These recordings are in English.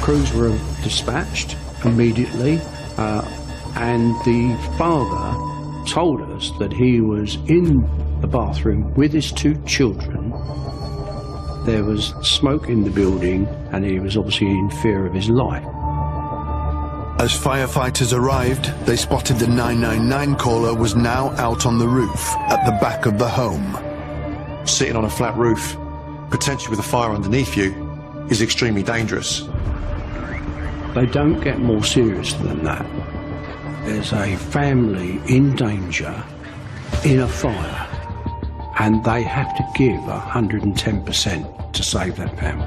crews were dispatched immediately, and the father told us that he was in the bathroom with his two children. There was smoke in the building, and he was obviously in fear of his life. As firefighters arrived, they spotted the 999 caller was now out on the roof at the back of the home. Sitting on a flat roof, potentially with a fire underneath you, is extremely dangerous. They don't get more serious than that. There's a family in danger, in a fire, and they have to give 110% to save that family.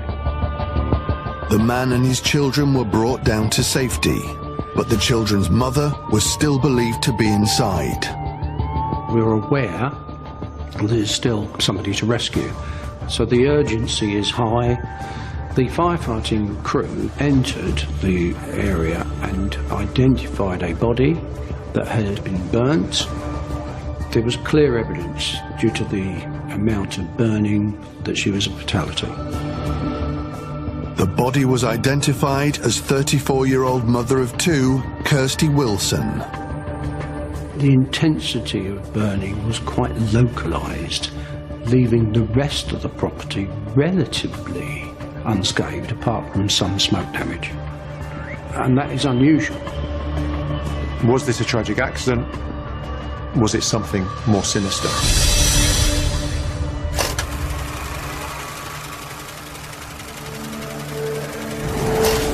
The man and his children were brought down to safety, but the children's mother was still believed to be inside. We're aware there's still somebody to rescue, so the urgency is high. The firefighting crew entered the area and identified a body that had been burnt. There was clear evidence, due to the amount of burning, that she was a fatality. The body was identified as 34-year-old mother of two, Kirsty Wilson. The intensity of burning was quite localised, leaving the rest of the property relatively unscathed, apart from some smoke damage. And that is unusual. Was this a tragic accident? Was it something more sinister?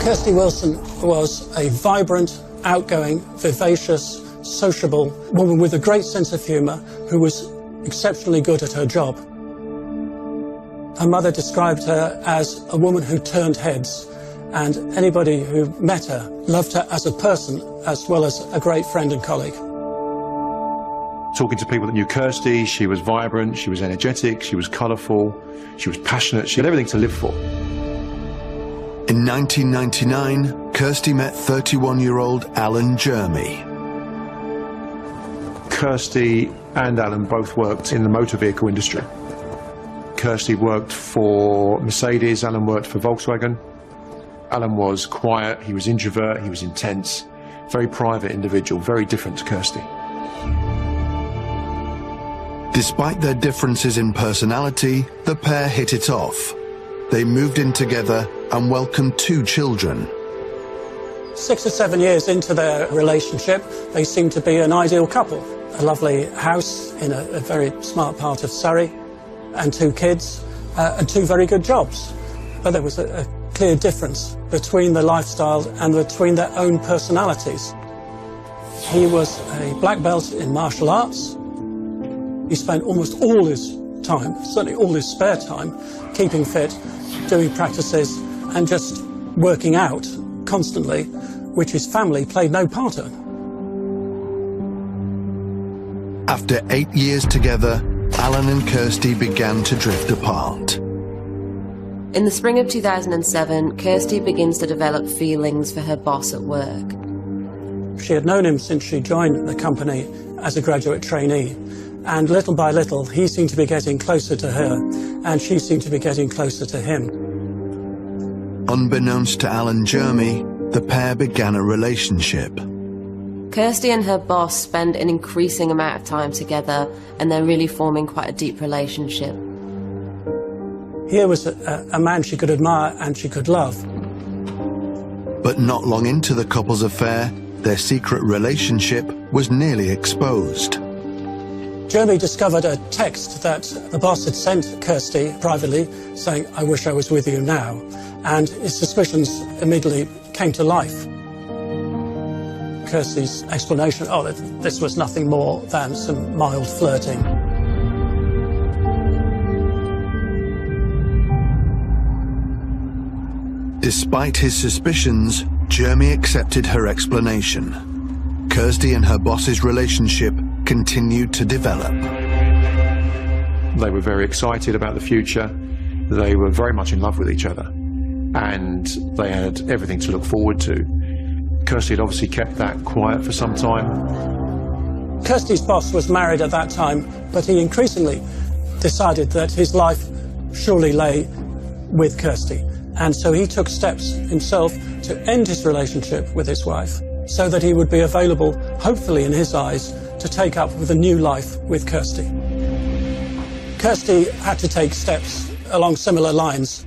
Kirsty Wilson was a vibrant, outgoing, vivacious, sociable woman with a great sense of humour who was exceptionally good at her job. Her mother described her as a woman who turned heads, and anybody who met her loved her as a person as well as a great friend and colleague. Talking to people that knew Kirsty, she was vibrant, she was energetic, she was colourful, she was passionate, she had everything to live for. In 1999, Kirsty met 31-year-old Alan Jermy. Kirsty and Alan both worked in the motor vehicle industry. Kirsty worked for Mercedes, Alan worked for Volkswagen. Alan was quiet, he was introvert, he was intense, very private individual, very different to Kirsty. Despite their differences in personality, the pair hit it off. They moved in together and welcomed two children. 6 or 7 years into their relationship, they seemed to be an ideal couple. A lovely house in a very smart part of Surrey, and two kids, and two very good jobs. But there was a clear difference between the lifestyle and between their own personalities. He was a black belt in martial arts. He spent almost all his time, certainly all his spare time, keeping fit, doing practices and just working out constantly, which his family played no part in. After 8 years together, Alan and Kirsty began to drift apart. In the spring of 2007, Kirsty begins to develop feelings for her boss at work. She had known him since she joined the company as a graduate trainee, and little by little he seemed to be getting closer to her, and she seemed to be getting closer to him. Unbeknownst to Alan Jermy, the pair began a relationship. Kirsty and her boss spend an increasing amount of time together, and they're really forming quite a deep relationship. Here was a man she could admire and she could love. But not long into the couple's affair, their secret relationship was nearly exposed. Jeremy discovered a text that the boss had sent Kirsty privately saying, "I wish I was with you now," and his suspicions immediately came to life. Kirsty's explanation, that this was nothing more than some mild flirting. Despite his suspicions, Jeremy accepted her explanation. Kirsty and her boss's relationship continued to develop. They were very excited about the future. They were very much in love with each other, and they had everything to look forward to. Kirsty had obviously kept that quiet for some time. Kirsty's boss was married at that time, but he increasingly decided that his life surely lay with Kirsty, And so he took steps himself to end his relationship with his wife so that he would be available, hopefully in his eyes, to take up with a new life with Kirsty. Kirsty had to take steps along similar lines.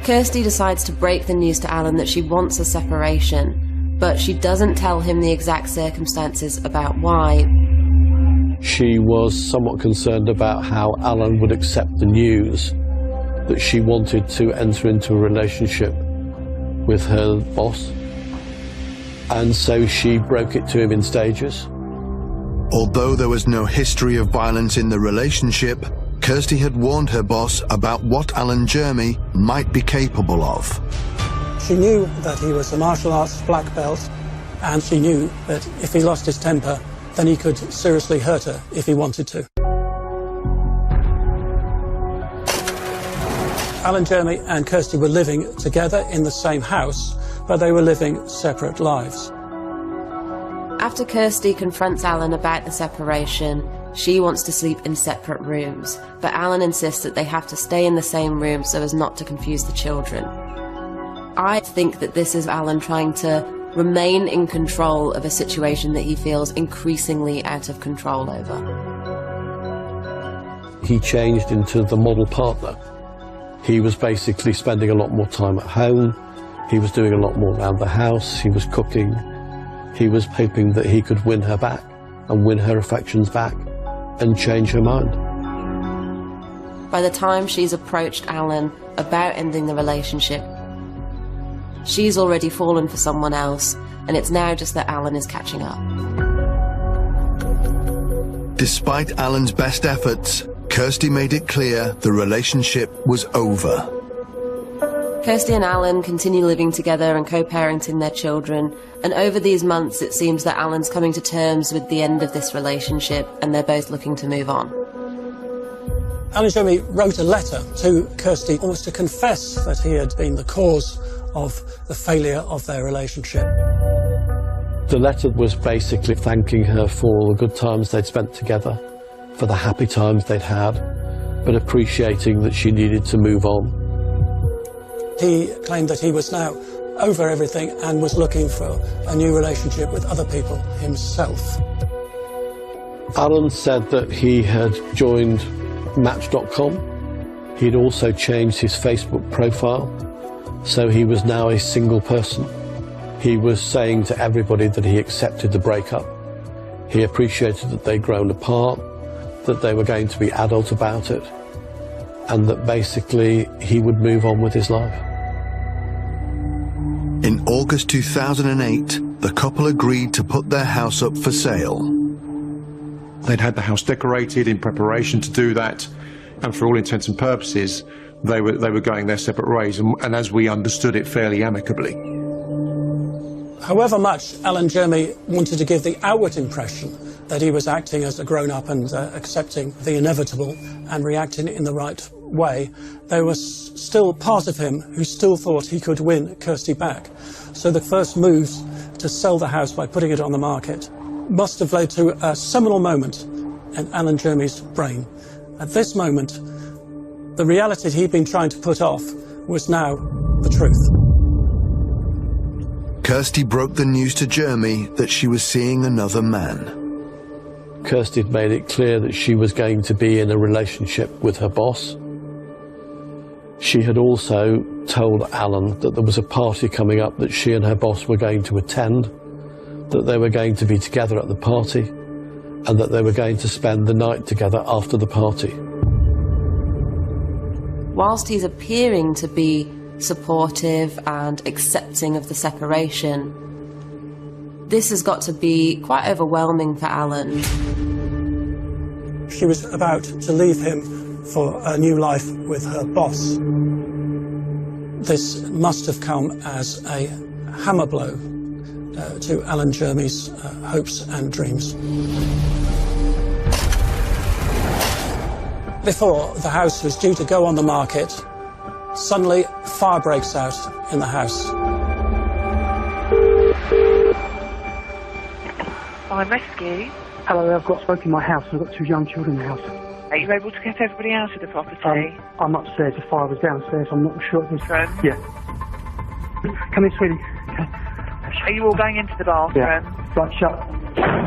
Kirsty decides to break the news to Alan that she wants a separation, but she doesn't tell him the exact circumstances about why. She was somewhat concerned about how Alan would accept the news that she wanted to enter into a relationship with her boss. And so she broke it to him in stages. Although there was no history of violence in the relationship, Kirsty had warned her boss about what Alan Jeremy might be capable of. She knew that he was a martial arts black belt, and she knew that if he lost his temper, then he could seriously hurt her if he wanted to. Alan Jeremy and Kirsty were living together in the same house, but they were living separate lives. After Kirsty confronts Alan about the separation, she wants to sleep in separate rooms, but Alan insists that they have to stay in the same room so as not to confuse the children. I think that this is Alan trying to remain in control of a situation that he feels increasingly out of control over. He changed into the model partner. He was basically spending a lot more time at home. He was doing a lot more around the house. He was cooking. He was hoping that he could win her back and win her affections back and change her mind. By the time she's approached Alan about ending the relationship, she's already fallen for someone else, and it's now just that Alan is catching up. Despite Alan's best efforts, Kirsty made it clear the relationship was over. Kirsty and Alan continue living together and co-parenting their children, and over these months it seems that Alan's coming to terms with the end of this relationship and they're both looking to move on. Alan Jeremy wrote a letter to Kirsty almost to confess that he had been the cause of the failure of their relationship. The letter was basically thanking her for all the good times they'd spent together, for the happy times they'd had, but appreciating that she needed to move on. He claimed that he was now over everything and was looking for a new relationship with other people himself. Alan said that he had joined Match.com. He'd also changed his Facebook profile, so he was now a single person. He was saying to everybody that he accepted the breakup. He appreciated that they'd grown apart, that they were going to be adult about it, and that basically he would move on with his life. In August 2008, the couple agreed to put their house up for sale. They'd had the house decorated in preparation to do that, and for all intents and purposes, they were going their separate ways, and as we understood it, fairly amicably. However much Alan Jeremy wanted to give the outward impression that he was acting as a grown-up and accepting the inevitable and reacting in the right way, there was still part of him who still thought he could win Kirsty back. So the first moves to sell the house by putting it on the market must have led to a seminal moment in Alan Jeremy's brain. At this moment, the reality he'd been trying to put off was now the truth. Kirsty broke the news to Jeremy that she was seeing another man. Kirsty had made it clear that she was going to be in a relationship with her boss. She had also told Alan that there was a party coming up that she and her boss were going to attend, that they were going to be together at the party, and that they were going to spend the night together after the party. Whilst he's appearing to be supportive and accepting of the separation, this has got to be quite overwhelming for Alan. She was about to leave him for a new life with her boss. This must have come as a hammer blow to Alan Jeremy's hopes and dreams. Before the house was due to go on the market, suddenly fire breaks out in the house. Fire rescue. Hello, I've got smoke in my house. I've got 2 young children in the house. Are you able to get everybody out of the property? I'm upstairs, the fire was downstairs, I'm not sure this room. Yeah. Come in, sweetie. Are you all going into the bathroom? Yeah. Right, shut.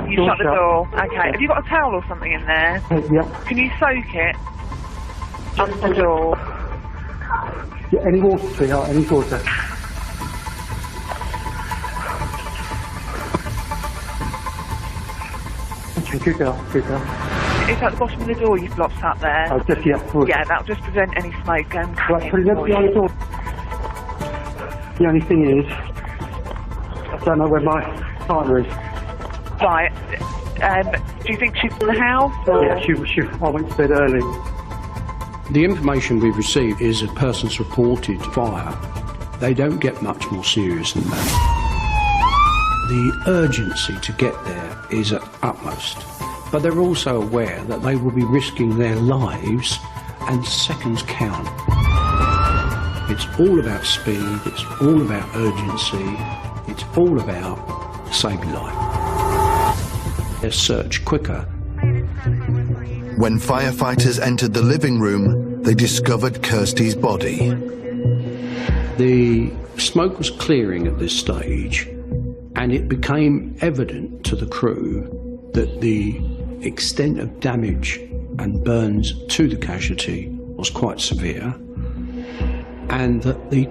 You shut the door. Okay. Have you got a towel or something in there? Yeah. Can you soak it? Just the door. Yeah, any water, sweetheart, any water. Okay, good girl, good girl. It's at the bottom of the door you've blocked up there. Oh, just, yeah. Water. Yeah, that'll just prevent any smoke going Right, put it up behind the door. The only thing is, I don't know where my partner is. Right. Do you think she's in the house? Or? Yeah, I went to bed early. The information we've received is a person's reported fire. They don't get much more serious than that. The urgency to get there is at utmost, but they're also aware that they will be risking their lives and seconds count. It's all about speed, it's all about urgency, it's all about saving life. They search quicker. When firefighters entered the living room, they discovered Kirsty's body. The smoke was clearing at this stage, and it became evident to the crew that the extent of damage and burns to the casualty was quite severe, and that the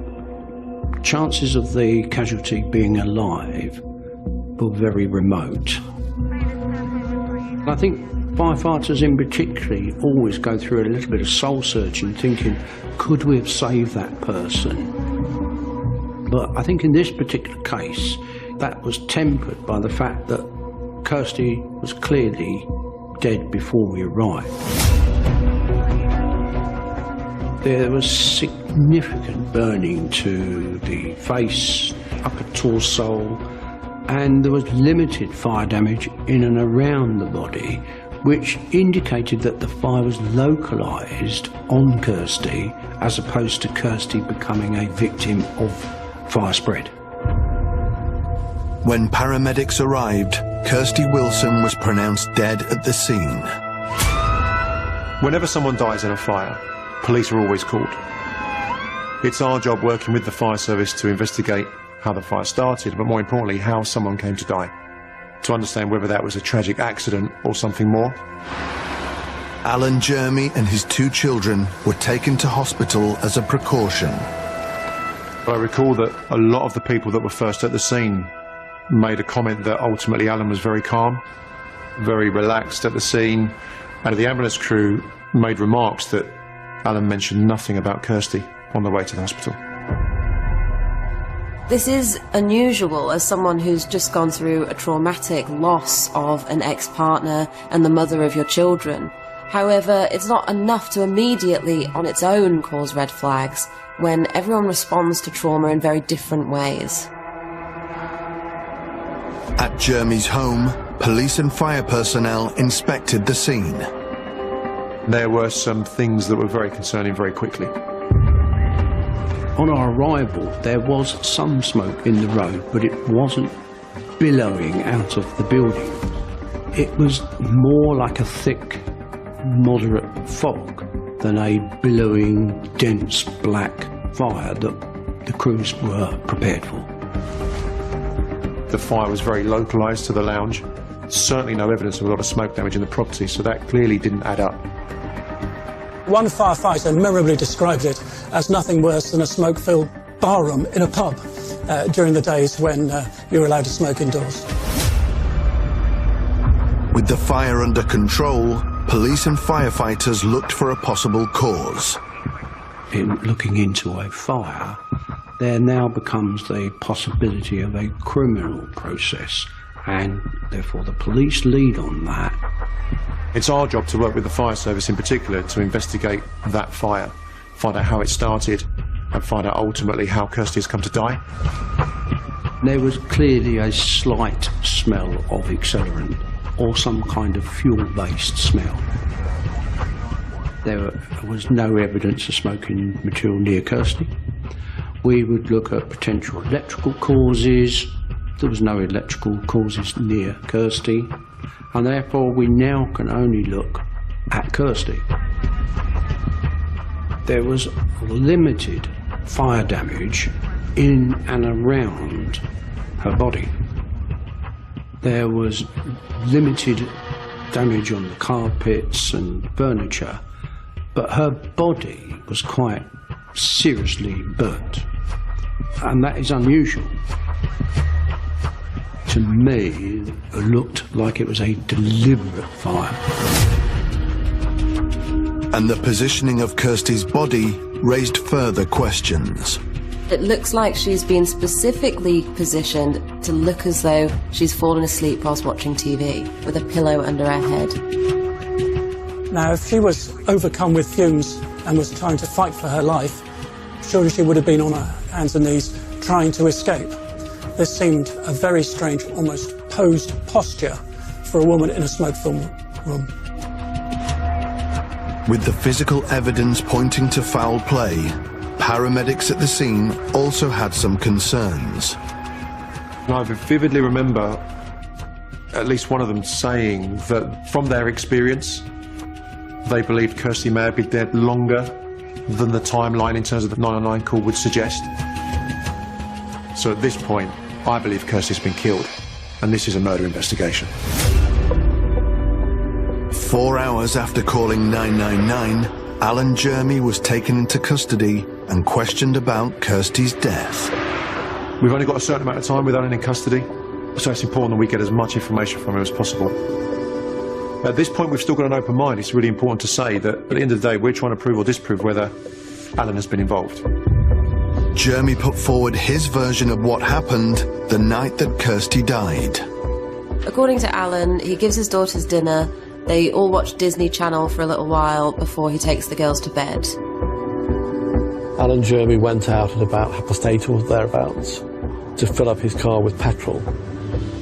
chances of the casualty being alive were very remote. I think firefighters in particular always go through a little bit of soul searching, thinking, could we have saved that person? But I think in this particular case, that was tempered by the fact that Kirsty was clearly dead before we arrived. There was significant burning to the face, upper torso, and there was limited fire damage in and around the body, which indicated that the fire was localised on Kirsty as opposed to Kirsty becoming a victim of fire spread. When paramedics arrived, Kirsty Wilson was pronounced dead at the scene. Whenever someone dies in a fire, police are always called. It's our job working with the fire service to investigate how the fire started, but more importantly, how someone came to die, to understand whether that was a tragic accident or something more. Alan Jeremy and his 2 children were taken to hospital as a precaution. I recall that a lot of the people that were first at the scene made a comment that ultimately Alan was very calm, very relaxed at the scene, and the ambulance crew made remarks that Alan mentioned nothing about Kirsty on the way to the hospital. This is unusual as someone who's just gone through a traumatic loss of an ex-partner and the mother of your children. However, it's not enough to immediately, on its own, cause red flags when everyone responds to trauma in very different ways. At Jeremy's home, police and fire personnel inspected the scene. There were some things that were very concerning very quickly. On our arrival, there was some smoke in the road, but it wasn't billowing out of the building. It was more like a thick, moderate fog than a billowing, dense black fire that the crews were prepared for. The fire was very localised to the lounge. Certainly no evidence of a lot of smoke damage in the property, so that clearly didn't add up. One firefighter memorably described it as nothing worse than a smoke-filled barroom in a pub during the days when you were allowed to smoke indoors. With the fire under control, police and firefighters looked for a possible cause. In looking into a fire, there now becomes the possibility of a criminal process, and therefore the police lead on that. It's our job to work with the fire service in particular to investigate that fire, find out how it started, and find out ultimately how Kirsty has come to die. There was clearly a slight smell of accelerant or some kind of fuel-based smell. There was no evidence of smoking material near Kirsty. We would look at potential electrical causes. There was no electrical causes near Kirsty, and therefore we now can only look at Kirsty. There was limited fire damage in and around her body. There was limited damage on the carpets and furniture, but her body was quite seriously burnt, and that is unusual. To me, it looked like it was a deliberate fire. And the positioning of Kirsty's body raised further questions. It looks like she's been specifically positioned to look as though she's fallen asleep whilst watching TV, with a pillow under her head. Now, if she was overcome with fumes and was trying to fight for her life, surely she would have been on her hands and knees trying to escape. This seemed a very strange, almost posed posture for a woman in a smoke-filled room. With the physical evidence pointing to foul play, paramedics at the scene also had some concerns. I vividly remember at least one of them saying that from their experience, they believed Kirsty may have been dead longer than the timeline in terms of the 999 call would suggest. So at this point, I believe Kirsty's been killed, and this is a murder investigation. 4 hours after calling 999, Alan Jeremy was taken into custody and questioned about Kirsty's death. We've only got a certain amount of time with Alan in custody, so it's important that we get as much information from him as possible. At this point, we've still got an open mind. It's really important to say that at the end of the day, we're trying to prove or disprove whether Alan has been involved. Jeremy put forward his version of what happened the night that Kirsty died. According to Alan, he gives his daughters dinner. They all watch Disney Channel for a little while before he takes the girls to bed. Alan Jeremy went out at about 8:30 or thereabouts to fill up his car with petrol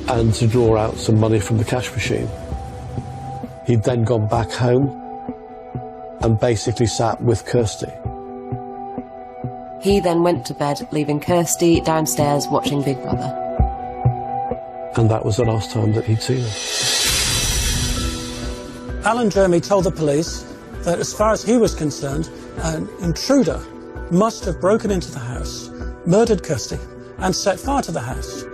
and to draw out some money from the cash machine. He'd then gone back home and basically sat with Kirsty. He then went to bed, leaving Kirsty downstairs watching Big Brother. And that was the last time that he'd seen her. Alan Jeremy told the police that as far as he was concerned, an intruder must have broken into the house, murdered Kirsty, and set fire to the house.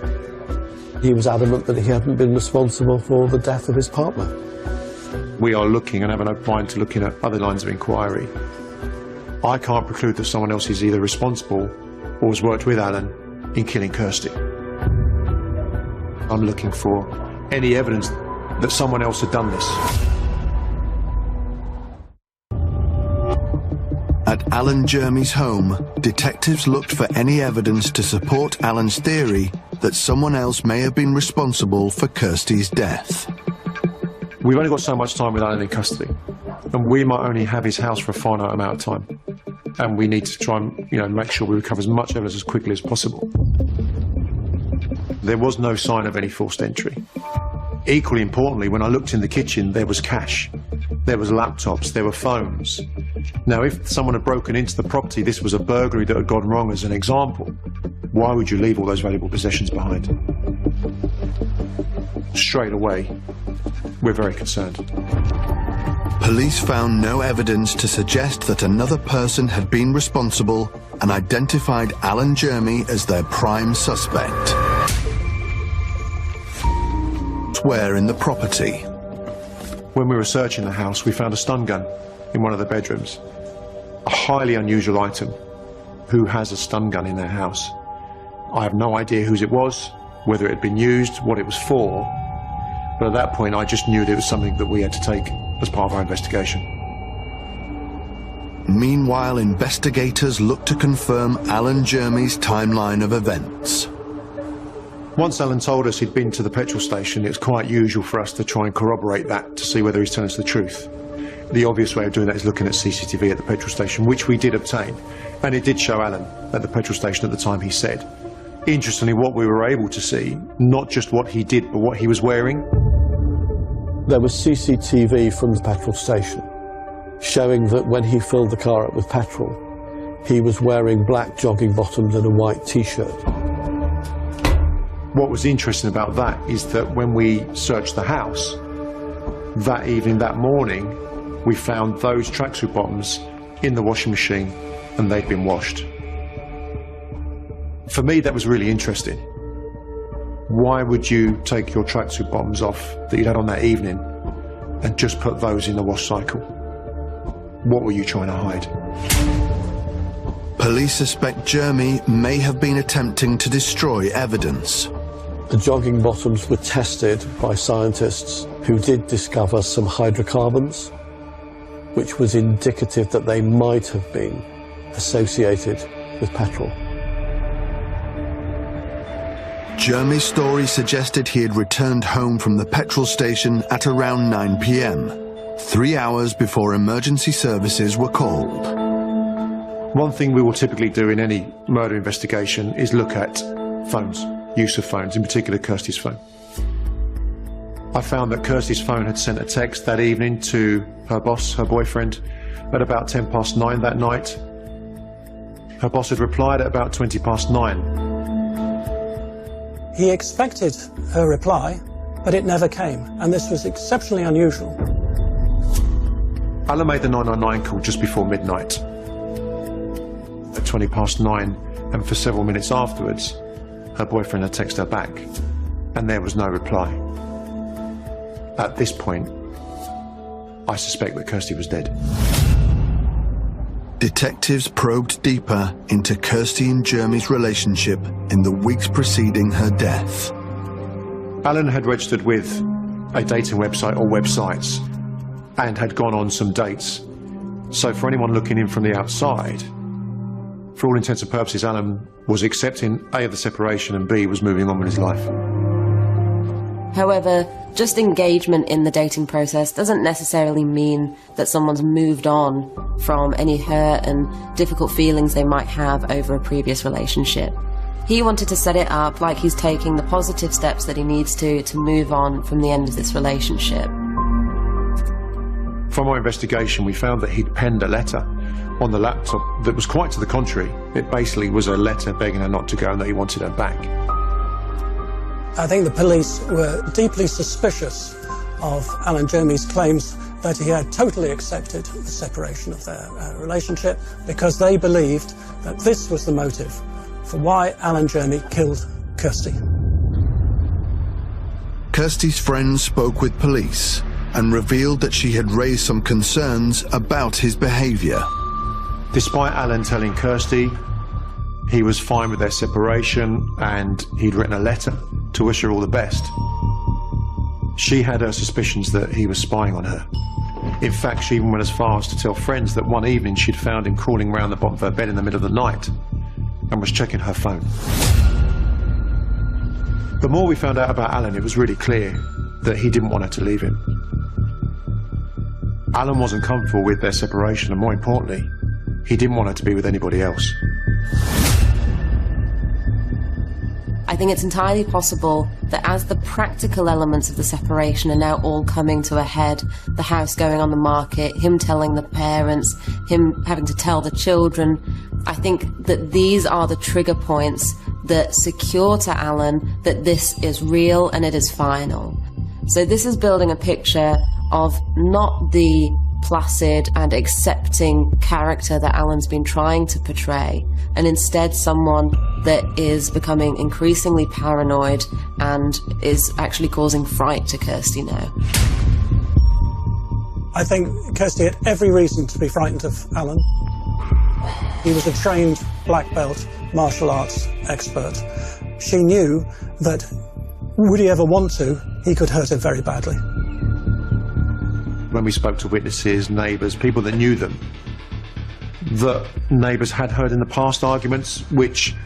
He was adamant that he hadn't been responsible for the death of his partner. We are looking and have an open mind to looking at other lines of inquiry. I can't preclude that someone else is either responsible or has worked with Alan in killing Kirsty. I'm looking for any evidence that someone else had done this. At Alan Jeremy's home, detectives looked for any evidence to support Alan's theory that someone else may have been responsible for Kirsty's death. We've only got so much time with Alan in custody, and we might only have his house for a finite amount of time. And we need to try and, make sure we recover as much evidence as quickly as possible. There was no sign of any forced entry. Equally importantly, when I looked in the kitchen, there was cash. There was laptops, there were phones. Now, if someone had broken into the property, this was a burglary that had gone wrong as an example, why would you leave all those valuable possessions behind? Straight away, we're very concerned. Police found no evidence to suggest that another person had been responsible and identified Alan Jeremy as their prime suspect. Where in the property? When we were searching the house, we found a stun gun in one of the bedrooms. A highly unusual item. Who has a stun gun in their house? I have no idea whose it was, whether it had been used, what it was for, but at that point I just knew that it was something that we had to take as part of our investigation. Meanwhile, investigators looked to confirm Alan Jeremy's timeline of events. Once Alan told us he'd been to the petrol station, it's quite usual for us to try and corroborate that to see whether he's telling us the truth. The obvious way of doing that is looking at CCTV at the petrol station, which we did obtain, and it did show Alan at the petrol station at the time he said. Interestingly, what we were able to see, not just what he did, but what he was wearing. There was CCTV from the petrol station showing that when he filled the car up with petrol, he was wearing black jogging bottoms and a white t-shirt. What was interesting about that is that when we searched the house, that evening, that morning, we found those tracksuit bottoms in the washing machine and they'd been washed. For me, that was really interesting. Why would you take your tracksuit bottoms off that you'd had on that evening and just put those in the wash cycle? What were you trying to hide? Police suspect Jeremy may have been attempting to destroy evidence. The jogging bottoms were tested by scientists who did discover some hydrocarbons, which was indicative that they might have been associated with petrol. Jeremy's story suggested he had returned home from the petrol station at around 9 p.m, 3 hours before emergency services were called. One thing we will typically do in any murder investigation is look at phones, use of phones, in particular Kirsty's phone. I found that Kirsty's phone had sent a text that evening to her boss, her boyfriend, at about 9:10 that night. Her boss had replied at about 9:20. He expected her reply, but it never came, and this was exceptionally unusual. Alan made the 999 call just before midnight, at 9:20, and for several minutes afterwards, her boyfriend had texted her back, and there was no reply. At this point, I suspect that Kirsty was dead. Detectives probed deeper into Kirsty and Jeremy's relationship in the weeks preceding her death. Alan had registered with a dating website or websites and had gone on some dates. So for anyone looking in from the outside, for all intents and purposes, Alan was accepting A, of the separation, and B, was moving on with his life. However, just engagement in the dating process doesn't necessarily mean that someone's moved on from any hurt and difficult feelings they might have over a previous relationship. He wanted to set it up like he's taking the positive steps that he needs to move on from the end of this relationship. From our investigation, we found that he'd penned a letter on the laptop that was quite to the contrary. It basically was a letter begging her not to go and that he wanted her back. I think the police were deeply suspicious of Alan Jeremy's claims that he had totally accepted the separation of their relationship, because they believed that this was the motive for why Alan Jeremy killed Kirsty. Kirsty's friends spoke with police and revealed that she had raised some concerns about his behaviour. Despite Alan telling Kirsty he was fine with their separation and he'd written a letter to wish her all the best, she had her suspicions that he was spying on her. In fact, she even went as far as to tell friends that one evening she'd found him crawling around the bottom of her bed in the middle of the night and was checking her phone. The more we found out about Alan, it was really clear that he didn't want her to leave him. Alan wasn't comfortable with their separation, and more importantly, he didn't want her to be with anybody else. I think it's entirely possible that as the practical elements of the separation are now all coming to a head, the house going on the market, him telling the parents, him having to tell the children, I think that these are the trigger points that secure to Alan that this is real and it is final. So this is building a picture of not the placid and accepting character that Alan's been trying to portray, and instead someone that is becoming increasingly paranoid and is actually causing fright to Kirsty now. I think Kirsty had every reason to be frightened of Alan. He was a trained black belt martial arts expert. She knew that would he ever want to, he could hurt her very badly. When we spoke to witnesses, neighbours, people that knew them, that neighbours had heard in the past arguments, which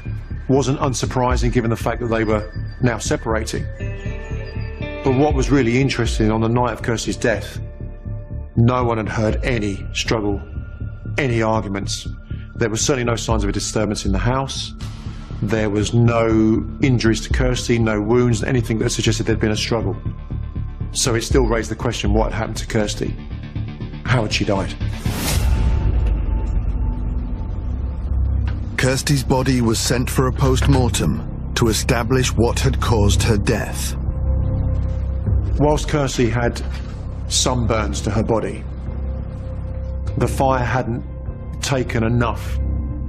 wasn't unsurprising given the fact that they were now separating. But what was really interesting, on the night of Kirsty's death, no one had heard any struggle, any arguments. There was certainly no signs of a disturbance in the house. There was no injuries to Kirsty, no wounds, anything that suggested there'd been a struggle. So it still raised the question, what had happened to Kirsty? How had she died? Kirsty's body was sent for a post-mortem to establish what had caused her death. Whilst Kirsty had some burns to her body, the fire hadn't taken enough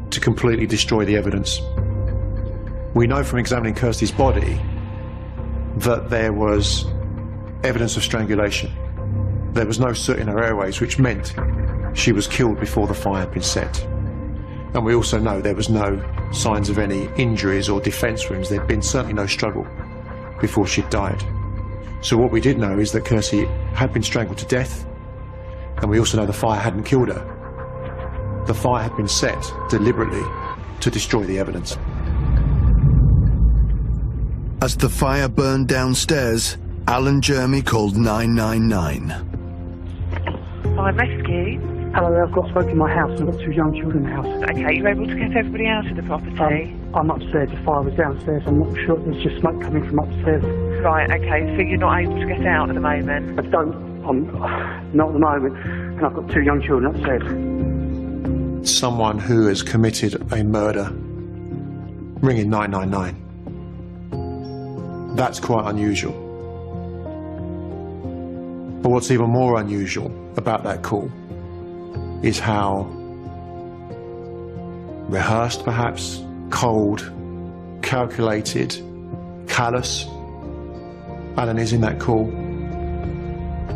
to completely destroy the evidence. We know from examining Kirsty's body that there was evidence of strangulation. There was no soot in her airways, which meant she was killed before the fire had been set. And we also know there was no signs of any injuries or defence wounds. There'd been certainly no struggle before she'd died. So what we did know is that Kirsty had been strangled to death, and we also know the fire hadn't killed her. The fire had been set deliberately to destroy the evidence. As the fire burned downstairs, Alan Jeremy called 999. Fire rescue. Hello, I've got smoke in my house and I've got 2 young children in the house. Okay, you're able to get everybody out of the property? I'm upstairs, the fire was downstairs, I'm not sure, there's just smoke coming from upstairs. Right, okay, so you're not able to get out at the moment? I'm not at the moment, and I've got 2 young children upstairs. Someone who has committed a murder ringing 999. That's quite unusual. But what's even more unusual about that call is how rehearsed, perhaps, cold, calculated, callous Alan is in that call.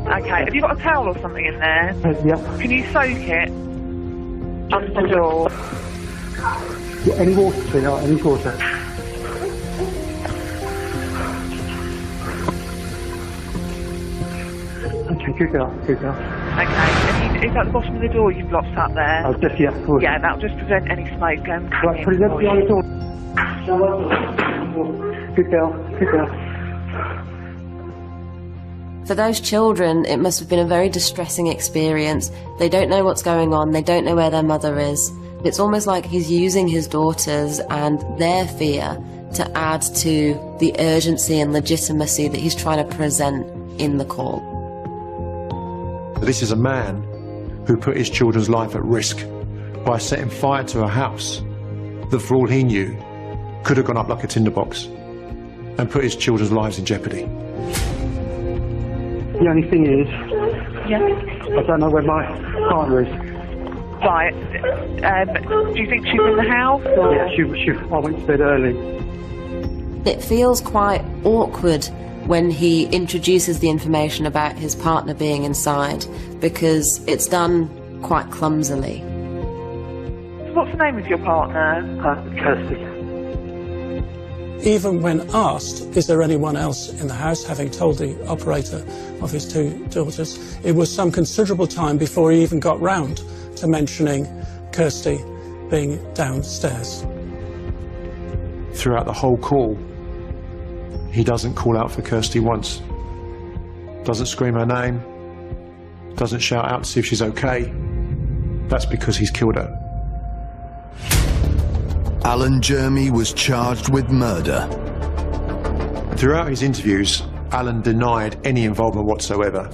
Okay, have you got a towel or something in there? Yeah. Can you soak it under the door? Yeah, any water, sweetheart, any water. Okay, good girl, good girl. Okay, is that the bottom of the door you've blocked up there? Oh, just, yeah, good. Yeah, that'll just prevent any smoke going Right, put it up behind the door. Good girl, good girl. For those children, it must have been a very distressing experience. They don't know what's going on, they don't know where their mother is. It's almost like he's using his daughters and their fear to add to the urgency and legitimacy that he's trying to present in the call. This is a man who put his children's life at risk by setting fire to a house that, for all he knew, could have gone up like a tinderbox and put his children's lives in jeopardy. The only thing is, Yeah. I don't know where my partner is. Right, do you think she's in the house? Or? Yeah, I went to bed early. It feels quite awkward when he introduces the information about his partner being inside, because it's done quite clumsily. What's the name of your partner? Kirsty. Even when asked, is there anyone else in the house, having told the operator of his 2 daughters, it was some considerable time before he even got round to mentioning Kirsty being downstairs. Throughout the whole call, he doesn't call out for Kirsty once. Doesn't scream her name. Doesn't shout out to see if she's okay. That's because he's killed her. Alan Jeremy was charged with murder. Throughout his interviews, Alan denied any involvement whatsoever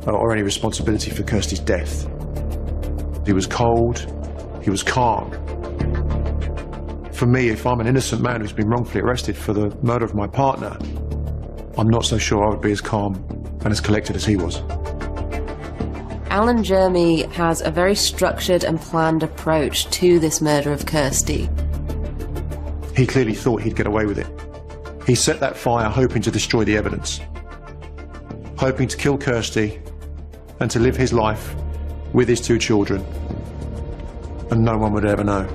or any responsibility for Kirsty's death. He was cold, he was calm. For me, if I'm an innocent man who's been wrongfully arrested for the murder of my partner, I'm not so sure I would be as calm and as collected as he was. Alan Jeremy has a very structured and planned approach to this murder of Kirsty. He clearly thought he'd get away with it. He set that fire hoping to destroy the evidence, hoping to kill Kirsty and to live his life with his 2 children, and no one would ever know.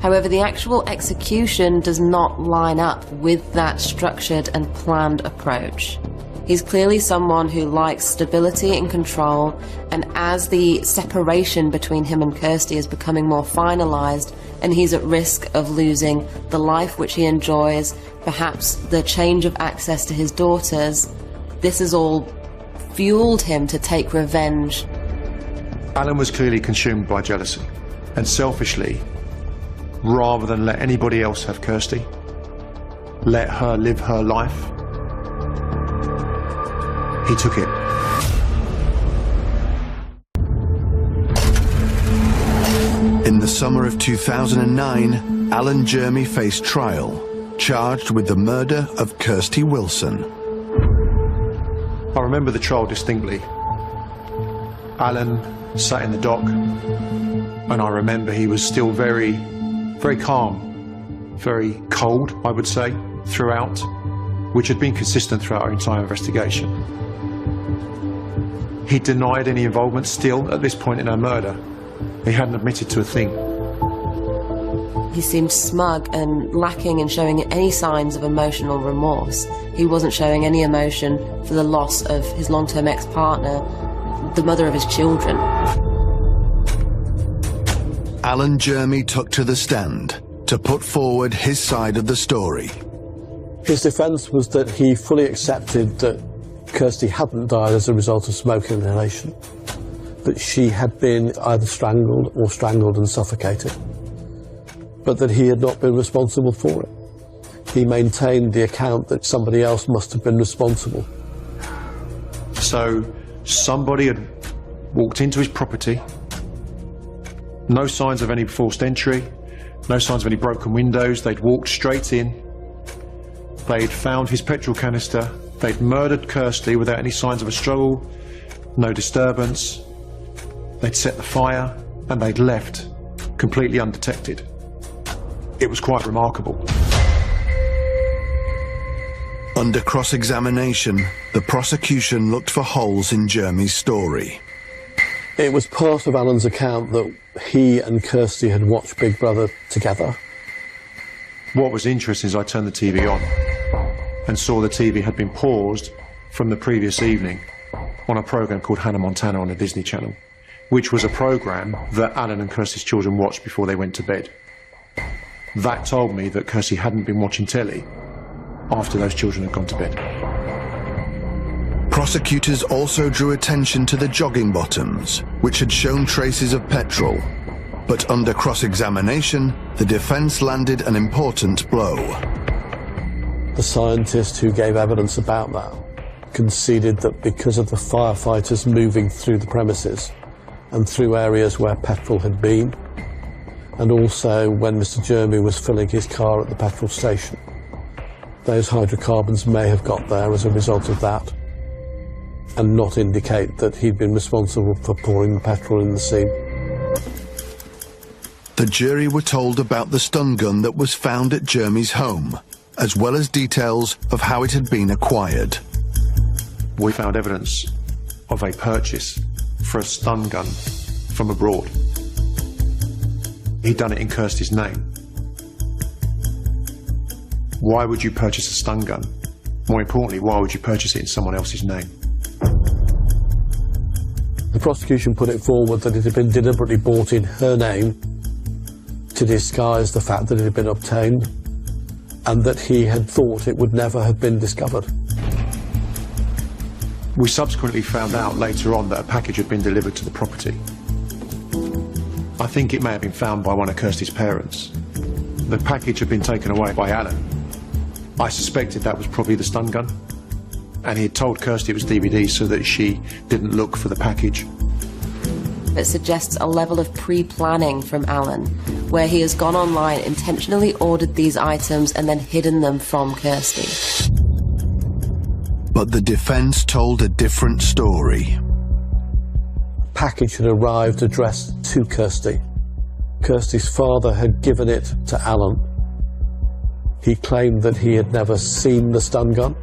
However, the actual execution does not line up with that structured and planned approach. He's clearly someone who likes stability and control, and as the separation between him and Kirsty is becoming more finalised, and he's at risk of losing the life which he enjoys, perhaps the change of access to his daughters, this has all fueled him to take revenge. Alan was clearly consumed by jealousy, and selfishly, rather than let anybody else have Kirsty, let her live her life, he took it. In the summer of 2009, Alan Jeremy faced trial, charged with the murder of Kirsty Wilson. I remember the trial distinctly. Alan sat in the dock, and I remember he was still very, very calm, very cold, I would say, throughout, which had been consistent throughout our entire investigation. He denied any involvement still at this point in our murder. He hadn't admitted to a thing. He seemed smug and lacking in showing any signs of emotional remorse. He wasn't showing any emotion for the loss of his long-term ex-partner, the mother of his children. Alan Jermy took to the stand to put forward his side of the story. His defence was that he fully accepted that Kirsty hadn't died as a result of smoke inhalation, that she had been either strangled or strangled and suffocated, but that he had not been responsible for it. He maintained the account that somebody else must have been responsible. So somebody had walked into his property, no signs of any forced entry, no signs of any broken windows. They'd walked straight in, they'd found his petrol canister, they'd murdered Kirsty without any signs of a struggle, no disturbance. They'd set the fire and they'd left completely undetected. It was quite remarkable. Under cross-examination, the prosecution looked for holes in Jermy's story. It was part of Alan's account that he and Kirsty had watched Big Brother together. What was interesting is I turned the TV on and saw the TV had been paused from the previous evening on a programme called Hannah Montana on the Disney Channel, which was a programme that Alan and Kirsty's children watched before they went to bed. That told me that Kirsty hadn't been watching telly after those children had gone to bed. Prosecutors also drew attention to the jogging bottoms, which had shown traces of petrol. But under cross-examination, the defence landed an important blow. The scientist who gave evidence about that conceded that because of the firefighters moving through the premises and through areas where petrol had been, and also when Mr. Jermy was filling his car at the petrol station, those hydrocarbons may have got there as a result of that, and not indicate that he'd been responsible for pouring the petrol in the scene. The jury were told about the stun gun that was found at Jermy's home, as well as details of how it had been acquired. We found evidence of a purchase for a stun gun from abroad. He'd done it in Kirsty's name. Why would you purchase a stun gun? More importantly, why would you purchase it in someone else's name? The prosecution put it forward that it had been deliberately bought in her name to disguise the fact that it had been obtained, and that he had thought it would never have been discovered. We subsequently found out later on that a package had been delivered to the property. I think it may have been found by one of Kirsty's parents. The package had been taken away by Alan. I suspected that was probably the stun gun, and he had told Kirsty it was DVD so that she didn't look for the package. It suggests a level of pre-planning from Alan, where he has gone online, intentionally ordered these items and then hidden them from Kirsty. But the defence told a different story. The package had arrived addressed to Kirsty. Kirsty's father had given it to Alan. He claimed that he had never seen the stun gun,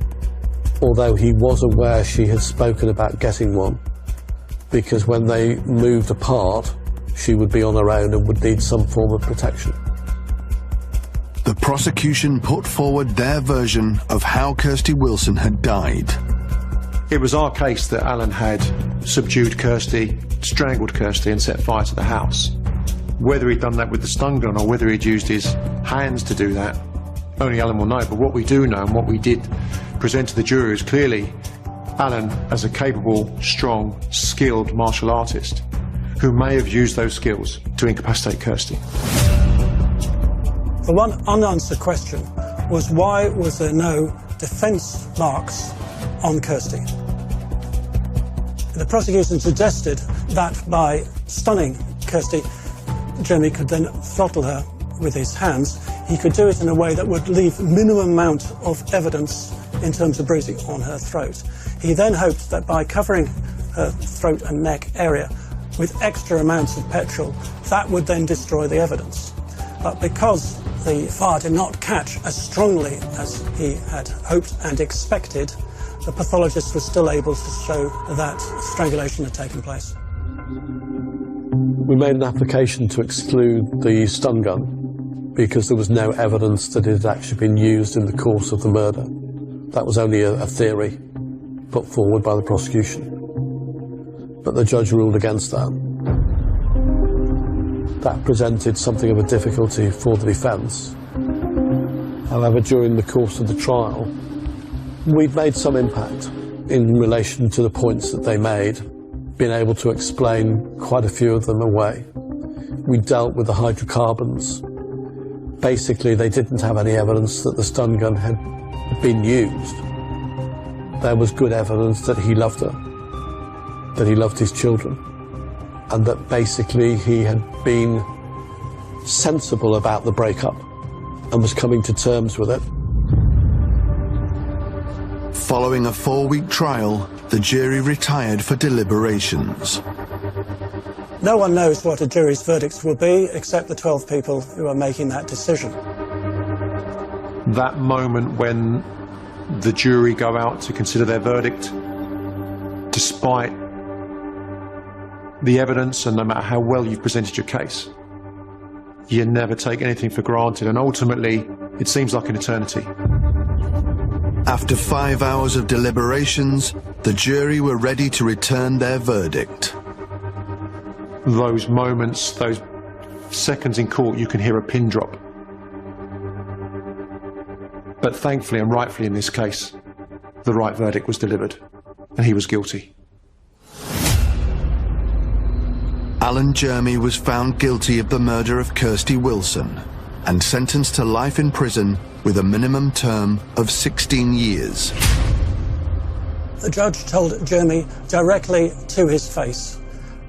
although he was aware she had spoken about getting one, because when they moved apart, she would be on her own and would need some form of protection. The prosecution put forward their version of how Kirsty Wilson had died. It was our case that Alan had subdued Kirsty, strangled Kirsty and set fire to the house. Whether he'd done that with the stun gun or whether he'd used his hands to do that, only Alan will know. But what we do know and what we did present to the jury is clearly Alan as a capable, strong, skilled martial artist who may have used those skills to incapacitate Kirsty. The one unanswered question was, why was there no defence marks on Kirsty? The prosecution suggested that by stunning Kirsty, Jermy could then throttle her with his hands. He could do it in a way that would leave minimum amount of evidence in terms of bruising on her throat. He then hoped that by covering her throat and neck area with extra amounts of petrol, that would then destroy the evidence. But because the fire did not catch as strongly as he had hoped and expected, the pathologist was still able to show that strangulation had taken place. We made an application to exclude the stun gun because there was no evidence that it had actually been used in the course of the murder. That was only a theory put forward by the prosecution. But the judge ruled against that. That presented something of a difficulty for the defence. However, during the course of the trial, we've made some impact in relation to the points that they made, being able to explain quite a few of them away. We dealt with the hydrocarbons. Basically, they didn't have any evidence that the stun gun had been used. There was good evidence that he loved her, that he loved his children, and that basically he had been sensible about the breakup and was coming to terms with it. Following a 4-week trial, the jury retired for deliberations. No one knows what a jury's verdicts will be except the 12 people who are making that decision. That moment when the jury go out to consider their verdict, despite the evidence and no matter how well you've presented your case, you never take anything for granted, and ultimately it seems like an eternity. After 5 hours of deliberations, the jury were ready to return their verdict. Those moments, those seconds in court, you can hear a pin drop. But thankfully and rightfully in this case, the right verdict was delivered, and he was guilty. Alan Jermy was found guilty of the murder of Kirsty Wilson and sentenced to life in prison with a minimum term of 16 years. The judge told Jermy directly to his face,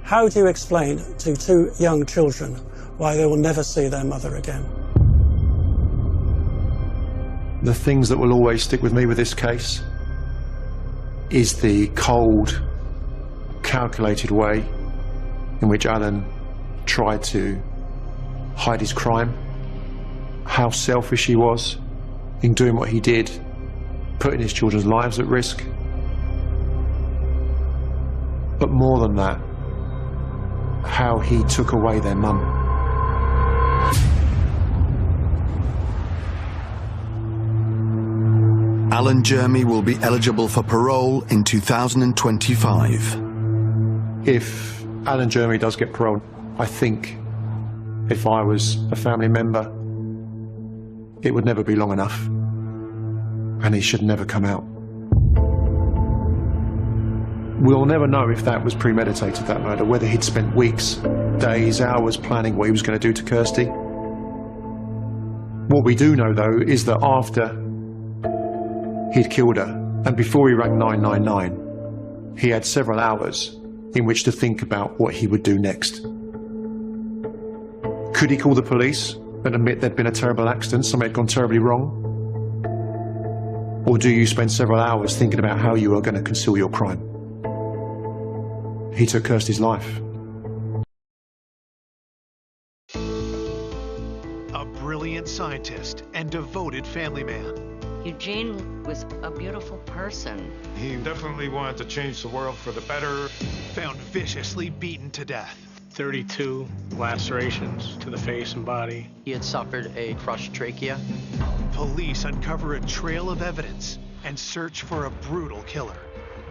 "How do you explain to 2 young children why they will never see their mother again?" The things that will always stick with me with this case is the cold, calculated way in which Alan tried to hide his crime, how selfish he was in doing what he did, putting his children's lives at risk. But more than that, how he took away their mum. Alan Jermy will be eligible for parole in 2025. If Alan Jermy does get parole, I think if I was a family member, it would never be long enough, and he should never come out. We'll never know if that was premeditated, that murder, whether he'd spent weeks, days, hours planning what he was going to do to Kirsty. What we do know, though, is that after he'd killed her, and before he rang 999, he had several hours in which to think about what he would do next. Could he call the police and admit there'd been a terrible accident, something had gone terribly wrong? Or do you spend several hours thinking about how you are going to conceal your crime? He took Kirsty's life. A brilliant scientist and devoted family man. Eugene was a beautiful person. He definitely wanted to change the world for the better. Found viciously beaten to death. 32 lacerations to the face and body. He had suffered a crushed trachea. Police uncover a trail of evidence and search for a brutal killer.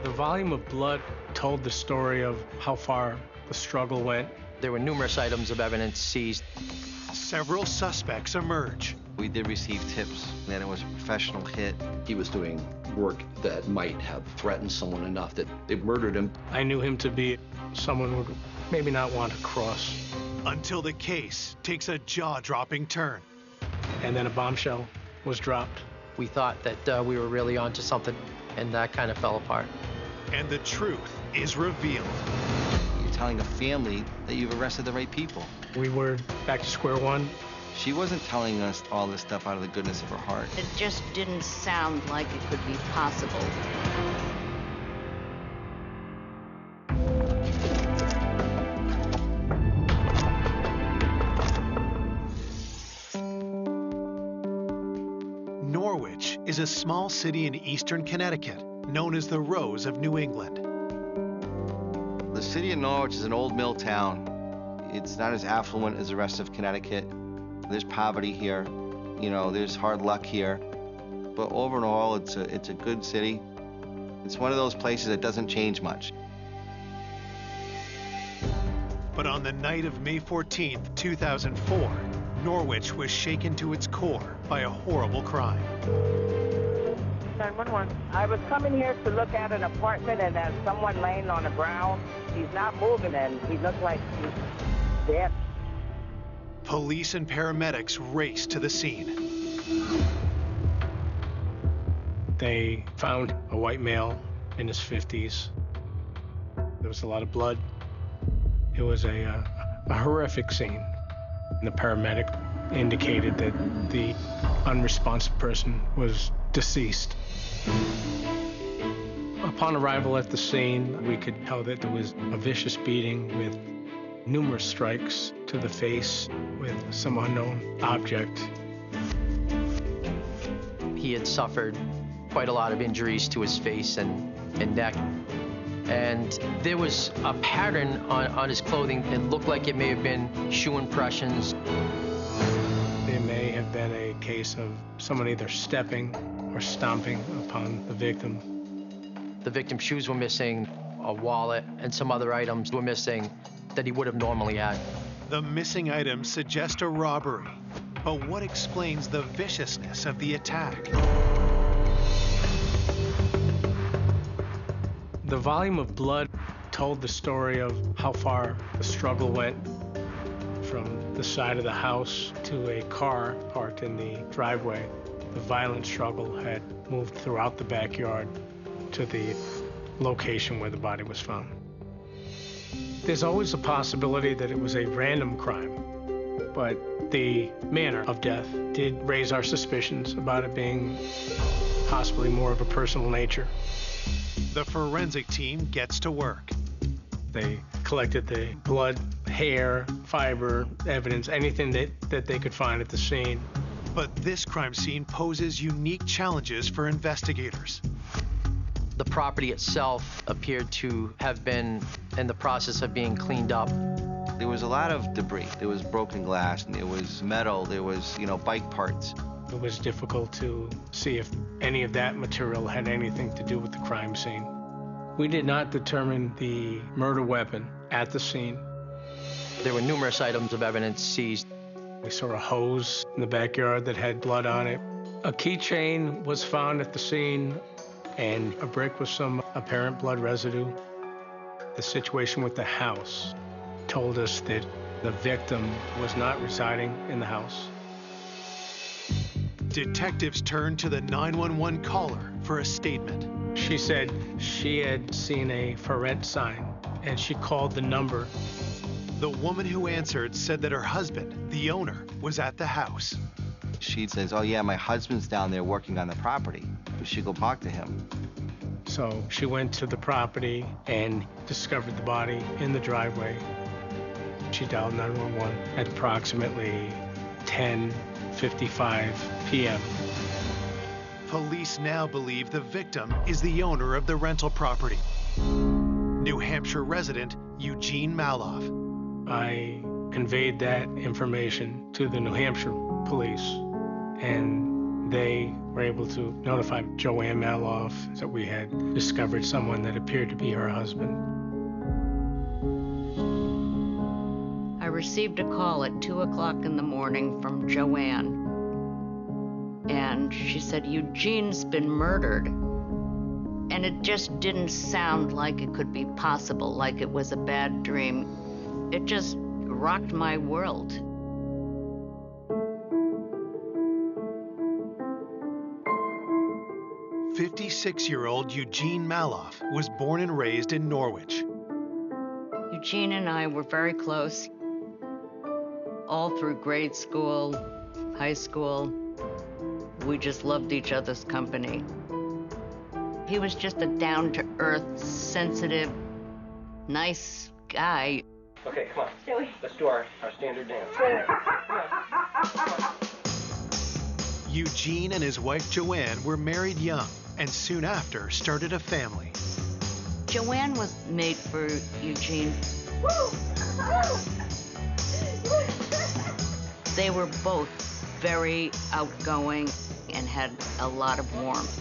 The volume of blood told the story of how far the struggle went. There were numerous items of evidence seized. Several suspects emerge. We did receive tips that it was a professional hit. He was doing work that might have threatened someone enough that they murdered him. I knew him to be someone who would maybe not want to cross. Until the case takes a jaw-dropping turn. And then a bombshell was dropped. We thought that we were really onto something, and that kind of fell apart. And the truth is revealed. You're telling a family that you've arrested the right people. We were back to square one. She wasn't telling us all this stuff out of the goodness of her heart. It just didn't sound like it could be possible. Norwich is a small city in eastern Connecticut, known as the Rose of New England. The city of Norwich is an old mill town. It's not as affluent as the rest of Connecticut. There's poverty here, you know, there's hard luck here. But overall, it's a good city. It's one of those places that doesn't change much. But on the night of May 14th, 2004, Norwich was shaken to its core by a horrible crime. 911. I was coming here to look at an apartment and there's someone laying on the ground. He's not moving and he looks like he's dead. Police and paramedics raced to the scene. They found a white male in his 50s. There was a lot of blood. It was a horrific scene. The paramedic indicated that the unresponsive person was deceased. Upon arrival at the scene, we could tell that there was a vicious beating with numerous strikes to the face with some unknown object. He had suffered quite a lot of injuries to his face and neck. And there was a pattern on his clothing. It looked like it may have been shoe impressions. There may have been a case of someone either stepping or stomping upon the victim. The victim's shoes were missing, a wallet, and some other items were missing that he would have normally had. The missing items suggest a robbery. But what explains the viciousness of the attack? The volume of blood told the story of how far the struggle went from the side of the house to a car parked in the driveway. The violent struggle had moved throughout the backyard to the location where the body was found. There's always a possibility that it was a random crime, but the manner of death did raise our suspicions about it being possibly more of a personal nature. The forensic team gets to work. They collected the blood, hair, fiber, evidence, anything that they could find at the scene. But this crime scene poses unique challenges for investigators. The property itself appeared to have been in the process of being cleaned up. There was a lot of debris. There was broken glass, and there was metal, there was, bike parts. It was difficult to see if any of that material had anything to do with the crime scene. We did not determine the murder weapon at the scene. There were numerous items of evidence seized. We saw a hose in the backyard that had blood on it. A keychain was found at the scene and a brick with some apparent blood residue. The situation with the house told us that the victim was not residing in the house. Detectives turned to the 911 caller for a statement. She said she had seen a for rent sign and she called the number. The woman who answered said that her husband, the owner, was at the house. She says, "Oh yeah, my husband's down there working on the property. We should go talk to him." So she went to the property and discovered the body in the driveway. She dialed 911 at approximately 10:55 p.m. Police now believe the victim is the owner of the rental property, New Hampshire resident Eugene Maloff. I conveyed that information to the New Hampshire police, and they were able to notify Joanne Maloff that we had discovered someone that appeared to be her husband. I received a call at 2 o'clock in the morning from Joanne. And she said, Eugene's been murdered. And it just didn't sound like it could be possible, like it was a bad dream. It just rocked my world. "56-year-old Eugene Maloff was born and raised in Norwich. Eugene and I were very close, all through grade school, high school. We just loved each other's company. He was just a down-to-earth, sensitive, nice guy. Okay, come on. Let's do our standard dance. Eugene and his wife Joanne were married young and soon after started a family. Joanne was made for Eugene. They were both very outgoing and had a lot of warmth.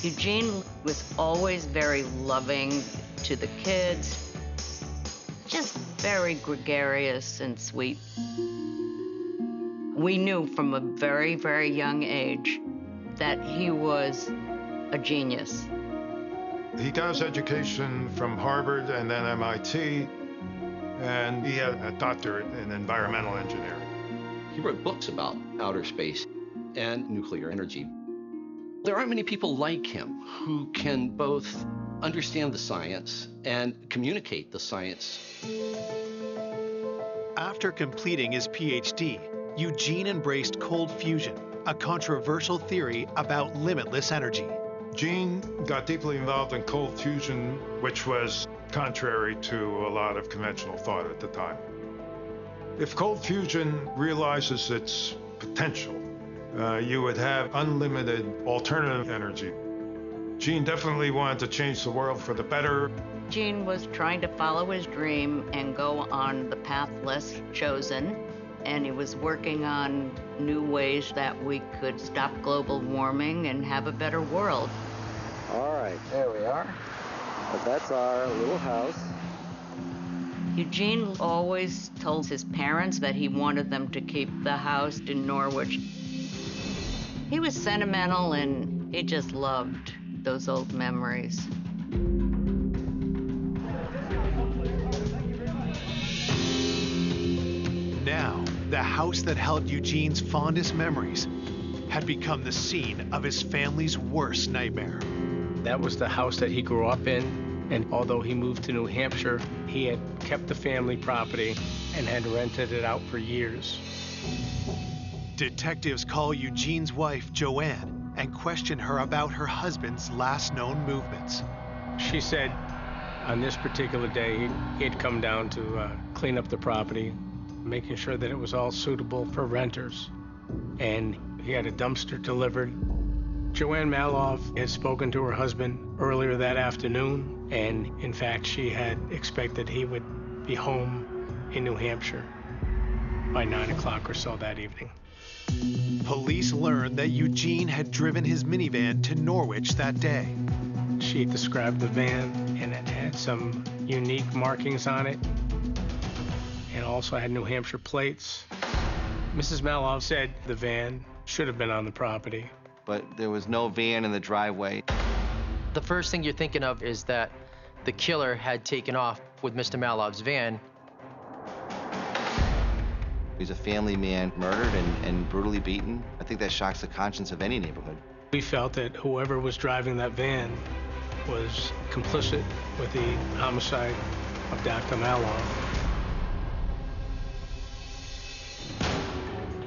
Eugene was always very loving to the kids, just very gregarious and sweet. We knew from a very, very young age that he was a genius. He got his education from Harvard and then MIT, and he had a doctorate in environmental engineering. He wrote books about outer space and nuclear energy. There aren't many people like him who can both understand the science and communicate the science. After completing his PhD, Eugene embraced cold fusion, a controversial theory about limitless energy. Gene got deeply involved in cold fusion, which was contrary to a lot of conventional thought at the time. If cold fusion realizes its potential, you would have unlimited alternative energy. Gene definitely wanted to change the world for the better. Gene was trying to follow his dream and go on the path less chosen, and he was working on new ways that we could stop global warming and have a better world. All right, there we are. But that's our little house. Eugene always told his parents that he wanted them to keep the house in Norwich. He was sentimental and he just loved those old memories. Now, the house that held Eugene's fondest memories had become the scene of his family's worst nightmare. That was the house that he grew up in, and although he moved to New Hampshire, he had kept the family property and had rented it out for years. Detectives call Eugene's wife, Joanne, and question her about her husband's last known movements. She said on this particular day, he had come down to clean up the property, making sure that it was all suitable for renters. And he had a dumpster delivered. Joanne Maloff had spoken to her husband earlier that afternoon, and in fact, she had expected he would be home in New Hampshire by 9 o'clock or so that evening. Police learned that Eugene had driven his minivan to Norwich that day. She described the van, and it had some unique markings on it, and also had New Hampshire plates. Mrs. Maloff said the van should have been on the property. But there was no van in the driveway. The first thing you're thinking of is that the killer had taken off with Mr. Maloff's van. He's a family man murdered and brutally beaten. I think that shocks the conscience of any neighborhood. We felt that whoever was driving that van was complicit with the homicide of Dr. Maloff.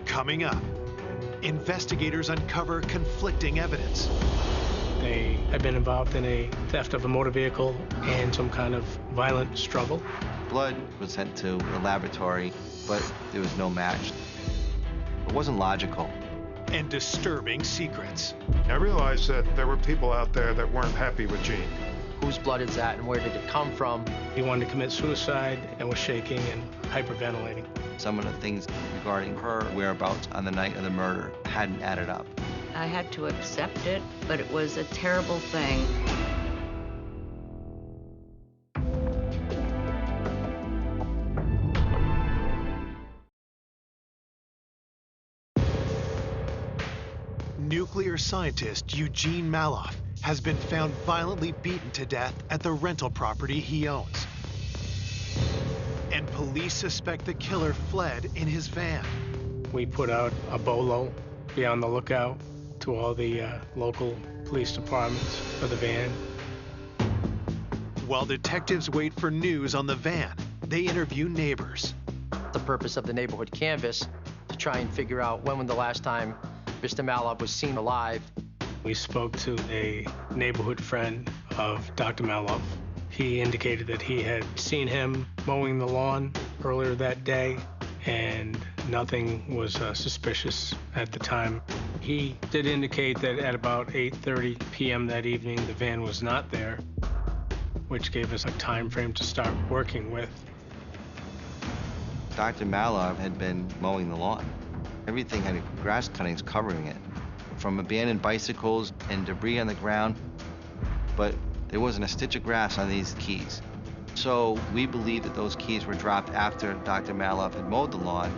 Coming up, investigators uncover conflicting evidence. They had been involved in a theft of a motor vehicle and some kind of violent struggle. Blood was sent to the laboratory, but there was no match. It wasn't logical. And disturbing secrets. I realized that there were people out there that weren't happy with Gene. Whose blood is that and where did it come from? He wanted to commit suicide and was shaking and hyperventilating. Some of the things regarding her whereabouts on the night of the murder hadn't added up. I had to accept it, but it was a terrible thing. Nuclear scientist Eugene Maloff has been found violently beaten to death at the rental property he owns. And police suspect the killer fled in his van. We put out a bolo, be on the lookout, to all the local police departments for the van. While detectives wait for news on the van, they interview neighbors. The purpose of the neighborhood canvass to try and figure out when was the last time Mr. Maloff was seen alive. We spoke to a neighborhood friend of Dr. Maloff. He indicated that he had seen him mowing the lawn earlier that day, and Nothing was suspicious at the time. He did indicate that at about 8:30 p.m. that evening, the van was not there, which gave us a time frame to start working with. Dr. Malov had been mowing the lawn. Everything had grass cuttings covering it, from abandoned bicycles and debris on the ground, but there wasn't a stitch of grass on these keys. So we believe that those keys were dropped after Dr. Malov had mowed the lawn,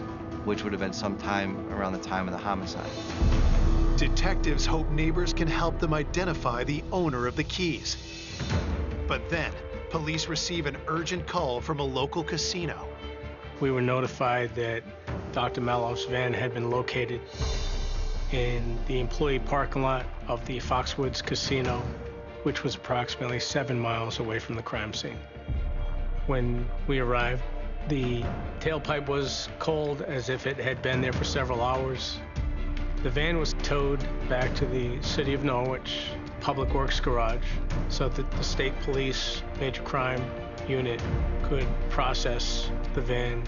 which would have been sometime around the time of the homicide. Detectives hope neighbors can help them identify the owner of the keys. But then, police receive an urgent call from a local casino. We were notified that Dr. Malov's van had been located in the employee parking lot of the Foxwoods Casino, which was approximately 7 miles away from the crime scene. When we arrived, the tailpipe was cold as if it had been there for several hours. The van was towed back to the City of Norwich Public Works Garage so that the State Police Major Crime Unit could process the van.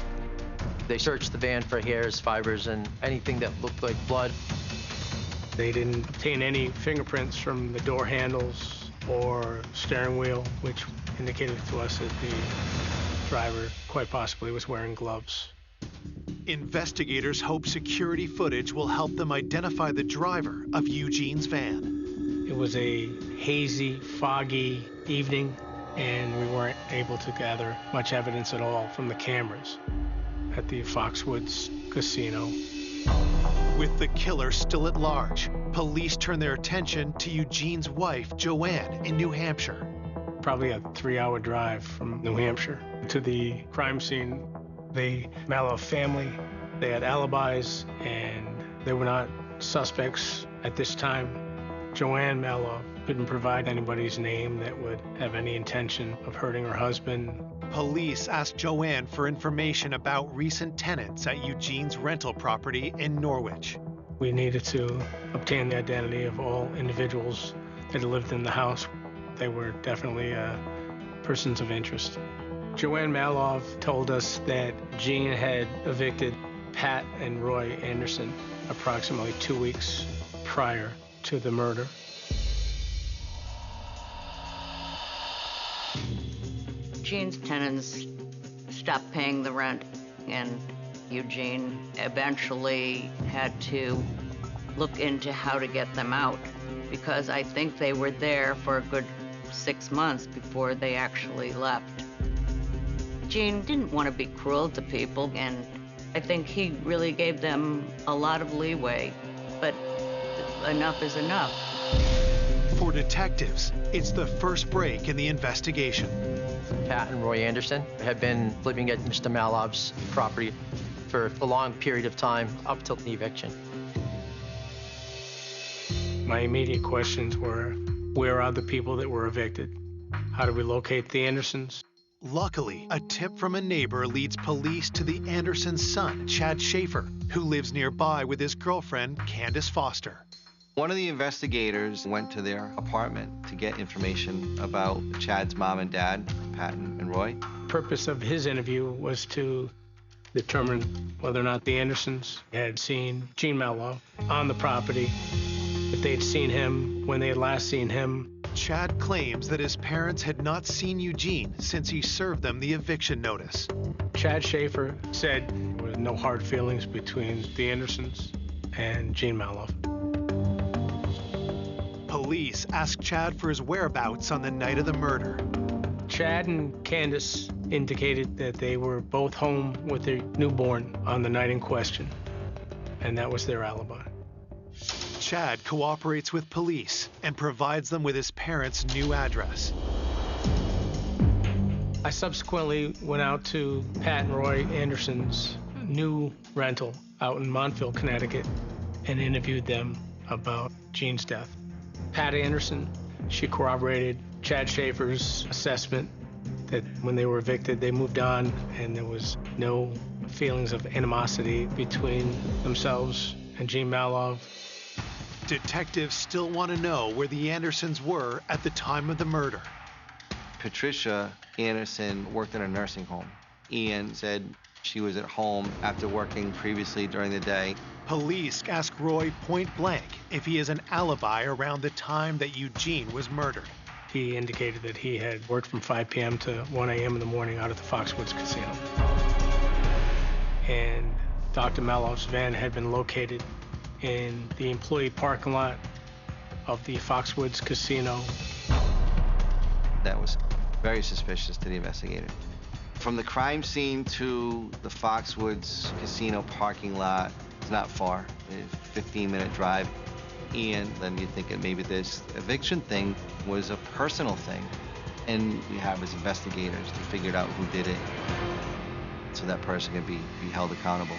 They searched the van for hairs, fibers, and anything that looked like blood. They didn't obtain any fingerprints from the door handles or steering wheel, which indicated to us that the driver quite possibly was wearing gloves. Investigators hope security footage will help them identify the driver of Eugene's van. It was a hazy, foggy evening, and we weren't able to gather much evidence at all from the cameras at the Foxwoods Casino. With the killer still at large, police turn their attention to Eugene's wife, Joanne, in New Hampshire. Probably a 3-hour drive from New Hampshire to the crime scene. The Malov family, they had alibis, and they were not suspects at this time. Joanne Malov couldn't provide anybody's name that would have any intention of hurting her husband. Police asked Joanne for information about recent tenants at Eugene's rental property in Norwich. We needed to obtain the identity of all individuals that lived in the house. They were definitely persons of interest. Joanne Malov told us that Gene had evicted Pat and Roy Anderson approximately 2 weeks prior to the murder. Gene's tenants stopped paying the rent, and Eugene eventually had to look into how to get them out, because I think they were there for a good 6 months before they actually left. Gene didn't want to be cruel to people, and I think he really gave them a lot of leeway, but enough is enough. For detectives, it's the first break in the investigation. Pat and Roy Anderson had been living at Mr. Malov's property for a long period of time, up till the eviction. My immediate questions were, where are the people that were evicted? How do we locate the Andersons? Luckily, a tip from a neighbor leads police to the Andersons' son, Chad Schaefer, who lives nearby with his girlfriend, Candace Foster. One of the investigators went to their apartment to get information about Chad's mom and dad, Pat and Roy. The purpose of his interview was to determine whether or not the Andersons had seen Gene Malov on the property, if they'd seen him, when they had last seen him. Chad claims that his parents had not seen Eugene since he served them the eviction notice. Chad Schaefer said there were no hard feelings between the Andersons and Gene Malov. Police asked Chad for his whereabouts on the night of the murder. Chad and Candace indicated that they were both home with their newborn on the night in question, and that was their alibi. Chad cooperates with police and provides them with his parents' new address. I subsequently went out to Pat and Roy Anderson's new rental out in Montville, Connecticut, and interviewed them about Gene's death. Pat Anderson, she corroborated Chad Schaefer's assessment that when they were evicted, they moved on and there was no feelings of animosity between themselves and Gene Malov. Detectives still want to know where the Andersons were at the time of the murder. Patricia Anderson worked in a nursing home and said She was at home after working previously during the day. Police ask Roy point blank if he has an alibi around the time that Eugene was murdered. He indicated that he had worked from 5 p.m. to 1 a.m. in the morning out at the Foxwoods Casino. And Dr. Maloff's van had been located in the employee parking lot of the Foxwoods Casino. That was very suspicious to the investigator. From the crime scene to the Foxwoods Casino parking lot, it's not far, a 15-minute drive. And then you think that maybe this eviction thing was a personal thing. And you have as investigators to figure out who did it so that person can be held accountable.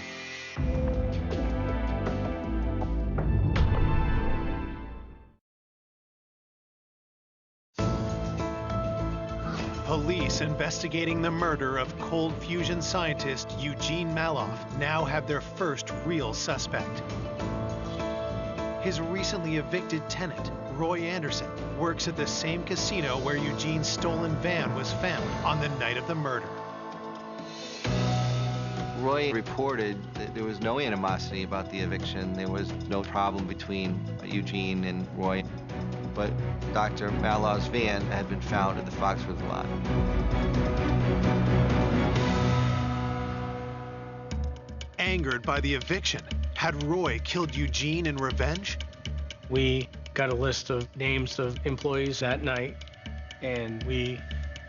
Police investigating the murder of cold fusion scientist Eugene Maloff now have their first real suspect. His recently evicted tenant, Roy Anderson, works at the same casino where Eugene's stolen van was found on the night of the murder. Roy reported that there was no animosity about the eviction. There was no problem between Eugene and Roy. But Dr. Maloff's van had been found at the Foxwoods lot. Angered by the eviction, had Roy killed Eugene in revenge? We got a list of names of employees that night, and we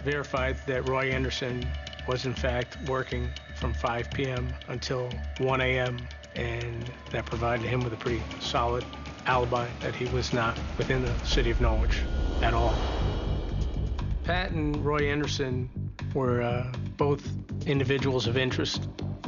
verified that Roy Anderson was in fact working from 5 p.m. until 1 a.m., and that provided him with a pretty solid alibi that he was not within the city of Norwich at all. Pat and Roy Anderson were both individuals of interest,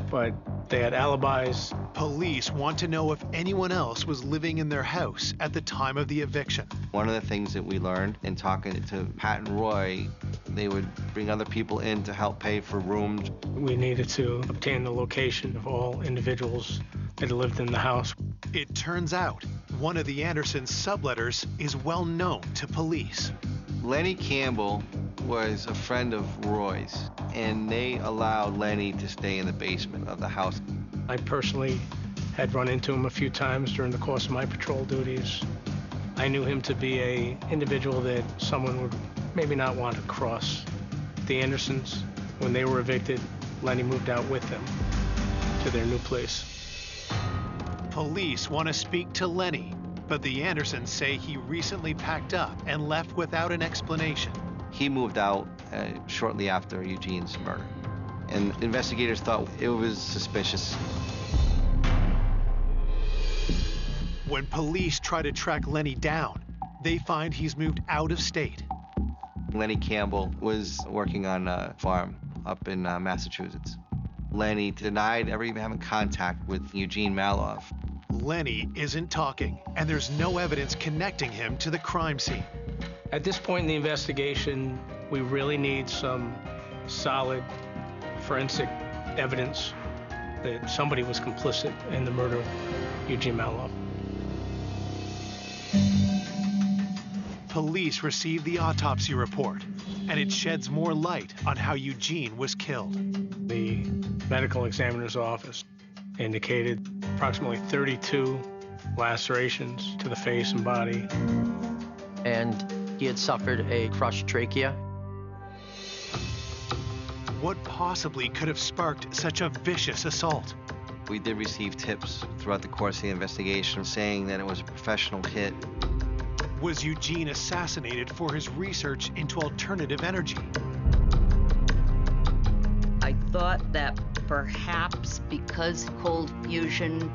but they had alibis. Police want to know if anyone else was living in their house at the time of the eviction. One of the things that we learned in talking to Pat and Roy, they would bring other people in to help pay for rooms. We needed to obtain the location of all individuals that lived in the house. It turns out one of the Anderson subletters is well known to police. Lenny Campbell was a friend of Roy's, and they allowed Lenny to stay in the basement of the house. I personally had run into him a few times during the course of my patrol duties. I knew him to be an individual that someone would maybe not want to cross. The Andersons, when they were evicted, Lenny moved out with them to their new place. Police want to speak to Lenny, but the Andersons say he recently packed up and left without an explanation. He moved out shortly after Eugene's murder, and investigators thought it was suspicious. When police try to track Lenny down, they find he's moved out of state. Lenny Campbell was working on a farm up in Massachusetts. Lenny denied ever even having contact with Eugene Maloff. Lenny isn't talking, and there's no evidence connecting him to the crime scene. At this point in the investigation, we really need some solid forensic evidence that somebody was complicit in the murder of Eugene Maloff. Police receive the autopsy report, and it sheds more light on how Eugene was killed. The medical examiner's office indicated approximately 32 lacerations to the face and body. And he had suffered a crushed trachea. What possibly could have sparked such a vicious assault? We did receive tips throughout the course of the investigation saying that it was a professional hit. Was Eugene assassinated for his research into alternative energy? I thought that perhaps because cold fusion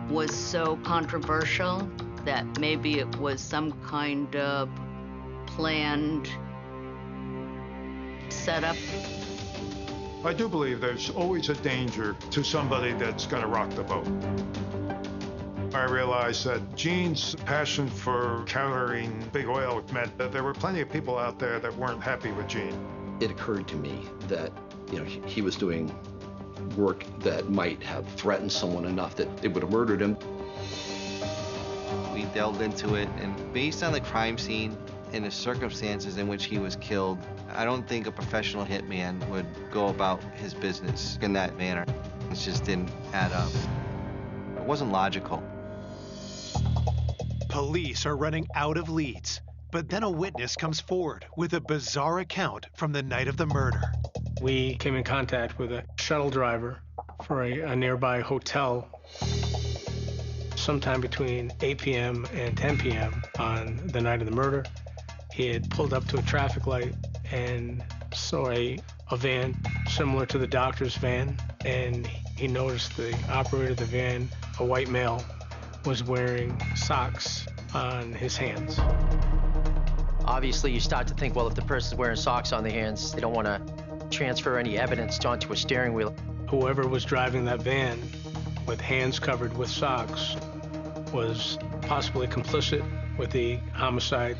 was so controversial, that maybe it was some kind of planned setup. I do believe there's always a danger to somebody that's going to rock the boat. I realized that Gene's passion for countering big oil meant that there were plenty of people out there that weren't happy with Gene. It occurred to me that, he was doing work that might have threatened someone enough that it would have murdered him. We delved into it, and based on the crime scene in the circumstances in which he was killed, I don't think a professional hitman would go about his business in that manner. It just didn't add up. It wasn't logical. Police are running out of leads, but then a witness comes forward with a bizarre account from the night of the murder. We came in contact with a shuttle driver for a nearby hotel sometime between 8 p.m. and 10 p.m. on the night of the murder. He had pulled up to a traffic light and saw a van similar to the doctor's van, and he noticed the operator of the van, a white male, was wearing socks on his hands. Obviously, you start to think, well, if the person's wearing socks on their hands, they don't want to transfer any evidence onto a steering wheel. Whoever was driving that van with hands covered with socks was possibly complicit with the homicide.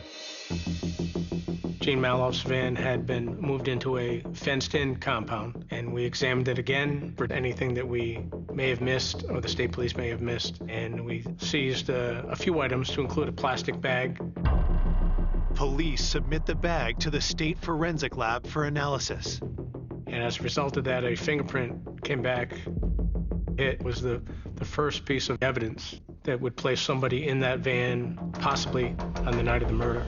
Gene Maloff's van had been moved into a fenced-in compound, and we examined it again for anything that we may have missed or the state police may have missed, and we seized a few items to include a plastic bag. Police submit the bag to the state forensic lab for analysis. And as a result of that, a fingerprint came back. It was the first piece of evidence that would place somebody in that van, possibly on the night of the murder.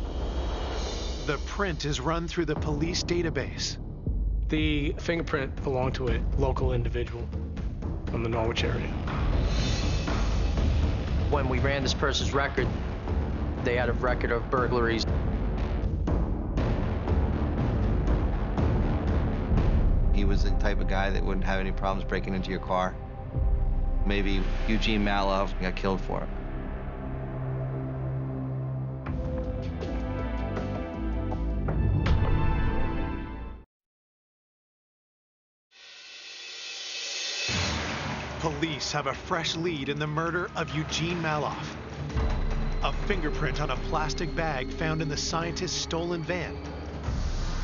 The print is run through the police database. The fingerprint belonged to a local individual from the Norwich area. When we ran this person's record, they had a record of burglaries. He was the type of guy that wouldn't have any problems breaking into your car. Maybe Eugene Maloff got killed for it. Police have a fresh lead in the murder of Eugene Maloff. A fingerprint on a plastic bag found in the scientist's stolen van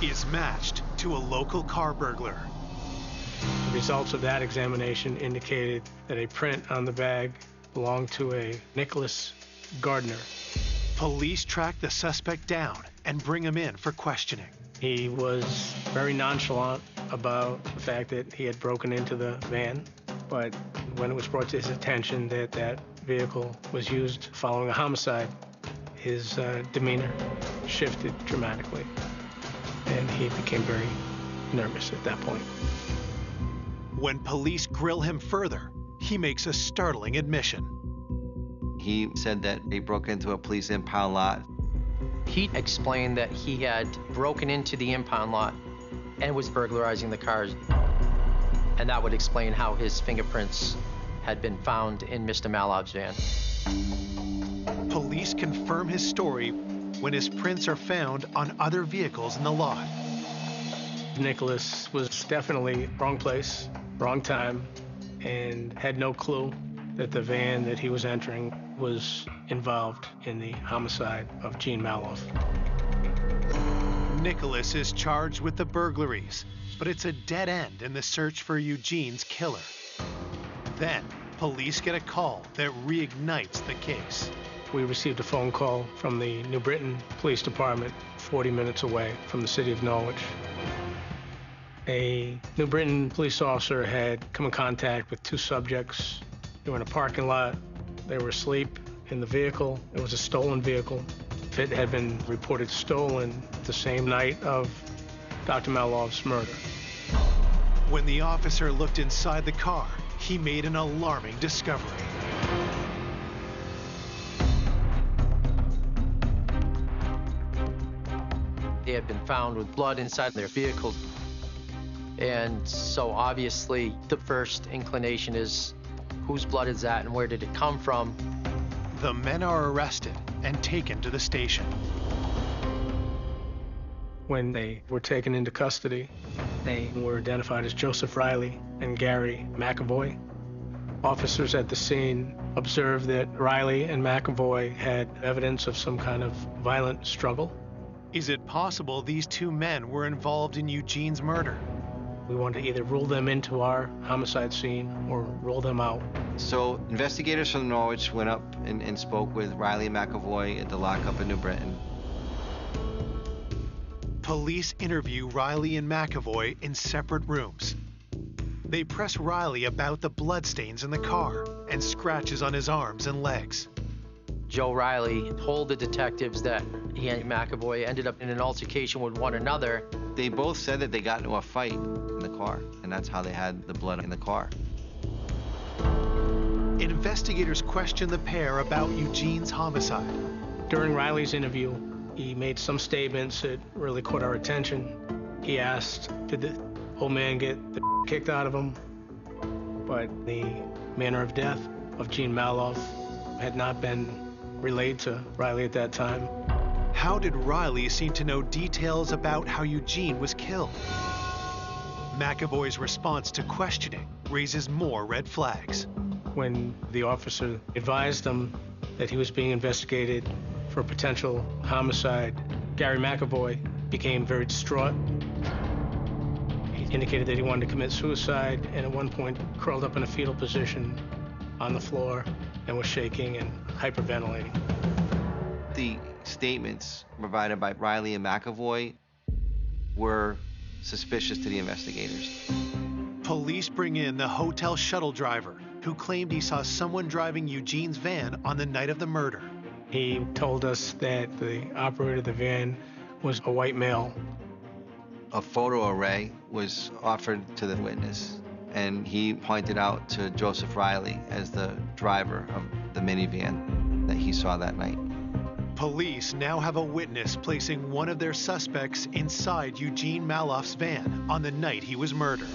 is matched to a local car burglar. The results of that examination indicated that a print on the bag belonged to a Nicholas Gardner. Police track the suspect down and bring him in for questioning. He was very nonchalant about the fact that he had broken into the van, but when it was brought to his attention that that vehicle was used following a homicide, his demeanor shifted dramatically, and he became very nervous at that point. When police grill him further, he makes a startling admission. He said that he broke into a police impound lot. He explained that he had broken into the impound lot and was burglarizing the cars. And that would explain how his fingerprints had been found in Mr. Maloff's van. Police confirm his story when his prints are found on other vehicles in the lot. Nicholas was definitely wrong place, wrong time, and had no clue that the van that he was entering was involved in the homicide of Gene Maloff. Nicholas is charged with the burglaries, but it's a dead end in the search for Eugene's killer. Then, police get a call that reignites the case. We received a phone call from the New Britain Police Department, 40 minutes away from the city of Norwich. A New Britain police officer had come in contact with two subjects. They were in a parking lot. They were asleep in the vehicle. It was a stolen vehicle. It had been reported stolen the same night of Dr. Maloff's murder. When the officer looked inside the car, he made an alarming discovery. They had been found with blood inside their vehicle. And so obviously the first inclination is, whose blood is that and where did it come from? The men are arrested and taken to the station. When they were taken into custody, they were identified as Joseph Riley and Gary McAvoy. Officers at the scene observed that Riley and McAvoy had evidence of some kind of violent struggle. Is it possible these two men were involved in Eugene's murder? We wanted to either rule them into our homicide scene or rule them out. So investigators from Norwich went up and spoke with Riley McAvoy at the lockup in New Britain. Police interview Riley and McAvoy in separate rooms. They press Riley about the bloodstains in the car and scratches on his arms and legs. Joe Riley told the detectives that he and McAvoy ended up in an altercation with one another. They both said that they got into a fight in the car, and that's how they had the blood in the car. Investigators question the pair about Eugene's homicide. During Riley's interview, he made some statements that really caught our attention. He asked, did the old man get the kicked out of him? But the manner of death of Gene Maloff had not been relayed to Riley at that time. How did Riley seem to know details about how Eugene was killed? McAvoy's response to questioning raises more red flags. When the officer advised him that he was being investigated for potential homicide, Gary McAvoy became very distraught. He indicated that he wanted to commit suicide, and at one point curled up in a fetal position on the floor and was shaking and hyperventilating. The statements provided by Riley and McAvoy were suspicious to the investigators. Police bring in the hotel shuttle driver who claimed he saw someone driving Eugene's van on the night of the murder. He told us that the operator of the van was a white male. A photo array was offered to the witness, and he pointed out to Joseph Riley as the driver of the minivan that he saw that night. Police now have a witness placing one of their suspects inside Eugene Maloff's van on the night he was murdered.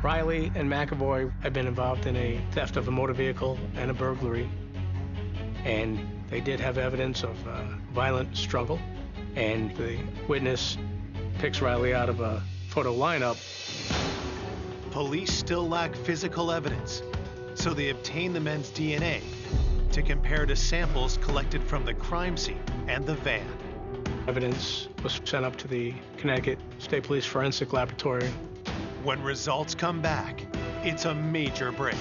Riley and McAvoy had been involved in a theft of a motor vehicle and a burglary, and they did have evidence of a violent struggle, and the witness picks Riley out of a photo lineup. Police still lack physical evidence, so they obtain the men's DNA to compare to samples collected from the crime scene and the van. Evidence was sent up to the Connecticut State Police Forensic Laboratory. When results come back, it's a major break.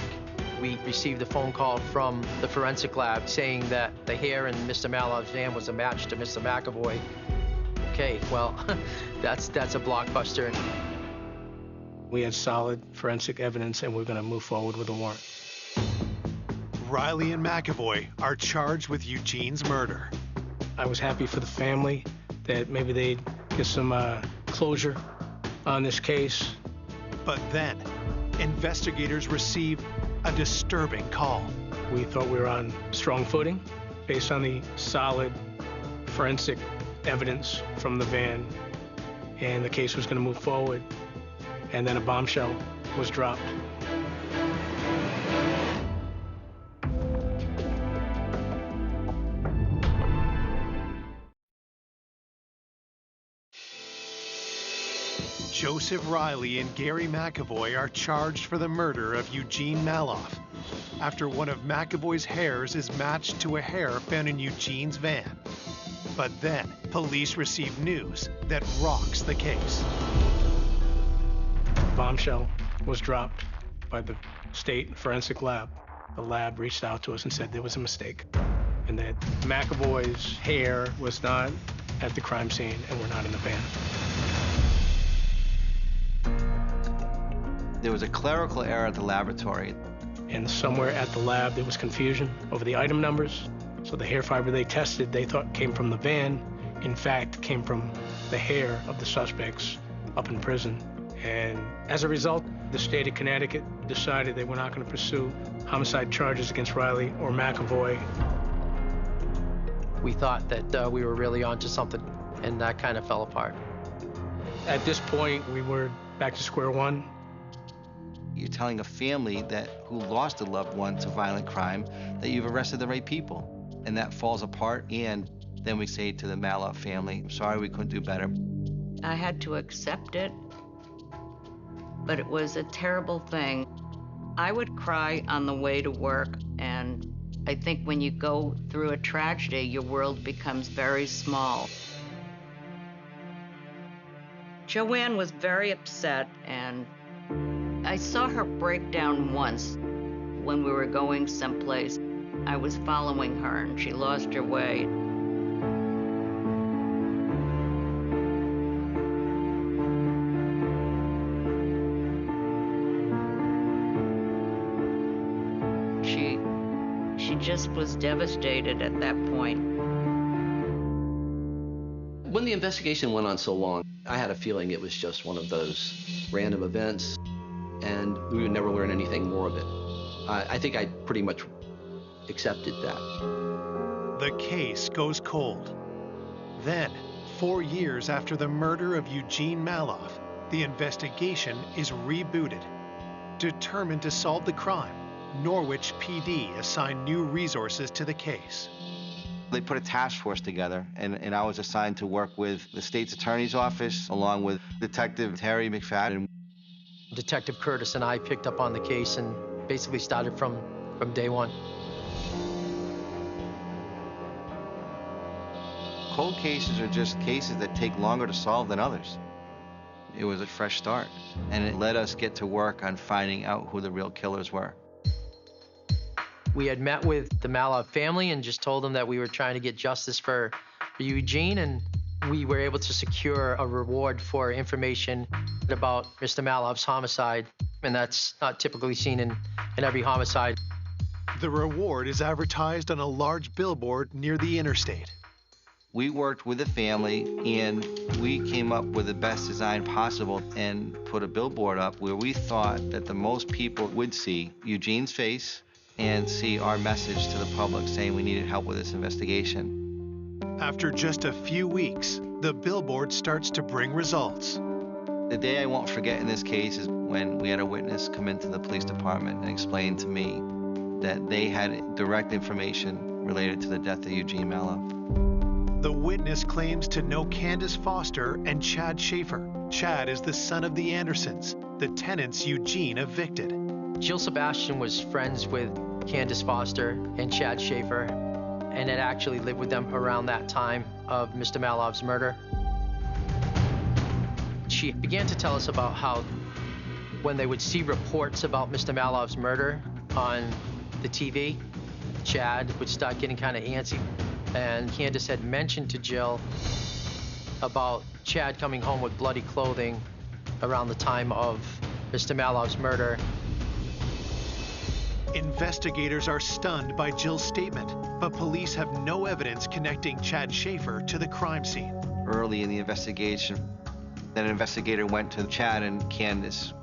We received a phone call from the forensic lab saying that the hair in Mr. Maloff's van was a match to Mr. McAvoy. Okay, well, that's a blockbuster. We had solid forensic evidence, and we're going to move forward with a warrant. Riley and McAvoy are charged with Eugene's murder. I was happy for the family that maybe they'd get some closure on this case. But then, investigators received a disturbing call. We thought we were on strong footing based on the solid forensic evidence from the van, and the case was going to move forward. And then a bombshell was dropped. Joseph Riley and Gary McAvoy are charged for the murder of Eugene Maloff after one of McAvoy's hairs is matched to a hair found in Eugene's van. But then, police receive news that rocks the case. Bombshell was dropped by the state forensic lab. The lab reached out to us and said there was a mistake, and that McAvoy's hair was not at the crime scene and were not in the van. There was a clerical error at the laboratory. And somewhere at the lab there was confusion over the item numbers. So the hair fiber they tested, they thought came from the van, in fact came from the hair of the suspects up in prison. And as a result, the state of Connecticut decided they were not going to pursue homicide charges against Riley or McAvoy. We thought that we were really onto something, and that kind of fell apart. At this point, we were back to square one. You're telling a family who lost a loved one to violent crime that you've arrested the right people, and that falls apart. And then we say to the Maloff family, I'm sorry, we couldn't do better. I had to accept it, but it was a terrible thing. I would cry on the way to work, and I think when you go through a tragedy, your world becomes very small. Joanne was very upset, and I saw her break down once when we were going someplace. I was following her, and she lost her way. just was devastated at that point. When the investigation went on so long, I had a feeling it was just one of those random events, and we would never learn anything more of it. I think I pretty much accepted that. The case goes cold. Then, 4 years after the murder of Eugene Maloff, the investigation is rebooted. Determined to solve the crime, Norwich PD assigned new resources to the case. They put a task force together, and I was assigned to work with the state's attorney's office, along with Detective Terry McFadden. Detective Curtis and I picked up on the case and basically started from day one. Cold cases are just cases that take longer to solve than others. It was a fresh start, and it let us get to work on finding out who the real killers were. We had met with the Maloff family and just told them that we were trying to get justice for Eugene, and we were able to secure a reward for information about Mr. Maloff's homicide, and that's not typically seen in every homicide. The reward is advertised on a large billboard near the interstate. We worked with the family, and we came up with the best design possible and put a billboard up where we thought that the most people would see Eugene's face and see our message to the public saying we needed help with this investigation. After just a few weeks, the billboard starts to bring results. The day I won't forget in this case is when we had a witness come into the police department and explain to me that they had direct information related to the death of Eugene Maloff. The witness claims to know Candace Foster and Chad Schaefer. Chad is the son of the Andersons, the tenants Eugene evicted. Jill Sebastian was friends with Candace Foster and Chad Schaefer, and had actually lived with them around that time of Mr. Maloff's murder. She began to tell us about how when they would see reports about Mr. Maloff's murder on the TV, Chad would start getting kind of antsy. And Candace had mentioned to Jill about Chad coming home with bloody clothing around the time of Mr. Maloff's murder. Investigators are stunned by Jill's statement, but police have no evidence connecting Chad Schaefer to the crime scene. Early in the investigation, an investigator went to Chad and Candace.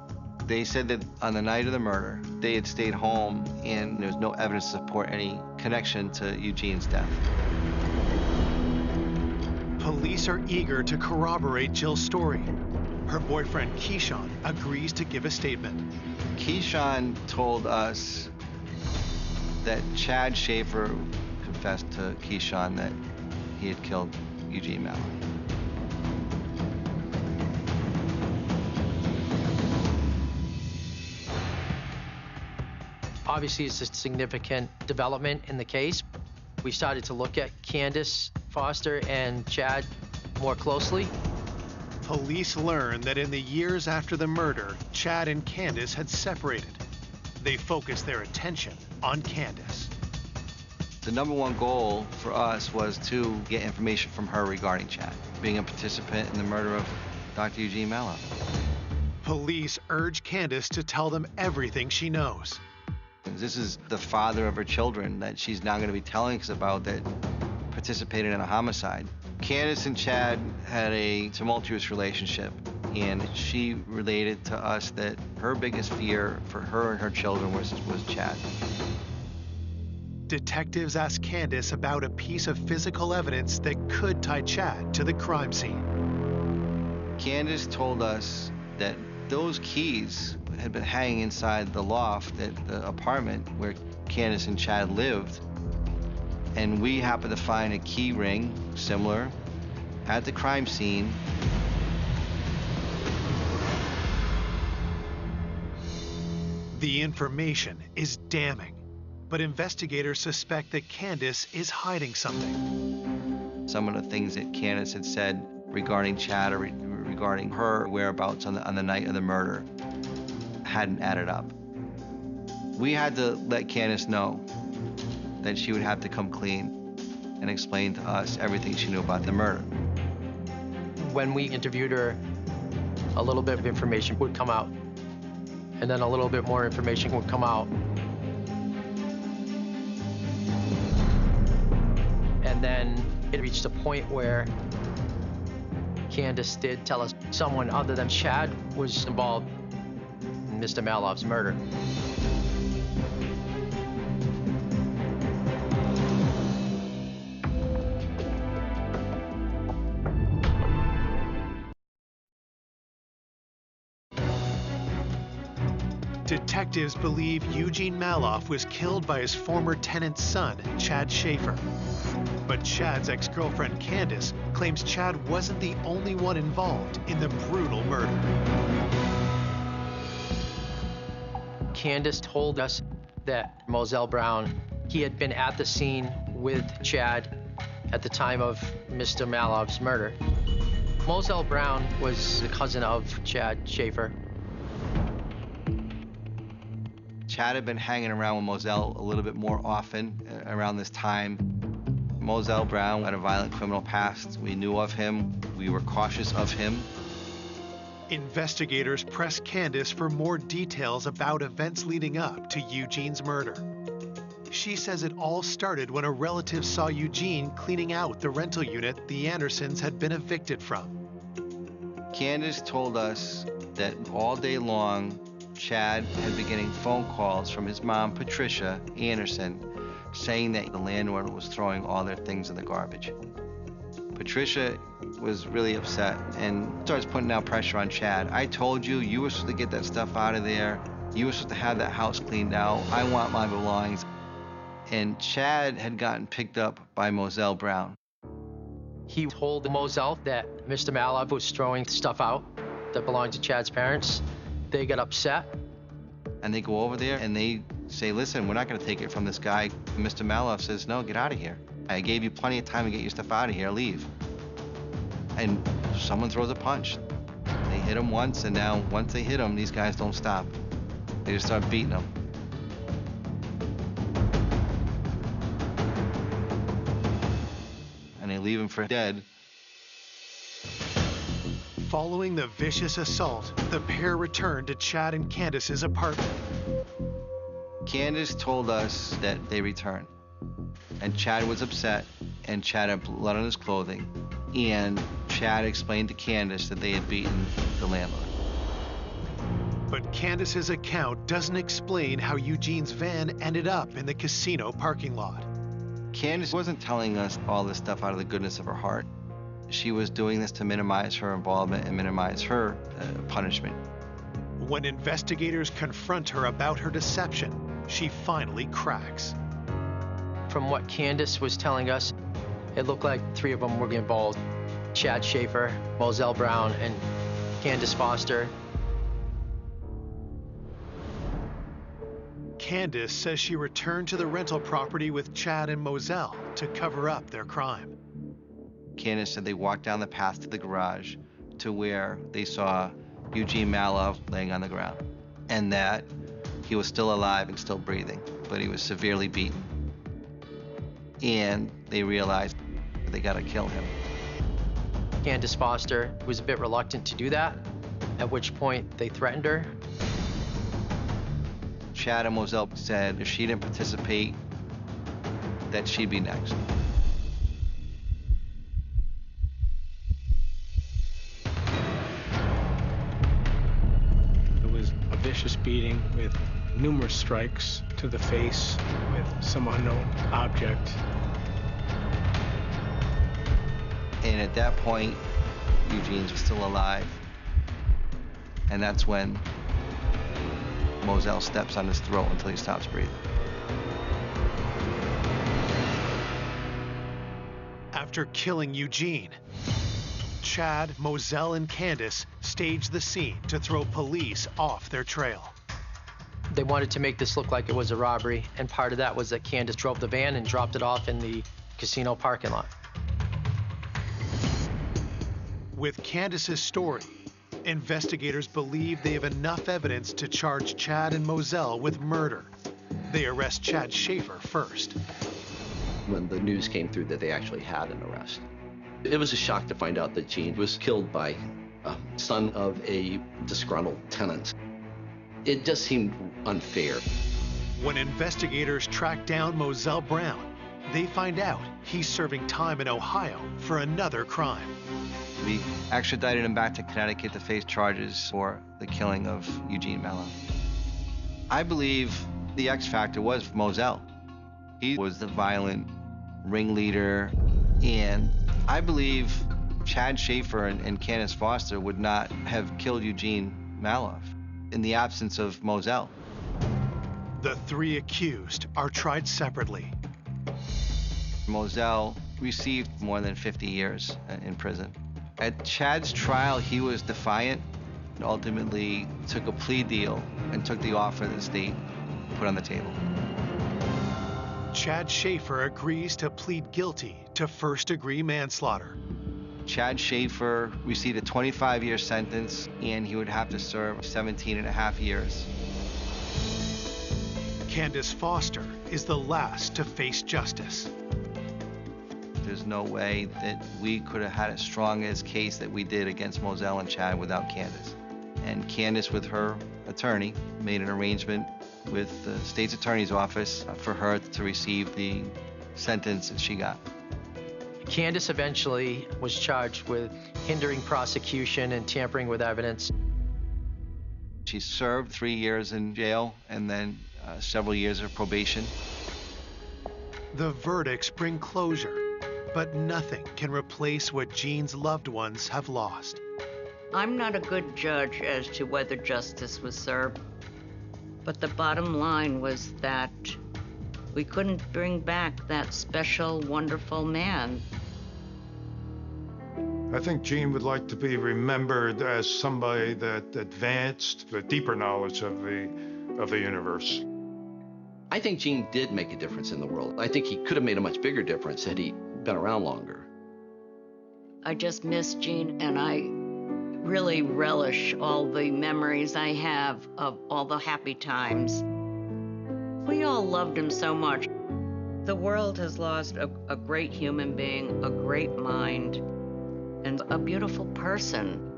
They said that on the night of the murder, they had stayed home and there was no evidence to support any connection to Eugene's death. Police are eager to corroborate Jill's story. Her boyfriend, Keyshawn, agrees to give a statement. Keyshawn told us that Chad Schaefer confessed to Keyshawn that he had killed Eugene Maloff. Obviously, it's a significant development in the case. We started to look at Candace Foster and Chad more closely. Police learn that in the years after the murder, Chad and Candace had separated. They focused their attention on Candace. The number one goal for us was to get information from her regarding Chad, being a participant in the murder of Dr. Eugene Maloff. Police urge Candace to tell them everything she knows. This is the father of her children that she's now going to be telling us about that participated in a homicide. Candace and Chad had a tumultuous relationship, and she related to us that her biggest fear for her and her children was Chad. Detectives ask Candace about a piece of physical evidence that could tie Chad to the crime scene. Candace told us that those keys had been hanging inside the loft at the apartment where Candace and Chad lived, and we happened to find a key ring similar at the crime scene. The information is damning, but investigators suspect that Candace is hiding something. Some of the things that Candace had said regarding Chad or regarding her whereabouts on the night of the murder hadn't added up. We had to let Candace know that she would have to come clean and explain to us everything she knew about the murder. When we interviewed her, a little bit of information would come out, and then a little bit more information would come out. then it reached a point where Candace did tell us someone other than Chad was involved in Mr. Maloff's murder. Detectives believe Eugene Maloff was killed by his former tenant's son, Chad Schaefer. But Chad's ex-girlfriend, Candace, claims Chad wasn't the only one involved in the brutal murder. Candace told us that Moselle Brown, he had been at the scene with Chad at the time of Mr. Maloff's murder. Moselle Brown was the cousin of Chad Schaefer. Chad had been hanging around with Moselle a little bit more often around this time. Moselle Brown had a violent criminal past. We knew of him. We were cautious of him. Investigators press Candace for more details about events leading up to Eugene's murder. She says it all started when a relative saw Eugene cleaning out the rental unit the Andersons had been evicted from. Candace told us that all day long, Chad had been getting phone calls from his mom, Patricia Anderson, saying that the landlord was throwing all their things in the garbage. Patricia was really upset and starts putting out pressure on Chad. I told you, you were supposed to get that stuff out of there. You were supposed to have that house cleaned out. I want my belongings. And Chad had gotten picked up by Moselle Brown. He told Moselle that Mr. Maloff was throwing stuff out that belonged to Chad's parents. They got upset. And they go over there and they say, listen, we're not going to take it from this guy. And Mr. Maloff says, no, get out of here. I gave you plenty of time to get your stuff out of here, leave. And someone throws a punch. They hit him once, and now once they hit him, these guys don't stop. They just start beating him. And they leave him for dead. Following the vicious assault, the pair returned to Chad and Candace's apartment. Candace told us that they returned. And Chad was upset, and Chad had blood on his clothing. And Chad explained to Candace that they had beaten the landlord. But Candace's account doesn't explain how Eugene's van ended up in the casino parking lot. Candace wasn't telling us all this stuff out of the goodness of her heart. She was doing this to minimize her involvement and minimize her punishment. When investigators confront her about her deception, she finally cracks. From what Candace was telling us, it looked like three of them were involved. Chad Schaefer, Moselle Brown, and Candace Foster. Candace says she returned to the rental property with Chad and Moselle to cover up their crime. Candace said they walked down the path to the garage to where they saw Eugene Maloff laying on the ground, and that he was still alive and still breathing, but he was severely beaten. And they realized they gotta kill him. Candace Foster was a bit reluctant to do that, at which point they threatened her. Chad and Moselle said if she didn't participate, that she'd be next. It was a vicious beating with numerous strikes to the face with some unknown object. And at that point, Eugene's still alive. And that's when Moselle steps on his throat until he stops breathing. After killing Eugene, Chad, Moselle, and Candace staged the scene to throw police off their trail. They wanted to make this look like it was a robbery, and part of that was that Candace drove the van and dropped it off in the casino parking lot. With Candace's story, investigators believe they have enough evidence to charge Chad and Moselle with murder. They arrest Chad Schaefer first. When the news came through that they actually had an arrest, it was a shock to find out that Gene was killed by a son of a disgruntled tenant. It just seemed unfair. When investigators tracked down Moselle Brown, they find out he's serving time in Ohio for another crime. We extradited him back to Connecticut to face charges for the killing of Eugene Mello. I believe the X factor was Moselle. He was the violent ringleader, and I believe Chad Schaefer and Candace Foster would not have killed Eugene Maloff in the absence of Moselle. The three accused are tried separately. Moselle received more than 50 years in prison. At Chad's trial, he was defiant and ultimately took a plea deal and took the offer that the state put on the table. Chad Schaefer agrees to plead guilty to first-degree manslaughter. Chad Schaefer received a 25-year sentence, and he would have to serve 17 and a half years. Candace Foster is the last to face justice. There's no way that we could have had a strong as case that we did against Moselle and Chad without Candace. And Candace, with her attorney, made an arrangement with the state's attorney's office for her to receive the sentence that she got. Candace eventually was charged with hindering prosecution and tampering with evidence. She served 3 years in jail and then several years of probation. The verdicts bring closure, but nothing can replace what Gene's loved ones have lost. I'm not a good judge as to whether justice was served, but the bottom line was that we couldn't bring back that special, wonderful man. I think Gene would like to be remembered as somebody that advanced the deeper knowledge of the universe. I think Gene did make a difference in the world. I think he could have made a much bigger difference had he been around longer. I just miss Gene, and I really relish all the memories I have of all the happy times. We all loved him so much. The world has lost a great human being, a great mind, and a beautiful person.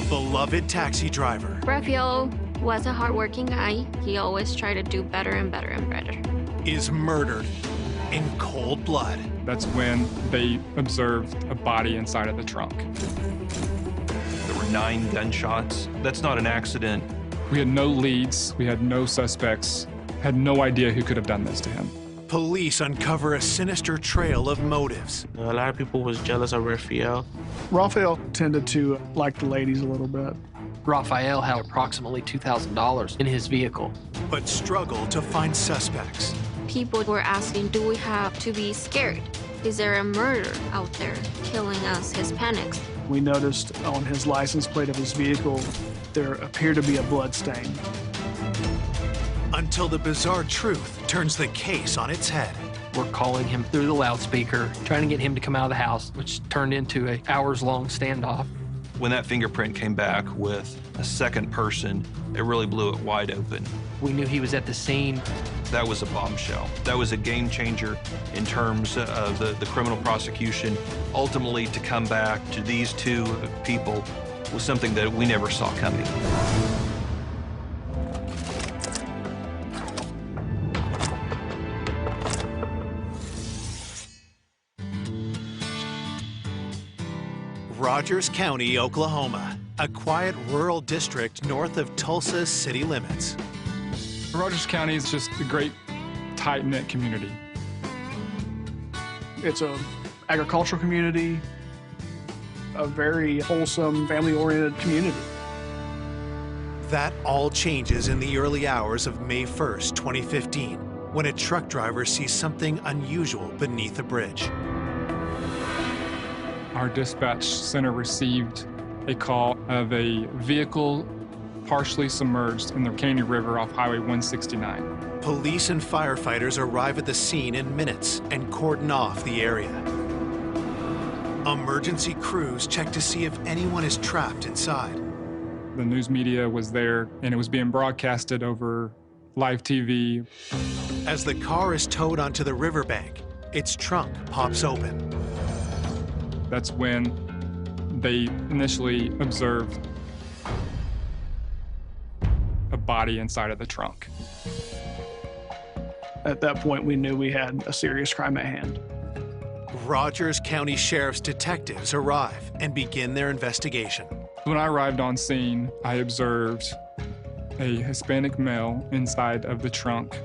Beloved taxi driver. Raphael was a hardworking guy. He always tried to do better and better and better. Is murdered in cold blood. That's when they observed a body inside of the trunk. There were 9 gunshots. That's not an accident. We had no leads. We had no suspects. Had no idea who could have done this to him. Police uncover a sinister trail of motives. A lot of people was jealous of Raphael. Raphael tended to like the ladies a little bit. Raphael had approximately $2,000 in his vehicle. But struggled to find suspects. People were asking, do we have to be scared? Is there a murder out there killing us Hispanics? We noticed on his license plate of his vehicle, there appeared to be a blood stain. Until the bizarre truth turns the case on its head. We're calling him through the loudspeaker, trying to get him to come out of the house, which turned into an hours-long standoff. When that fingerprint came back with a second person, it really blew it wide open. We knew he was at the scene. That was a bombshell. That was a game changer in terms of the criminal prosecution. Ultimately, to come back to these 2 people was something that we never saw coming. Rogers County, Oklahoma, a quiet rural district north of Tulsa's city limits. Rogers County is just a great, tight-knit community. It's an agricultural community, a very wholesome, family-oriented community. That all changes in the early hours of May 1st, 2015, when a truck driver sees something unusual beneath a bridge. Our dispatch center received a call of a vehicle partially submerged in the Caney River off Highway 169. Police and firefighters arrive at the scene in minutes and cordon off the area. Emergency crews check to see if anyone is trapped inside. The news media was there, and it was being broadcasted over live TV. As the car is towed onto the riverbank, its trunk pops open. That's when they initially observed a body inside of the trunk. At that point, we knew we had a serious crime at hand. Rogers County Sheriff's detectives arrive and begin their investigation. When I arrived on scene, I observed a Hispanic male inside of the trunk.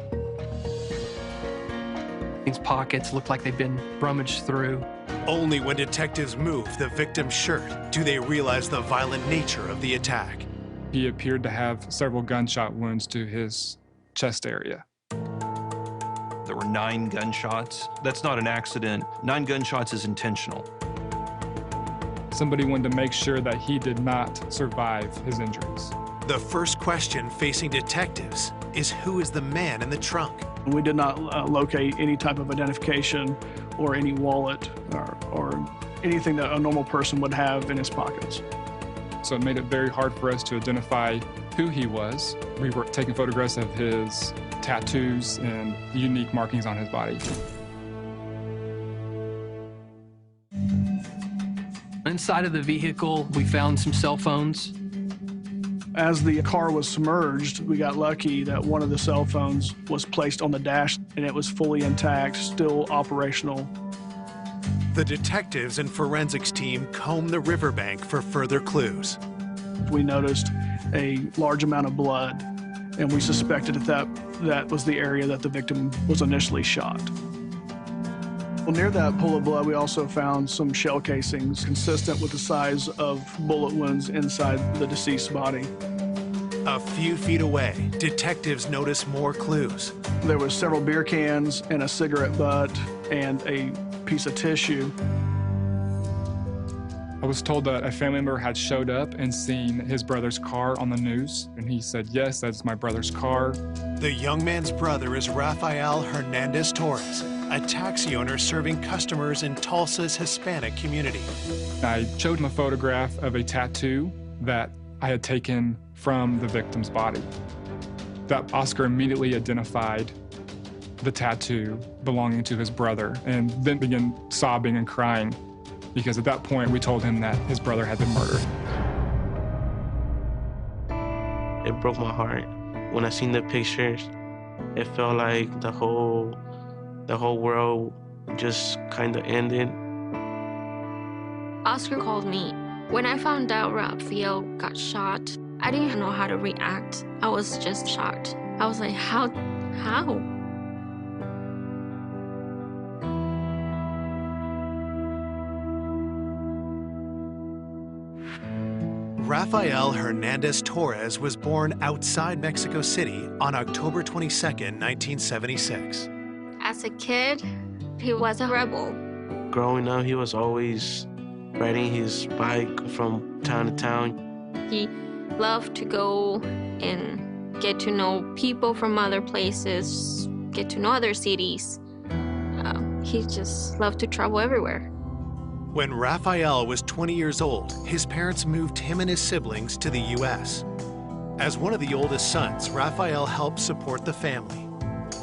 These pockets look like they've been rummaged through. Only when detectives move the victim's shirt do they realize the violent nature of the attack. He appeared to have several gunshot wounds to his chest area. There were 9 gunshots. That's not an accident. 9 gunshots is intentional. Somebody wanted to make sure that he did not survive his injuries. The first question facing detectives is who is the man in the trunk? We did not locate any type of identification or any wallet or anything that a normal person would have in his pockets. So it made it very hard for us to identify who he was. We were taking photographs of his tattoos and unique markings on his body. Inside of the vehicle, we found some cell phones. As the car was submerged, we got lucky that one of the cell phones was placed on the dash and it was fully intact, still operational. The detectives and forensics team comb the riverbank for further clues. We noticed a large amount of blood, and we suspected that was the area that the victim was initially shot. Well, near that pool of blood, we also found some shell casings consistent with the size of bullet wounds inside the deceased body. A few feet away, detectives notice more clues. There were several beer cans and a cigarette butt and a piece of tissue. I was told that a family member had showed up and seen his brother's car on the news, and he said, yes, that's my brother's car. The young man's brother is Rafael Hernandez Torres, a taxi owner serving customers in Tulsa's Hispanic community. I showed him a photograph of a tattoo that I had taken from the victim's body. That Oscar immediately identified the tattoo belonging to his brother and then began sobbing and crying because at that point we told him that his brother had been murdered. It broke my heart. When I seen the pictures, it felt like the whole world just kind of ended. Oscar called me. When I found out Rafael got shot, I didn't know how to react. I was just shocked. I was like, how? Rafael Hernandez Torres was born outside Mexico City on October 22nd, 1976. As a kid, he was a rebel. Growing up, he was always riding his bike from town to town. He loved to go and get to know people from other places, get to know other cities. He just loved to travel everywhere. When Rafael was 20 years old, his parents moved him and his siblings to the U.S. As one of the oldest sons, Rafael helped support the family.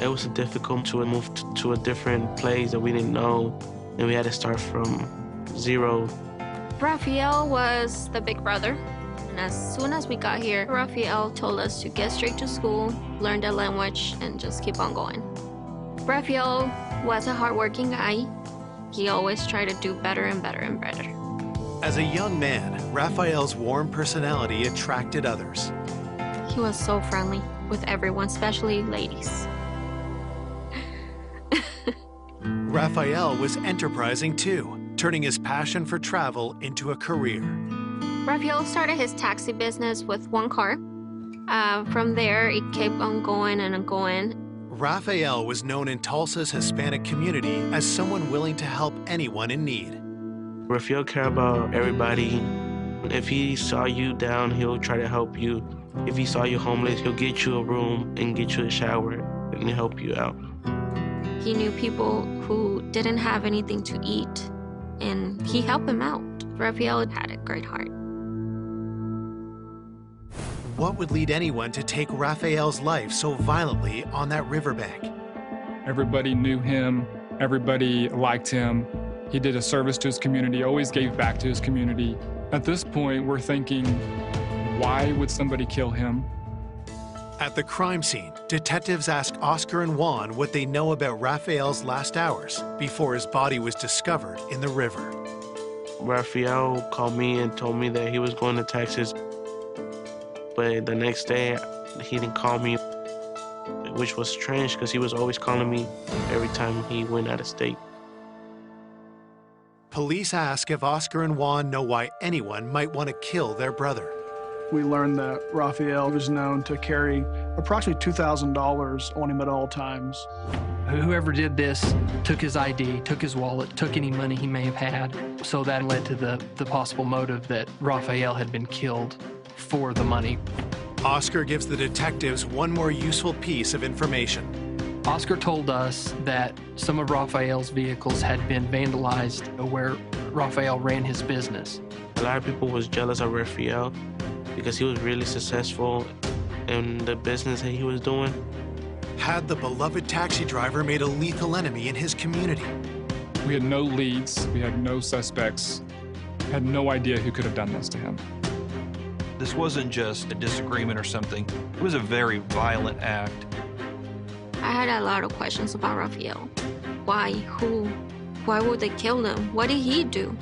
It was difficult to move to a different place that we didn't know, and we had to start from zero. Rafael was the big brother, and as soon as we got here, Rafael told us to get straight to school, learn the language, and just keep on going. Rafael was a hardworking guy. He always tried to do better and better and better. As a young man, Rafael's warm personality attracted others. He was so friendly with everyone, especially ladies. Rafael was enterprising too, turning his passion for travel into a career. Rafael started his taxi business with one car. From there, it kept on going and going. Rafael was known in Tulsa's Hispanic community as someone willing to help anyone in need. Rafael cared about everybody. If he saw you down, he'll try to help you. If he saw you homeless, he'll get you a room and get you a shower and help you out. He knew people who didn't have anything to eat, and he helped them out. Rafael had a great heart. what would lead anyone to take Raphael's life so violently on that riverbank? Everybody knew him. Everybody liked him. He did a service to his community, always gave back to his community. At this point, we're thinking, why would somebody kill him? At the crime scene, detectives ask Oscar and Juan what they know about Raphael's last hours before his body was discovered in the river. Raphael called me and told me that he was going to Texas, but the next day he didn't call me, which was strange because he was always calling me every time he went out of state. Police ask if Oscar and Juan know why anyone might want to kill their brother. We learned that Raphael was known to carry approximately $2,000 on him at all times. Whoever did this took his ID, took his wallet, took any money he may have had. So that led to the possible motive that Raphael had been killed for the money. Oscar gives the detectives one more useful piece of information. Oscar told us that some of Raphael's vehicles had been vandalized where Raphael ran his business. A lot of people was jealous of Raphael because he was really successful in the business that he was doing. Had the beloved taxi driver made a lethal enemy in his community? We had no leads, we had no suspects, had no idea who could have done this to him. This wasn't just a disagreement or something. It was a very violent act. I had a lot of questions about Raphael. Why? Who? Why would they kill him? What did he do?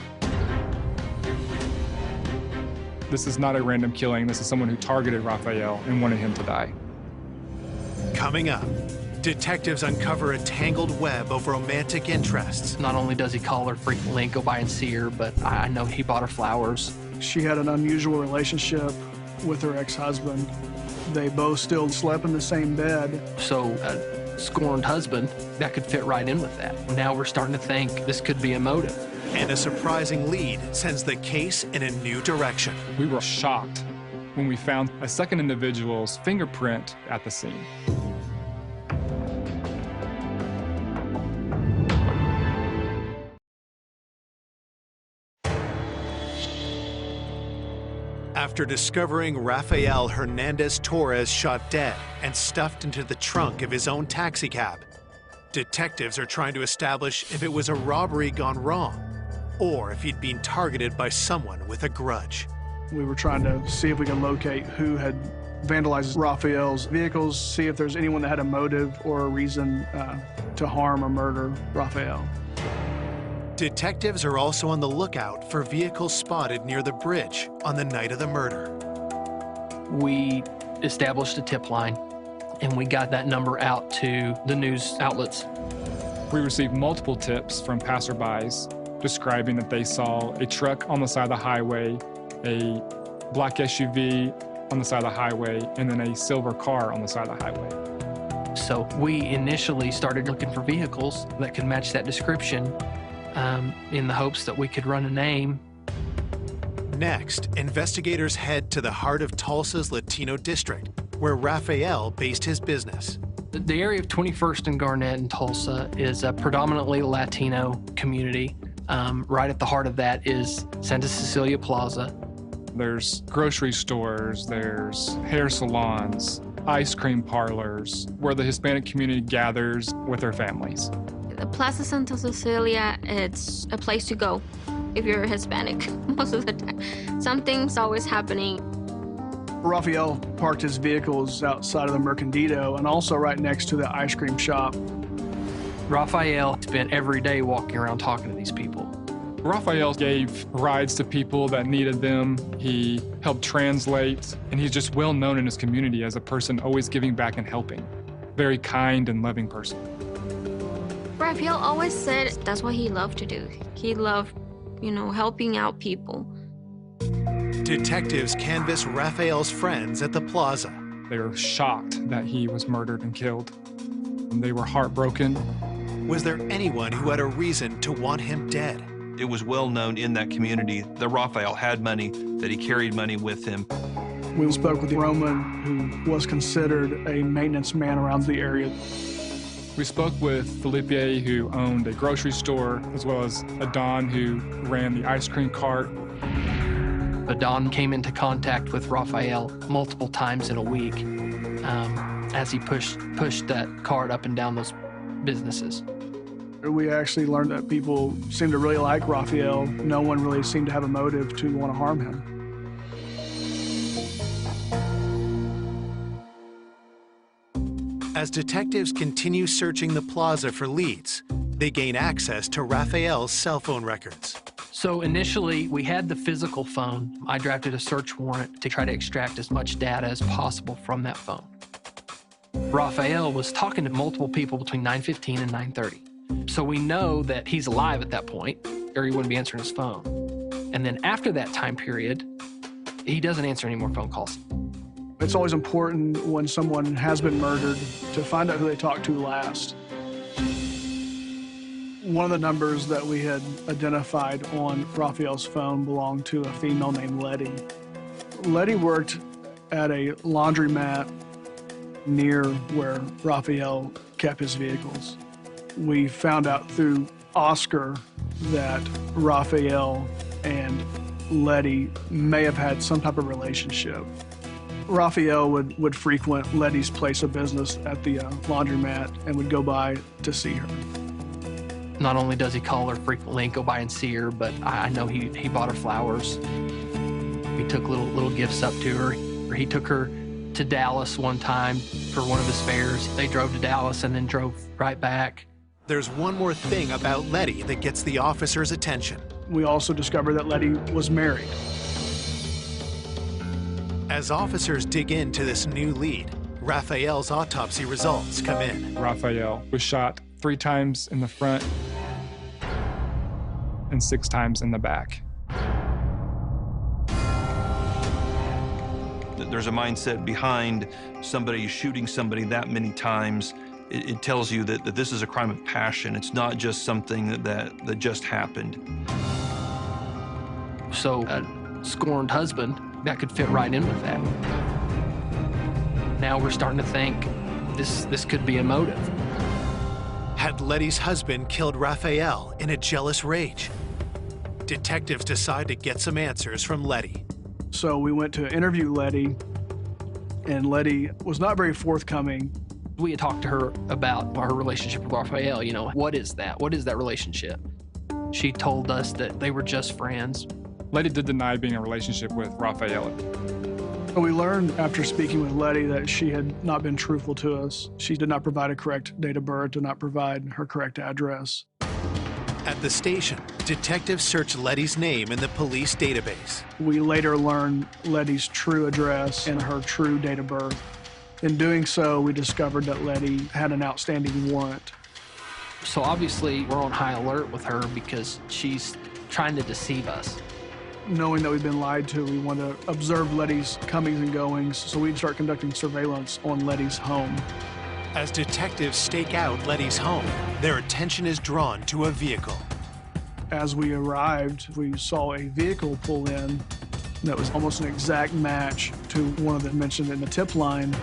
This is not a random killing. This is someone who targeted Raphael and wanted him to die. Coming up, detectives uncover a tangled web of romantic interests. Not only does he call her frequently and go by and see her, but I know he bought her flowers. She had an unusual relationship with her ex-husband. They both still slept in the same bed. So a scorned husband, that could fit right in with that. Now we're starting to think this could be a motive. And a surprising lead sends the case in a new direction. We were shocked when we found a second individual's fingerprint at the scene. After discovering Rafael Hernandez Torres shot dead and stuffed into the trunk of his own taxicab, detectives are trying to establish if it was a robbery gone wrong or if he'd been targeted by someone with a grudge. We were trying to see if we could locate who had vandalized Raphael's vehicles, see if there's anyone that had a motive or a reason to harm or murder Raphael. Detectives are also on the lookout for vehicles spotted near the bridge on the night of the murder. We established a tip line, and we got that number out to the news outlets. We received multiple tips from passerbys describing that they saw a truck on the side of the highway, a black SUV on the side of the highway, and then a silver car on the side of the highway. So we initially started looking for vehicles that could match that description in the hopes that we could run a name. Next, investigators head to the heart of Tulsa's Latino district, where Raphael based his business. The area of 21st and Garnett in Tulsa is a predominantly Latino community. Right at the heart of that is Santa Cecilia Plaza. There's grocery stores, there's hair salons, ice cream parlors, where the Hispanic community gathers with their families. The Plaza Santa Cecilia, it's a place to go if you're Hispanic most of the time. Something's always happening. Raphael parked his vehicles outside of the Mercandito and also right next to the ice cream shop. Raphael spent every day walking around talking to these people. Raphael gave rides to people that needed them. He helped translate, and he's just well known in his community as a person always giving back and helping. Very kind and loving person. Raphael always said that's what he loved to do. He loved, helping out people. Detectives canvass Raphael's friends at the plaza. They were shocked that he was murdered and killed. And they were heartbroken. Was there anyone who had a reason to want him dead? It was well known in that community that Raphael had money, that he carried money with him. We spoke with Roman, who was considered a maintenance man around the area. We spoke with Felipe, who owned a grocery store, as well as Adon, who ran the ice cream cart. But Don came into contact with Raphael multiple times in a week as he pushed that card up and down those businesses. We actually learned that people seemed to really like Raphael. No one really seemed to have a motive to want to harm him. As detectives continue searching the plaza for leads, they gain access to Raphael's cell phone records. So initially, we had the physical phone. I drafted a search warrant to try to extract as much data as possible from that phone. Raphael was talking to multiple people between 9:15 and 9:30. So we know that he's alive at that point, or he wouldn't be answering his phone. And then after that time period, he doesn't answer any more phone calls. It's always important when someone has been murdered to find out who they talked to last. One of the numbers that we had identified on Raphael's phone belonged to a female named Letty. Letty worked at a laundromat near where Raphael kept his vehicles. We found out through Oscar that Raphael and Letty may have had some type of relationship. Raphael would frequent Letty's place of business at the laundromat and would go by to see her. Not only does he call her frequently and go by and see her, but I know he bought her flowers. He took little gifts up to her. He took her to Dallas one time for one of his fairs. They drove to Dallas and then drove right back. There's one more thing about Letty that gets the officers' attention. We also discovered that Letty was married. As officers dig into this new lead, Raphael's autopsy results come in. Raphael was shot 3 times in the front and 6 times in the back. There's a mindset behind somebody shooting somebody that many times. It tells you that this is a crime of passion. It's not just something that just happened. So a scorned husband, that could fit right in with that. Now we're starting to think this could be a motive. Had Letty's husband killed Raphael in a jealous rage? Detectives decide to get some answers from Letty. So we went to interview Letty, and Letty was not very forthcoming. We had talked to her about her relationship with Raphael. You know, what is that? What is that relationship? She told us that they were just friends. Letty did deny being in a relationship with Raphael. We learned after speaking with Letty that she had not been truthful to us. She did not provide a correct date of birth, did not provide her correct address. At the station, detectives search Letty's name in the police database. We later learned Letty's true address and her true date of birth. In doing so, we discovered that Letty had an outstanding warrant. So obviously, we're on high alert with her because she's trying to deceive us. Knowing that we've been lied to, we want to observe Letty's comings and goings, so we'd start conducting surveillance on Letty's home. As detectives stake out Letty's home, their attention is drawn to a vehicle. As we arrived, we saw a vehicle pull in that was almost an exact match to one of them mentioned in the tip line.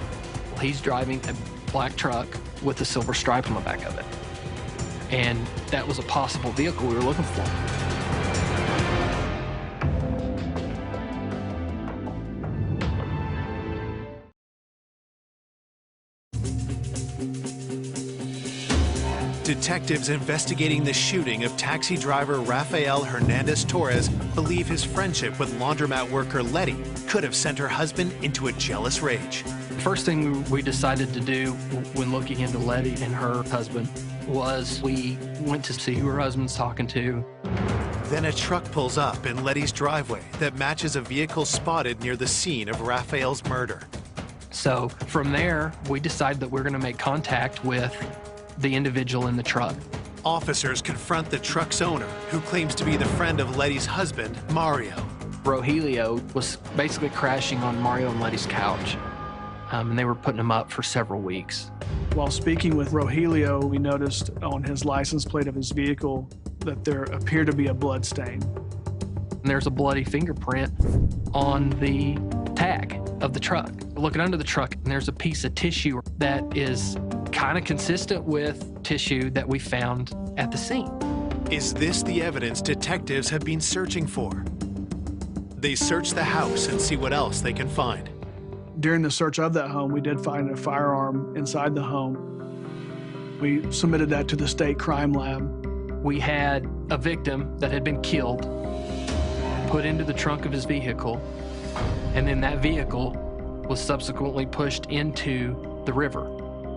He's driving a black truck with a silver stripe on the back of it. And that was a possible vehicle we were looking for. Detectives investigating the shooting of taxi driver Rafael Hernandez Torres believe his friendship with laundromat worker Letty could have sent her husband into a jealous rage. First thing we decided to do when looking into Letty and her husband was we went to see who her husband's talking to. Then a truck pulls up in Letty's driveway that matches a vehicle spotted near the scene of Raphael's murder. So from there, we decided that we're going to make contact with the individual in the truck. Officers confront the truck's owner, who claims to be the friend of Letty's husband, Mario. Rogelio was basically crashing on Mario and Letty's couch, and they were putting him up for several weeks. While speaking with Rogelio, we noticed on his license plate of his vehicle that there appeared to be a blood stain. And there's a bloody fingerprint on the tag of the truck. Looking under the truck, and there's a piece of tissue that is kind of consistent with tissue that we found at the scene. Is this the evidence detectives have been searching for? They search the house and see what else they can find. During the search of that home, we did find a firearm inside the home. We submitted that to the state crime lab. We had a victim that had been killed, put into the trunk of his vehicle, and then that vehicle was subsequently pushed into the river.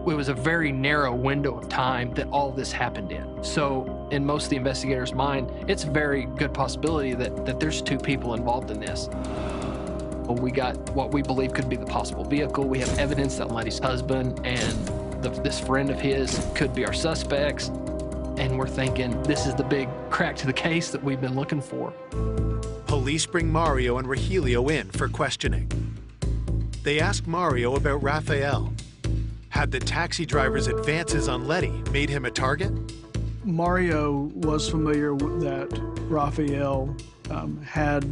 It was a very narrow window of time that all this happened in. So in most of the investigators' mind, it's a very good possibility that there's two people involved in this. We got what we believe could be the possible vehicle. We have evidence that Letty's husband and this friend of his could be our suspects. And we're thinking this is the big crack to the case that we've been looking for. Police bring Mario and Rogelio in for questioning. They ask Mario about Rafael. Had the taxi driver's advances on Letty made him a target? Mario was familiar with that Rafael had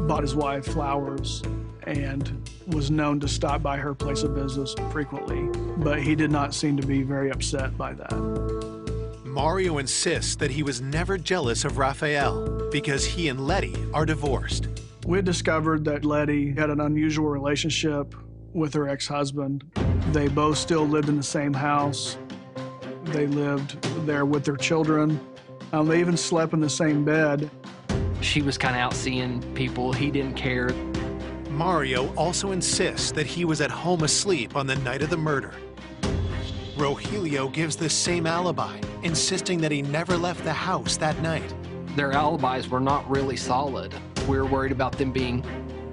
bought his wife flowers and was known to stop by her place of business frequently, but he did not seem to be very upset by that. Mario insists that he was never jealous of Rafael because he and Letty are divorced. We had discovered that Letty had an unusual relationship with her ex-husband. They both still lived in the same house. They lived there with their children. They even slept in the same bed. She was kind of out seeing people. He didn't care. Mario also insists that he was at home asleep on the night of the murder. Rogelio gives the same alibi, insisting that he never left the house that night. Their alibis were not really solid. We were worried about them being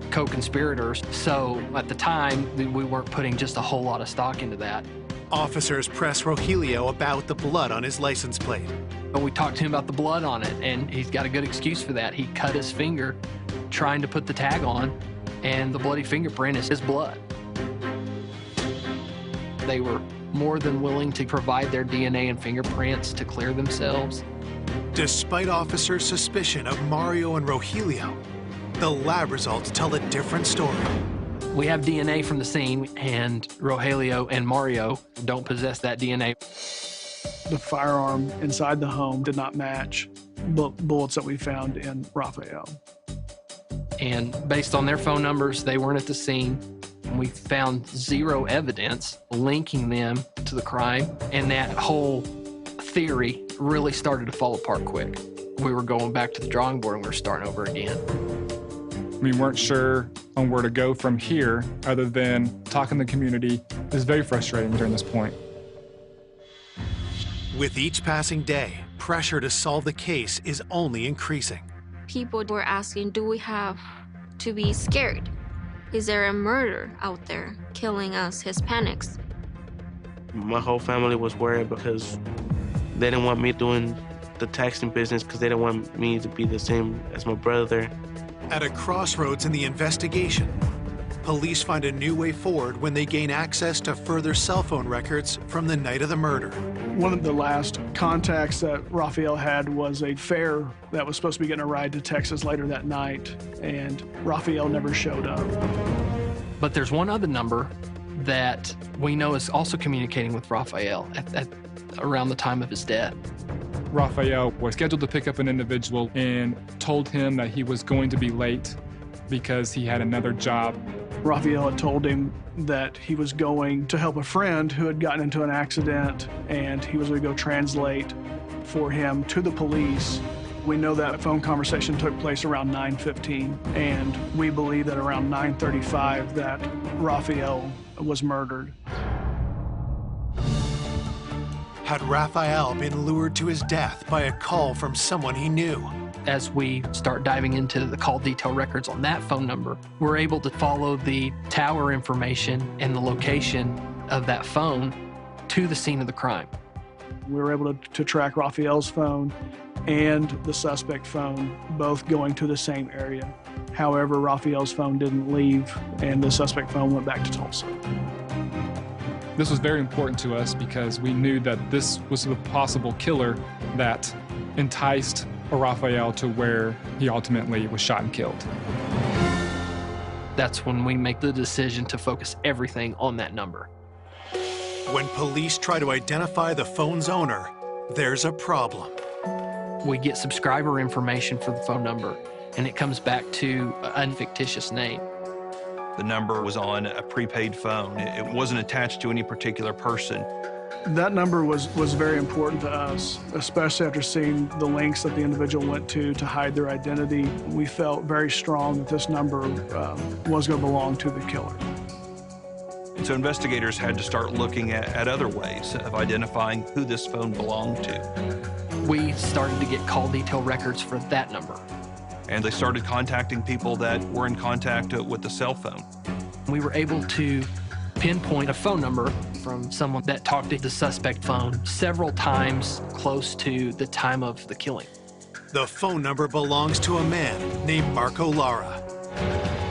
co-conspirators, so at the time, we weren't putting just a whole lot of stock into that. Officers press Rogelio about the blood on his license plate. We talked to him about the blood on it, and he's got a good excuse for that. He cut his finger trying to put the tag on, and the bloody fingerprint is his blood. They were more than willing to provide their DNA and fingerprints to clear themselves. Despite officers' suspicion of Mario and Rogelio, the lab results tell a different story. We have DNA from the scene, and Rogelio and Mario don't possess that DNA. The firearm inside the home did not match bullets that we found in Rafael. And based on their phone numbers, they weren't at the scene. We found zero evidence linking them to the crime, and that whole theory really started to fall apart quick. We were going back to the drawing board and we were starting over again. We weren't sure on where to go from here other than talking to the community. It was very frustrating during this point. With each passing day, pressure to solve the case is only increasing. People were asking, do we have to be scared? Is there a murder out there killing us Hispanics? My whole family was worried because they didn't want me doing the taxing business because they didn't want me to be the same as my brother. At a crossroads in the investigation, police find a new way forward when they gain access to further cell phone records from the night of the murder. One of the last contacts that Rafael had was a fare that was supposed to be getting a ride to Texas later that night, and Rafael never showed up. But there's one other number that we know is also communicating with Rafael at around the time of his death. Rafael was scheduled to pick up an individual and told him that he was going to be late because he had another job. Rafael had told him that he was going to help a friend who had gotten into an accident, and he was going to go translate for him to the police. We know that phone conversation took place around 9:15, and we believe that around 9:35 that Rafael was murdered. Had Rafael been lured to his death by a call from someone he knew? As we start diving into the call detail records on that phone number, we're able to follow the tower information and the location of that phone to the scene of the crime. We were able to track Rafael's phone and the suspect phone, both going to the same area. However, Rafael's phone didn't leave, and the suspect phone went back to Tulsa. This was very important to us because we knew that this was the possible killer that enticed Rafael to where he ultimately was shot and killed. That's when we make the decision to focus everything on that number. When police try to identify the phone's owner, there's a problem. We get subscriber information for the phone number, and it comes back to a fictitious name. The number was on a prepaid phone. It wasn't attached to any particular person. That number was very important to us, especially after seeing the links that the individual went to hide their identity. We felt very strong that this number was going to belong to the killer. So investigators had to start looking at other ways of identifying who this phone belonged to. We started to get call detail records for that number. And they started contacting people that were in contact with the cell phone. We were able to pinpoint a phone number from someone that talked to the suspect phone several times close to the time of the killing. The phone number belongs to a man named Marco Lara.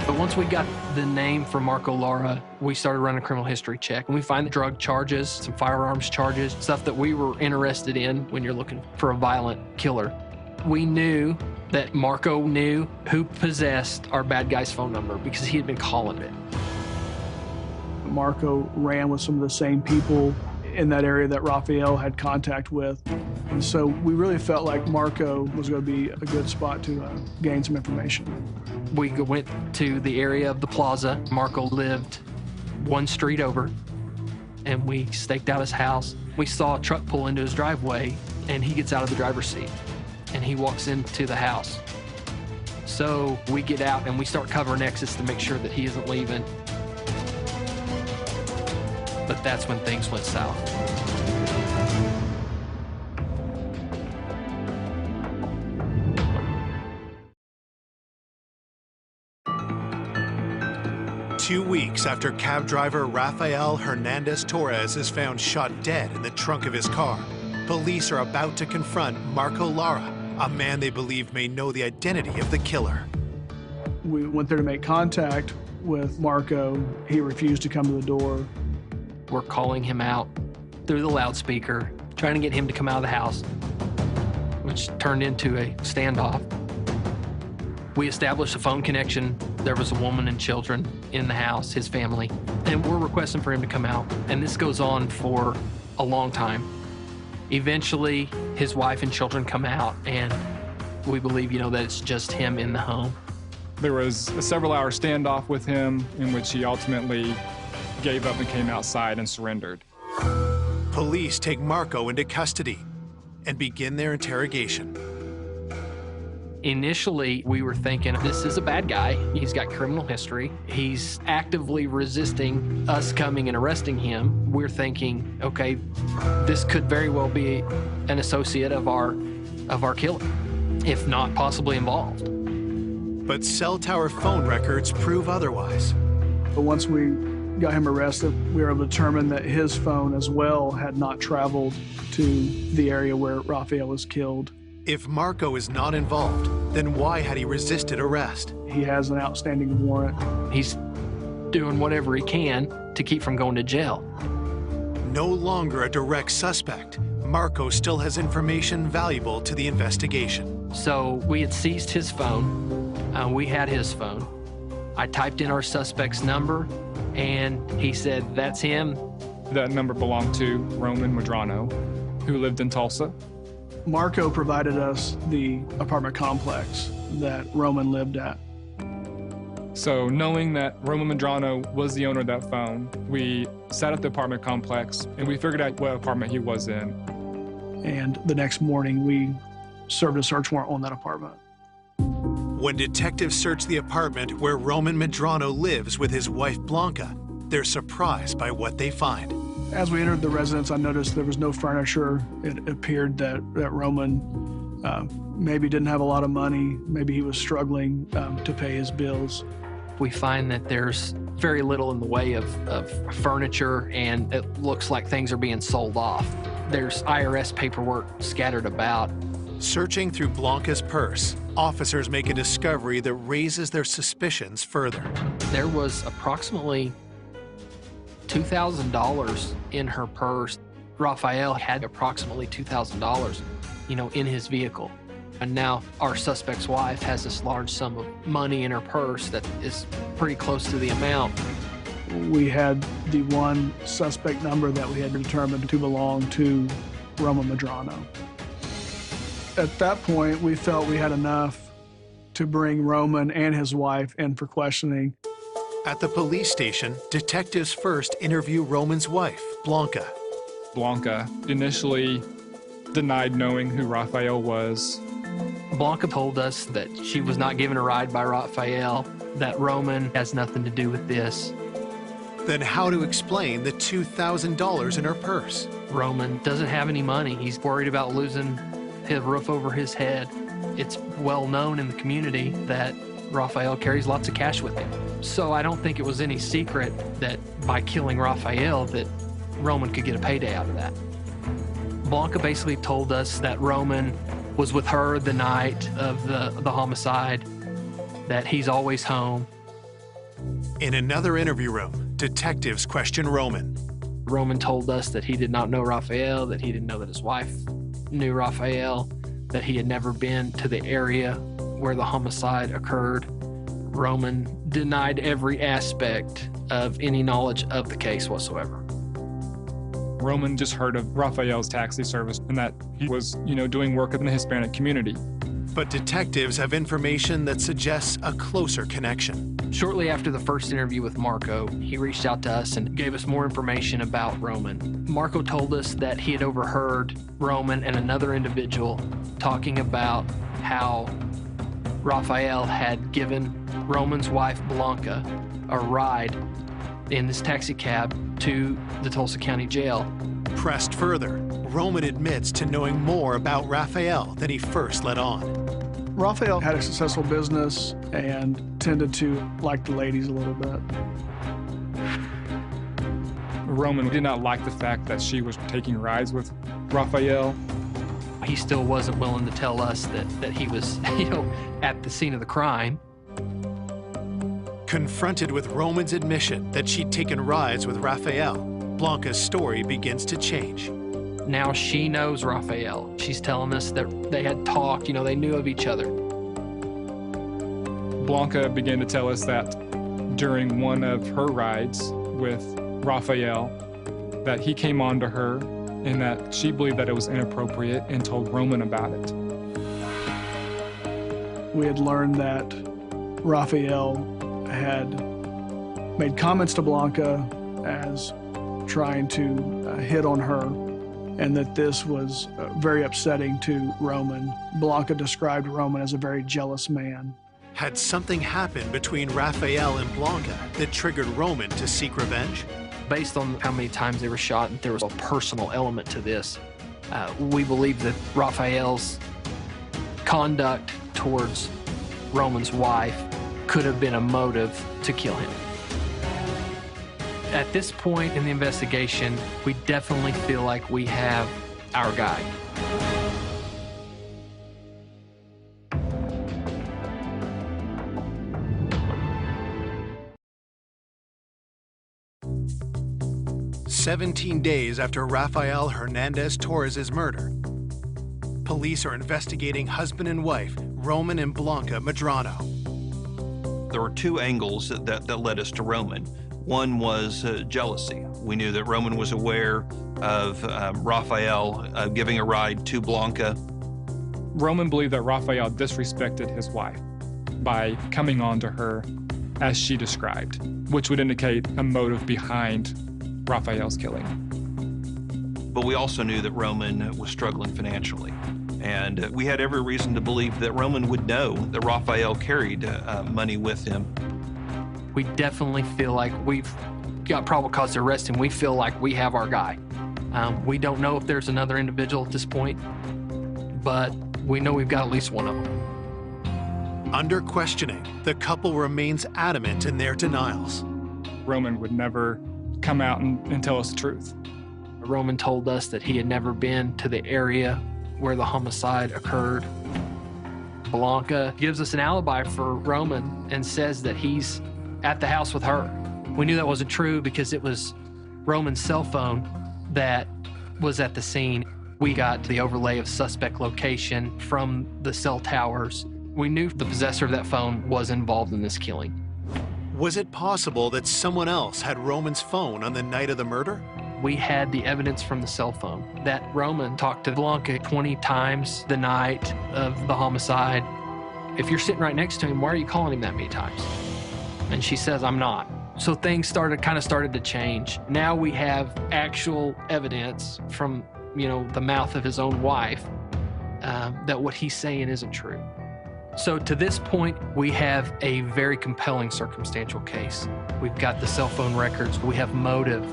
But once we got the name for Marco Lara, we started running a criminal history check, and we find the drug charges, some firearms charges, stuff that we were interested in when you're looking for a violent killer. We knew that Marco knew who possessed our bad guy's phone number because he had been calling it. Marco ran with some of the same people in that area that Raphael had contact with. And so we really felt like Marco was going to be a good spot to gain some information. We went to the area of the plaza. Marco lived one street over, and we staked out his house. We saw a truck pull into his driveway, and he gets out of the driver's seat, and he walks into the house. So we get out, and we start covering exits to make sure that he isn't leaving. But that's when things went south. Two weeks after cab driver Rafael Hernandez Torres is found shot dead in the trunk of his car, police are about to confront Marco Lara, a man they believe may know the identity of the killer. We went there to make contact with Marco. He refused to come to the door. We're calling him out through the loudspeaker, trying to get him to come out of the house, which turned into a standoff. We established a phone connection. There was a woman and children in the house, his family, and we're requesting for him to come out. And this goes on for a long time. Eventually, his wife and children come out, and we believe, that it's just him in the home. There was a several-hour standoff with him in which he ultimately gave up and came outside and surrendered. Police take Marco into custody and begin their interrogation. Initially, we were thinking, this is a bad guy. He's got criminal history. He's actively resisting us coming and arresting him. We're thinking, okay, this could very well be an associate of our killer, if not possibly involved. But cell tower phone records prove otherwise. But once we got him arrested, we were able to determine that his phone as well had not traveled to the area where Raphael was killed. If Marco is not involved, then why had he resisted arrest? He has an outstanding warrant. He's doing whatever he can to keep from going to jail. No longer a direct suspect, Marco still has information valuable to the investigation. So we had seized his phone. We had his phone. I typed in our suspect's number, and he said, that's him. That number belonged to Roman Medrano, who lived in Tulsa. Marco provided us the apartment complex that Roman lived at. So knowing that Roman Medrano was the owner of that phone, we sat at the apartment complex and we figured out what apartment he was in. And the next morning, we served a search warrant on that apartment. When detectives search the apartment where Roman Medrano lives with his wife Blanca, they're surprised by what they find. As we entered the residence, I noticed there was no furniture. It appeared that Roman maybe didn't have a lot of money. Maybe he was struggling to pay his bills. We find that there's very little in the way of furniture, and it looks like things are being sold off. There's IRS paperwork scattered about. Searching through Blanca's purse, officers make a discovery that raises their suspicions further. There was approximately $2,000 in her purse. Raphael had approximately $2,000, in his vehicle. And now our suspect's wife has this large sum of money in her purse that is pretty close to the amount. We had the one suspect number that we had determined to belong to Roman Medrano. At that point, we felt we had enough to bring Roman and his wife in for questioning. At the police station, detectives first interview Roman's wife, Blanca. Blanca initially denied knowing who Raphael was. Blanca told us that she was not given a ride by Raphael, that Roman has nothing to do with this. Then how to explain the $2,000 in her purse? Roman doesn't have any money. He's worried about losing his roof over his head. It's well known in the community that Raphael carries lots of cash with him. So I don't think it was any secret that by killing Raphael that Roman could get a payday out of that. Blanca basically told us that Roman was with her the night of the homicide, that he's always home. In another interview room, detectives question Roman. Roman told us that he did not know Raphael, that he didn't know that his wife knew Raphael, that he had never been to the area where the homicide occurred. Roman denied every aspect of any knowledge of the case whatsoever. Roman just heard of Raphael's taxi service and that he was, doing work in the Hispanic community. But detectives have information that suggests a closer connection. Shortly after the first interview with Marco, he reached out to us and gave us more information about Roman. Marco told us that he had overheard Roman and another individual talking about how Raphael had given Roman's wife, Blanca, a ride in this taxi cab to the Tulsa County Jail. Pressed further, Roman admits to knowing more about Raphael than he first let on. Raphael had a successful business and tended to like the ladies a little bit. Roman did not like the fact that she was taking rides with Raphael. He still wasn't willing to tell us that he was, at the scene of the crime. Confronted with Roman's admission that she'd taken rides with Raphael, Blanca's story begins to change. Now she knows Raphael. She's telling us that they had talked, they knew of each other. Blanca began to tell us that during one of her rides with Raphael, that he came on to her and that she believed that it was inappropriate and told Roman about it. We had learned that Raphael had made comments to Blanca as trying to hit on her, and that this was very upsetting to Roman. Blanca described Roman as a very jealous man. Had something happened between Raphael and Blanca that triggered Roman to seek revenge? Based on how many times they were shot, there was a personal element to this. We believe that Raphael's conduct towards Roman's wife could have been a motive to kill him. At this point in the investigation, we definitely feel like we have our guy. "17 days after Rafael Hernandez Torres' murder, police are investigating husband and wife Roman and Blanca Medrano. There were two angles that led us to Roman. One was jealousy. We knew that Roman was aware of Raphael giving a ride to Blanca. Roman believed that Raphael disrespected his wife by coming on to her as she described, which would indicate a motive behind Raphael's killing. But we also knew that Roman was struggling financially. And we had every reason to believe that Roman would know that Raphael carried money with him. We definitely feel like we've got probable cause to arrest him. We feel like we have our guy. We don't know if there's another individual at this point, but we know we've got at least one of them. Under questioning, the couple remains adamant in their denials. Roman would never come out and tell us the truth. Roman told us that he had never been to the area where the homicide occurred. Blanca gives us an alibi for Roman and says that he's at the house with her. We knew that wasn't true because it was Roman's cell phone that was at the scene. We got the overlay of suspect location from the cell towers. We knew the possessor of that phone was involved in this killing. Was it possible that someone else had Roman's phone on the night of the murder? We had the evidence from the cell phone that Roman talked to Blanca 20 times the night of the homicide. if you're sitting right next to him, why are you calling him that many times? And she says, I'm not. So things started to change. Now we have actual evidence from, the mouth of his own wife that what he's saying isn't true. So to this point, we have a very compelling circumstantial case. We've got the cell phone records. We have motive.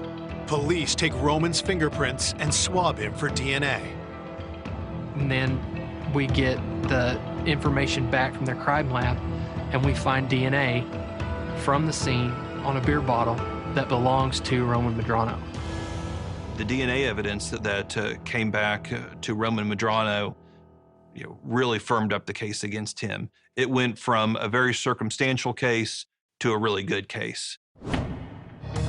Police take Roman's fingerprints and swab him for DNA. And then we get the information back from their crime lab, and we find DNA from the scene on a beer bottle that belongs to Roman Medrano. The DNA evidence that came back to Roman Medrano really firmed up the case against him. It went from a very circumstantial case to a really good case.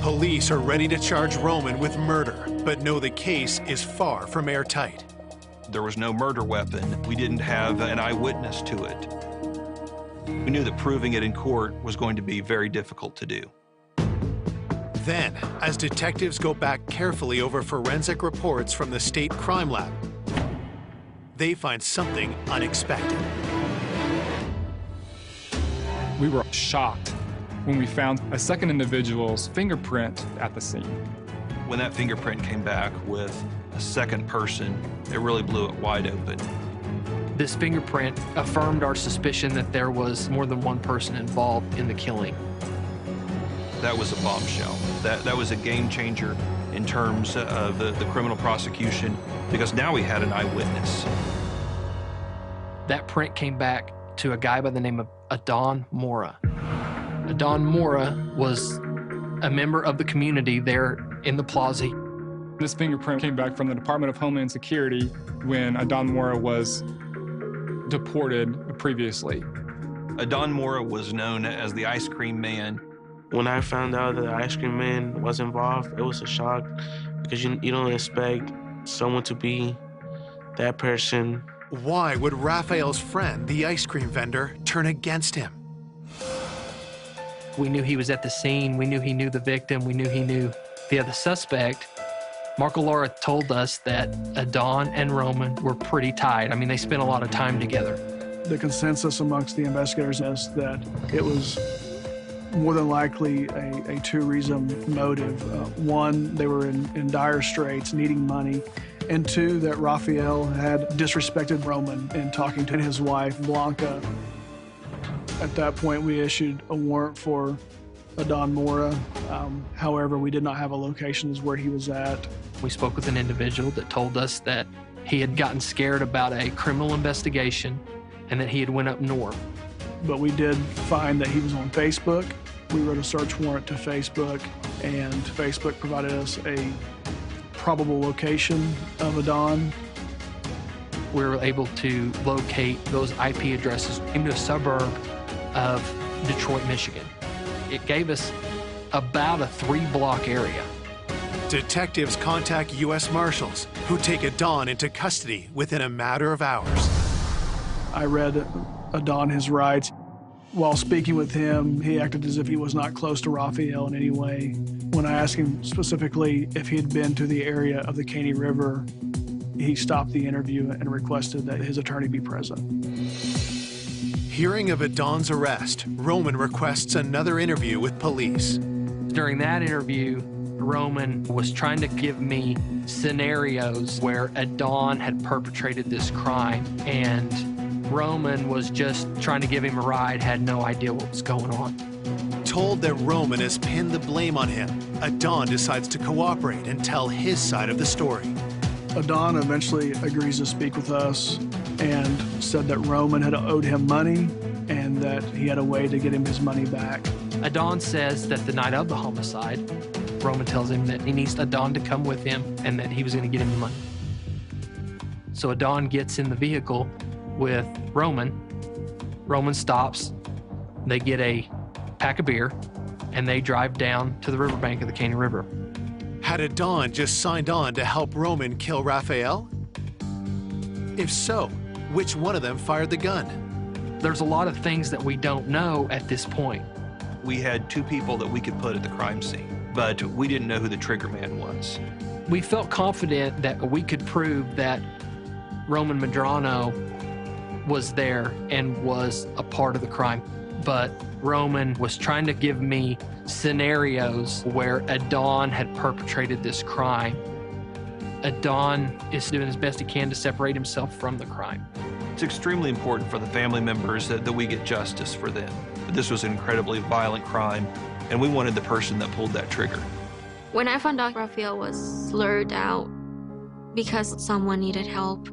Police are ready to charge Roman with murder, but know the case is far from airtight. There was no murder weapon. We didn't have an eyewitness to it. We knew that proving it in court was going to be very difficult to do. Then, as detectives go back carefully over forensic reports from the state crime lab, they find something unexpected. We were shocked when we found a second individual's fingerprint at the scene. When that fingerprint came back with a second person, it really blew it wide open. This fingerprint affirmed our suspicion that there was more than one person involved in the killing. That was a bombshell. That was a game changer in terms of the criminal prosecution, because now we had an eyewitness. That print came back to a guy by the name of Adon Mora. Adon Mora was a member of the community there in the plaza. This fingerprint came back from the Department of Homeland Security when Adon Mora was deported previously. Adon Mora was known as the Ice Cream Man. When I found out that the Ice Cream Man was involved, it was a shock, because you don't expect someone to be that person. Why would Raphael's friend, the ice cream vendor, turn against him? We knew he was at the scene. We knew he knew the victim. We knew he knew the other suspect. Marco Lara told us that Adon and Roman were pretty tight. I mean, they spent a lot of time together. The consensus amongst the investigators is that it was more than likely a two-reason motive. One, they were in dire straits, needing money. And two, that Raphael had disrespected Roman in talking to his wife, Blanca. At that point, we issued a warrant for Adon Mora. However, we did not have a location as where he was at. We spoke with an individual that told us that he had gotten scared about a criminal investigation and that he had went up north. But we did find that he was on Facebook. We wrote a search warrant to Facebook, and Facebook provided us a probable location of Adon. We were able to locate those IP addresses into a suburb of Detroit, Michigan. It gave us about a 3-block area. Detectives contact U.S. Marshals, who take Adon into custody within a matter of hours. I read Adon his rights. While speaking with him, he acted as if he was not close to Raphael in any way. When I asked him specifically if he had been to the area of the Caney River, he stopped the interview and requested that his attorney be present. Hearing of Adon's arrest, Roman requests another interview with police. During that interview, Roman was trying to give me scenarios where Adon had perpetrated this crime, and Roman was just trying to give him a ride, had no idea what was going on. Told that Roman has pinned the blame on him, Adon decides to cooperate and tell his side of the story. Adon eventually agrees to speak with us and said that Roman had owed him money and that he had a way to get him his money back. Adon says that the night of the homicide, Roman tells him that he needs Adon to come with him and that he was going to get him the money. So Adon gets in the vehicle with Roman. Roman stops, they get a pack of beer, and they drive down to the riverbank of the Caney River. Had Adon just signed on to help Roman kill Raphael? If so, which one of them fired the gun? There's a lot of things that we don't know at this point. We had 2 people that we could put at the crime scene, but we didn't know who the trigger man was. We felt confident that we could prove that Roman Medrano was there and was a part of the crime. But Roman was trying to give me scenarios where Adon had perpetrated this crime. Adon is doing his best he can to separate himself from the crime. It's extremely important for the family members that we get justice for them. This was an incredibly violent crime, and we wanted the person that pulled that trigger. When I found out Raphael was lured out because someone needed help,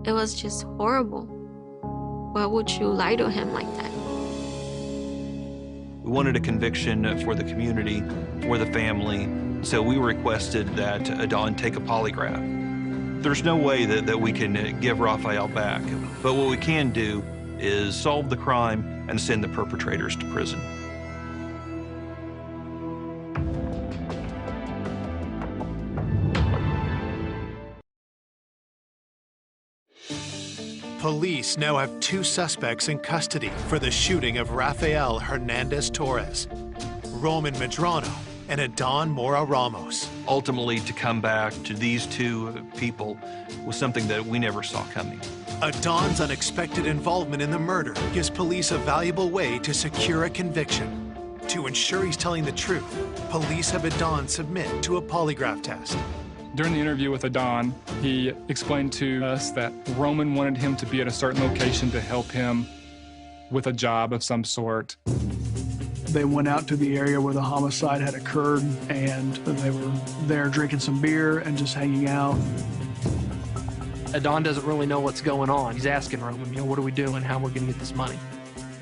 it was just horrible. Why would you lie to him like that? We wanted a conviction for the community, for the family, so we requested that Adon take a polygraph. There's no way that we can give Raphael back, but what we can do is solve the crime and send the perpetrators to prison. Police now have 2 suspects in custody for the shooting of Rafael Hernandez Torres, Roman Medrano, and Adon Mora Ramos. Ultimately, to come back to these 2 people was something that we never saw coming. Adon's unexpected involvement in the murder gives police a valuable way to secure a conviction. To ensure he's telling the truth, police have Adon submit to a polygraph test. During the interview with Adon, he explained to us that Roman wanted him to be at a certain location to help him with a job of some sort. They went out to the area where the homicide had occurred, and they were there drinking some beer and just hanging out. Adon doesn't really know what's going on. He's asking Roman, what are we doing? How are we going to get this money?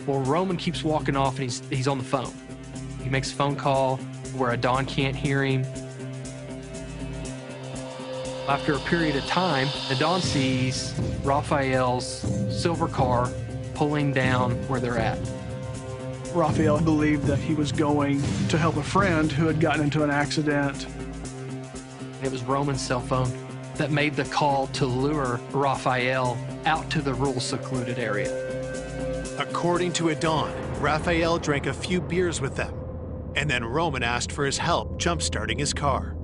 Well, Roman keeps walking off, and he's on the phone. He makes a phone call where Adon can't hear him. After a period of time, Adon sees Raphael's silver car pulling down where they're at. Raphael believed that he was going to help a friend who had gotten into an accident. It was Roman's cell phone that made the call to lure Raphael out to the rural secluded area. According to Adon, Raphael drank a few beers with them, and then Roman asked for his help jump-starting his car.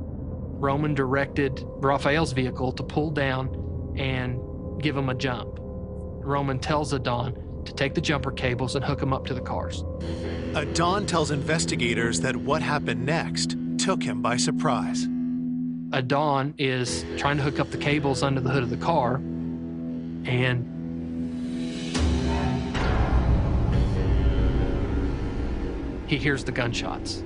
Roman directed Raphael's vehicle to pull down and give him a jump. Roman tells Adon to take the jumper cables and hook them up to the cars. Adon tells investigators that what happened next took him by surprise. Adon is trying to hook up the cables under the hood of the car, and he hears the gunshots.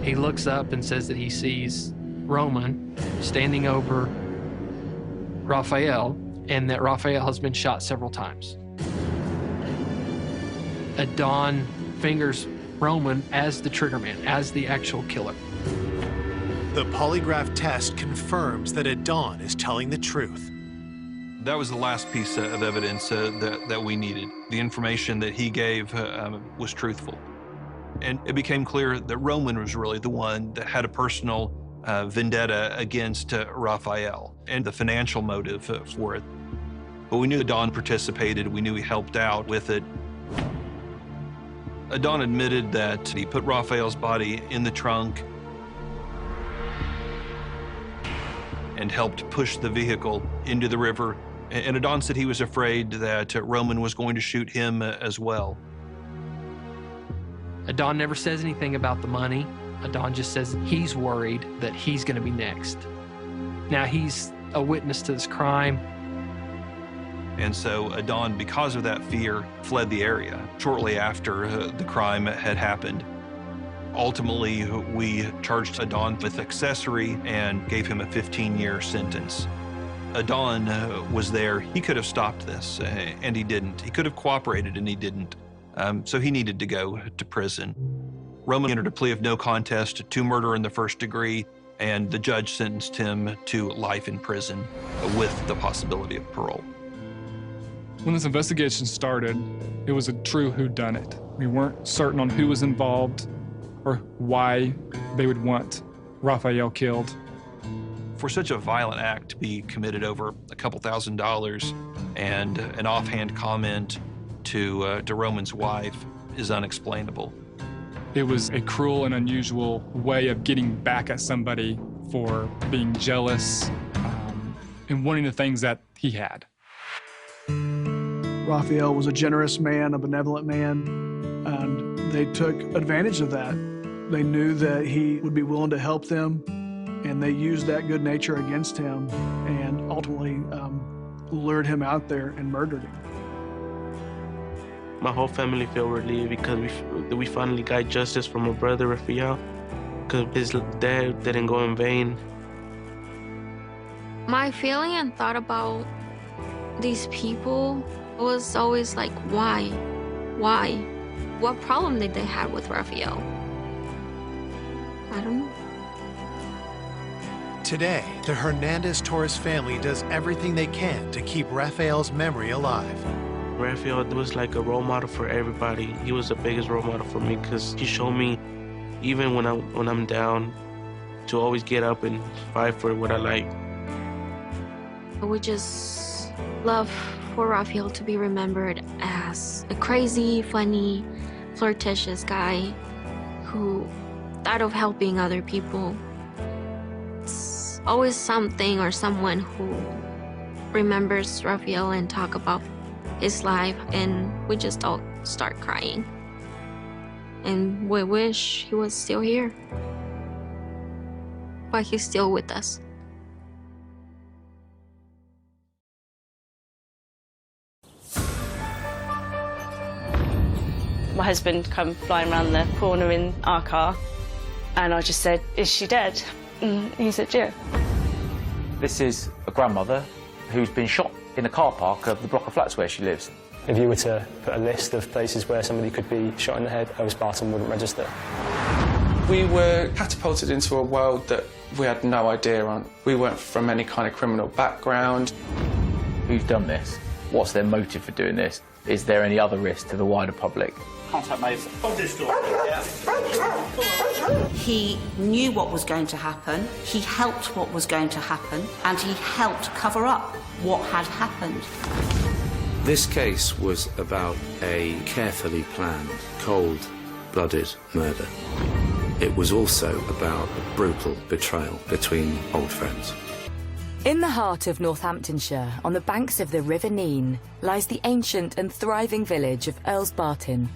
He looks up and says that he sees Roman standing over Raphael, and that Raphael has been shot several times. Adon fingers Roman as the triggerman, as the actual killer. The polygraph test confirms that Adon is telling the truth. That was the last piece of evidence that we needed. The information that he gave was truthful. And it became clear that Roman was really the one that had a personal vendetta against Raphael and the financial motive for it. But we knew Adon participated. We knew he helped out with it. Adon admitted that he put Raphael's body in the trunk and helped push the vehicle into the river. And Adon said he was afraid that Roman was going to shoot him as well. Adon never says anything about the money. Adon just says he's worried that he's going to be next. Now, he's a witness to this crime. And so Adon, because of that fear, fled the area shortly after the crime had happened. Ultimately, we charged Adon with accessory and gave him a 15-year sentence. Adon was there. He could have stopped this, and he didn't. He could have cooperated, and he didn't. So he needed to go to prison. Roman entered a plea of no contest to murder in the first degree, and the judge sentenced him to life in prison with the possibility of parole. When this investigation started, it was a true whodunit. We weren't certain on who was involved or why they would want Raphael killed. For such a violent act to be committed over a couple $1,000s and an offhand comment to Roman's wife is unexplainable. It was a cruel and unusual way of getting back at somebody for being jealous, and wanting the things that he had. Raphael was a generous man, a benevolent man, and they took advantage of that. They knew that he would be willing to help them, and they used that good nature against him and ultimately lured him out there and murdered him. My whole family feel relieved because we finally got justice from my brother, Raphael, because his dad didn't go in vain. My feeling and thought about these people was always like, why? Why? What problem did they have with Raphael? I don't know. Today, the Hernandez-Torres family does everything they can to keep Raphael's memory alive. Raphael was like a role model for everybody. He was the biggest role model for me because he showed me, even when I'm down, to always get up and fight for what I like. We just love for Raphael to be remembered as a crazy, funny, flirtatious guy who thought of helping other people. It's always something or someone who remembers Raphael and talk about his life, and we just all start crying. And we wish he was still here. But he's still with us. My husband come flying around the corner in our car, and I just said, "Is she dead?" And he said, "Yeah." This is a grandmother who's been shot in the car park of the block of flats where she lives. If you were to put a list of places where somebody could be shot in the head, Earls Barton wouldn't register. We were catapulted into a world that we had no idea on. We weren't from any kind of criminal background. Who's done this? What's their motive for doing this? Is there any other risk to the wider public? Contact made. He knew what was going to happen, he helped what was going to happen, and he helped cover up what had happened. This case was about a carefully planned, cold-blooded murder. It was also about a brutal betrayal between old friends. In the heart of Northamptonshire, on the banks of the River Nene, lies the ancient and thriving village of Earls Barton.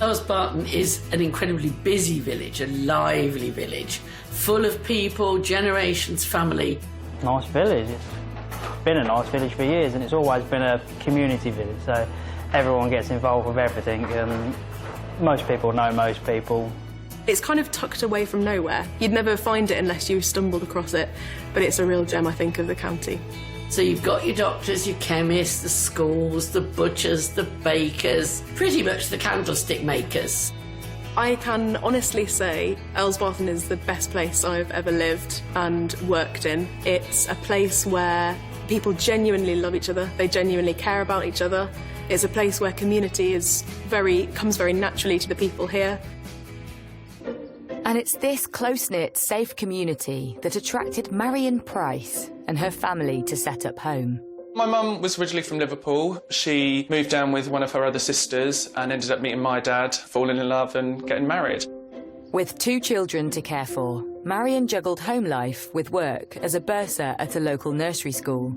Earls Barton is an incredibly busy village, a lively village, full of people, generations, family. Nice village. It's been a nice village for years, and it's always been a community village, so everyone gets involved with everything, and most people know most people. It's kind of tucked away from nowhere. You'd never find it unless you stumbled across it, but it's a real gem, I think, of the county. So you've got your doctors, your chemists, the schools, the butchers, the bakers, pretty much the candlestick makers. I can honestly say Earls Barton is the best place I've ever lived and worked in. It's a place where people genuinely love each other, they genuinely care about each other. It's a place where community comes very naturally to the people here. And it's this close-knit, safe community that attracted Marion Price and her family to set up home. My mum was originally from Liverpool. She moved down with one of her other sisters and ended up meeting my dad, falling in love and getting married. With 2 children to care for, Marion juggled home life with work as a bursar at a local nursery school.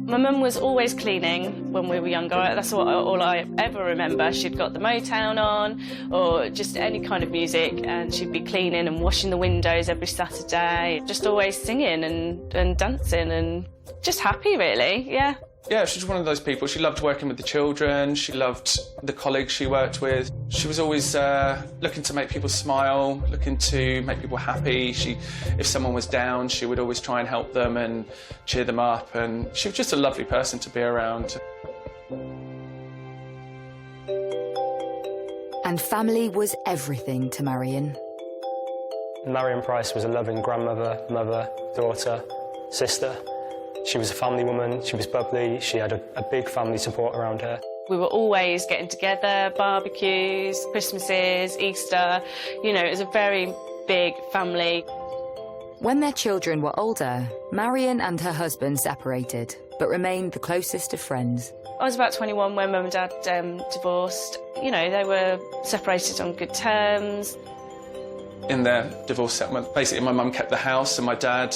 My mum was always cleaning when we were younger. That's all I ever remember. She'd got the Motown on or just any kind of music, and she'd be cleaning and washing the windows every Saturday. Just always singing and dancing and just happy, really, yeah. Yeah, she's one of those people. She loved working with the children. She loved the colleagues she worked with. She was always looking to make people smile, looking to make people happy. If someone was down, she would always try and help them and cheer them up. And she was just a lovely person to be around. And family was everything to Marion. Marion Price was a loving grandmother, mother, daughter, sister. She was a family woman, she was bubbly, she had a big family support around her. We were always getting together, barbecues, Christmases, Easter. You know, it was a very big family. When their children were older, Marion and her husband separated, but remained the closest of friends. I was about 21 when Mum and Dad divorced. You know, they were separated on good terms. in their divorce settlement. Basically, my mum kept the house and my dad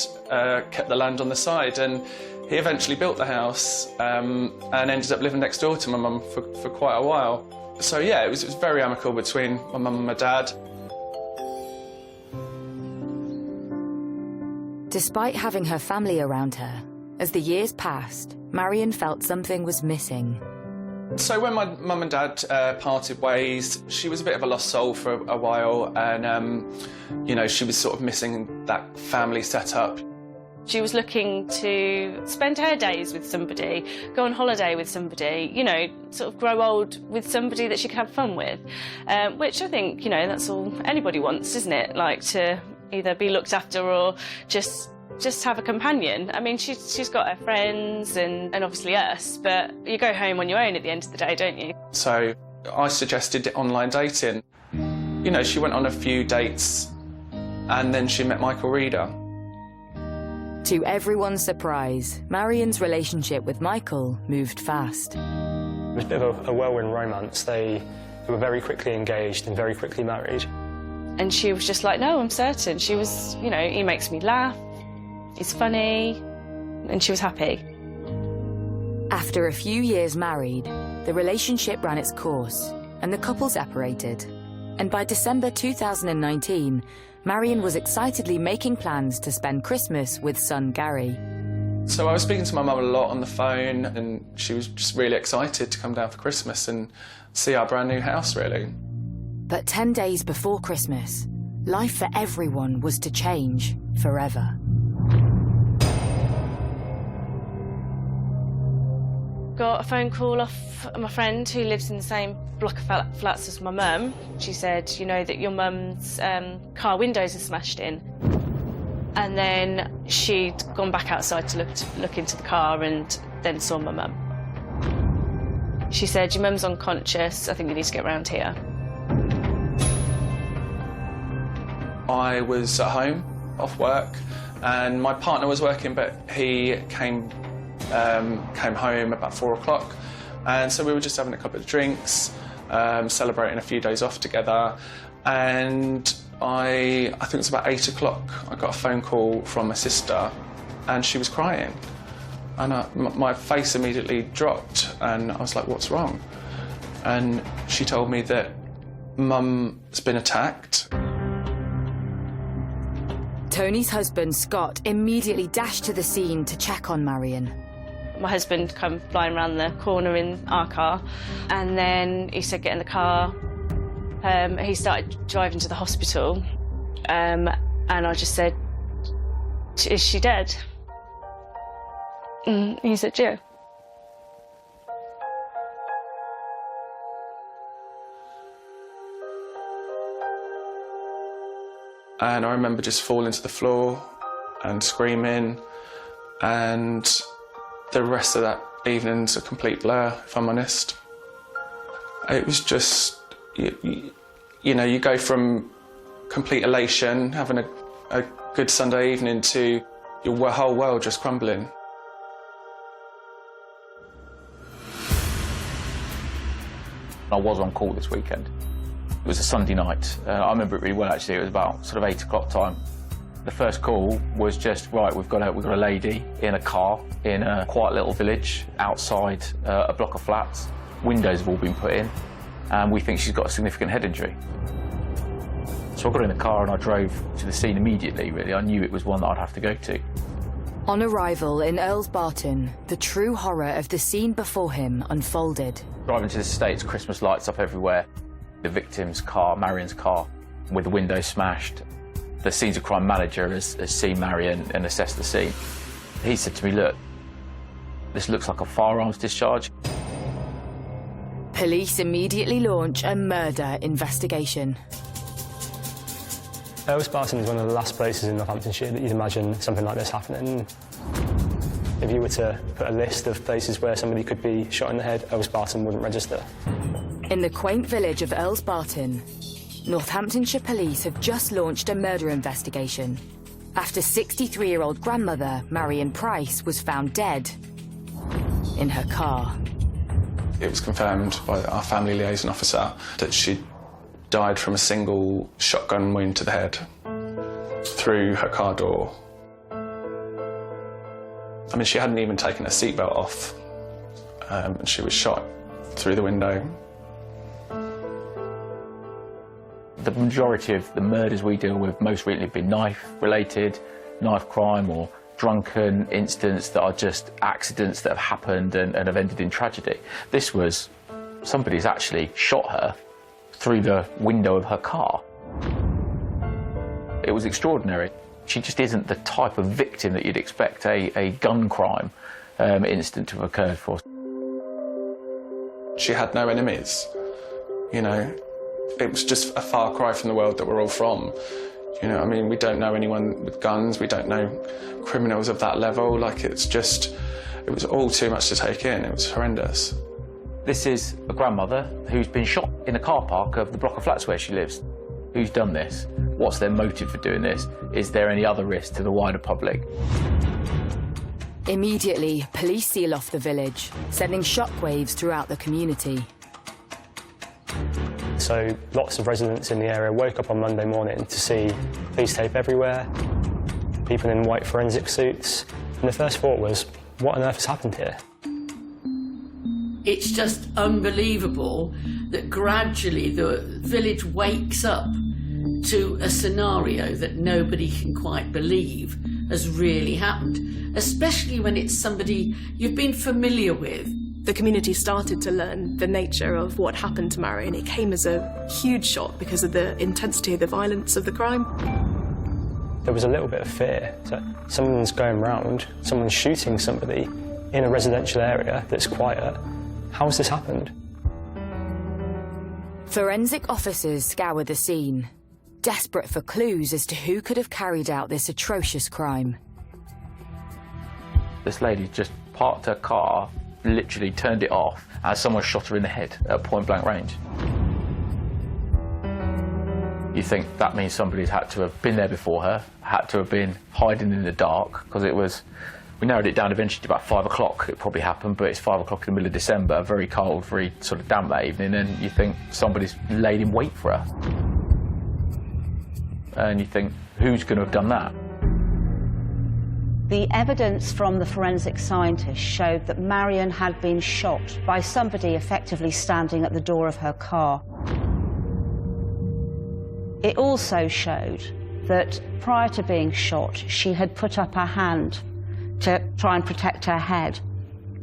kept the land on the side, and he eventually built the house and ended up living next door to my mum for quite a while. So yeah, it was very amicable between my mum and my dad. Despite having her family around her, as the years passed, Marion felt something was missing. So when my mum and dad parted ways, she was a bit of a lost soul for a while, and you know, she was sort of missing that family setup. She was looking to spend her days with somebody, go on holiday with somebody, you know, sort of grow old with somebody that she could have fun with, which I think, you know, that's all anybody wants, isn't it? Like to either be looked after or just have a companion. I mean, she's got her friends and obviously us, but you go home on your own at the end of the day, don't you? So I suggested online dating. You know, she went on a few dates and then she met Michael Reader. To everyone's surprise, Marion's relationship with Michael moved fast. It was a bit of a whirlwind romance. They were very quickly engaged and very quickly married. And she was just like, no, I'm certain. She was, you know, he makes me laugh, he's funny, and she was happy. After a few years married, the relationship ran its course and the couple separated. And by December 2019, Marion was excitedly making plans to spend Christmas with son Gary. So I was speaking to my mum a lot on the phone, and she was just really excited to come down for Christmas and see our brand new house, really. But 10 days before Christmas, life for everyone was to change forever. Got a phone call off my friend who lives in the same block of flats as my mum. She said, you know, that your mum's car windows are smashed in. And then she'd gone back outside to look into the car and then saw my mum. She said, your mum's unconscious, I think you need to get round here. I was at home, off work, and my partner was working, but he came home about 4 o'clock, and so we were just having a couple of drinks, celebrating a few days off together, and I think it was about 8 o'clock, I got a phone call from my sister, and she was crying, and my face immediately dropped, and I was like, what's wrong? And she told me that Mum's been attacked. Tony's husband, Scott, immediately dashed to the scene to check on Marion. My husband come flying around the corner in our car, and then he said, get in the car. He started driving to the hospital, and I just said, is she dead? And he said, yeah. And I remember just falling to the floor and screaming, and the rest of that evening's a complete blur, if I'm honest. It was just, you know, you go from complete elation, having a good Sunday evening, to your whole world just crumbling. I was on call this weekend. It was a Sunday night. I remember it really well, actually. It was about sort of 8 o'clock time. The first call was just, right, we've got a lady in a car in a quiet little village outside a block of flats. Windows have all been put in, and we think she's got a significant head injury. So I got in the car and I drove to the scene immediately, really. I knew it was one that I'd have to go to. On arrival in Earls Barton, the true horror of the scene before him unfolded. Driving to the States, Christmas lights up everywhere. The victim's car, Marion's car, with the window smashed. The scenes of crime manager has seen Marion and assessed the scene. He said to me, look, this looks like a firearms discharge. Police immediately launch a murder investigation. Earls Barton is one of the last places in Northamptonshire that you'd imagine something like this happening. If you were to put a list of places where somebody could be shot in the head, Earls Barton wouldn't register. In the quaint village of Earls Barton, Northamptonshire police have just launched a murder investigation after 63-year-old grandmother Marion Price was found dead in her car. It was confirmed by our family liaison officer that she'd died from a single shotgun wound to the head through her car door. I mean, she hadn't even taken her seatbelt off, and she was shot through the window. The majority of the murders we deal with most recently have been knife-related, knife crime or drunken incidents that are just accidents that have happened and have ended in tragedy. This was somebody's actually shot her through the window of her car. It was extraordinary. She just isn't the type of victim that you'd expect a gun crime incident to have occurred for. She had no enemies, you know. It was just a far cry from the world that we're all from. You know, I mean, we don't know anyone with guns, we don't know criminals of that level. Like, it was all too much to take in. It was horrendous. This is a grandmother who's been shot in a car park of the block of flats where she lives. Who's done this? What's their motive for doing this? Is there any other risk to the wider public? Immediately, police seal off the village, sending shockwaves throughout the community. So lots of residents in the area woke up on Monday morning to see police tape everywhere, people in white forensic suits, and the first thought was, what on earth has happened here? It's just unbelievable that gradually the village wakes up to a scenario that nobody can quite believe has really happened, especially when it's somebody you've been familiar with. The community started to learn the nature of what happened to Marion. It came as a huge shock because of the intensity of the violence of the crime. There was a little bit of fear that someone's going round, someone's shooting somebody in a residential area that's quiet. How has this happened? Forensic officers scoured the scene, desperate for clues as to who could have carried out this atrocious crime. This lady just parked her car, literally turned it off, as someone shot her in the head at point-blank range. You think that means somebody's had to have been there before her, had to have been hiding in the dark, because it was, we narrowed it down eventually to about 5 o'clock it probably happened, but it's 5 o'clock in the middle of December, very cold, very sort of damp that evening, and you think somebody's laid in wait for her. And you think, who's going to have done that? The evidence from the forensic scientists showed that Marion had been shot by somebody effectively standing at the door of her car. It also showed that prior to being shot, she had put up her hand to try and protect her head.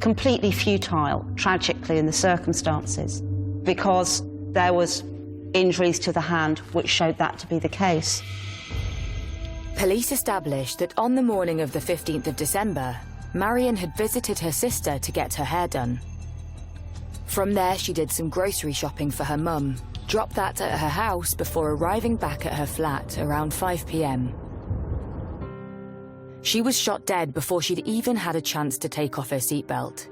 Completely futile, tragically, in the circumstances, because there was injuries to the hand which showed that to be the case. Police established that on the morning of the 15th of December, Marion had visited her sister to get her hair done. From there, she did some grocery shopping for her mum, dropped that at her house before arriving back at her flat around 5 p.m. She was shot dead before she'd even had a chance to take off her seatbelt.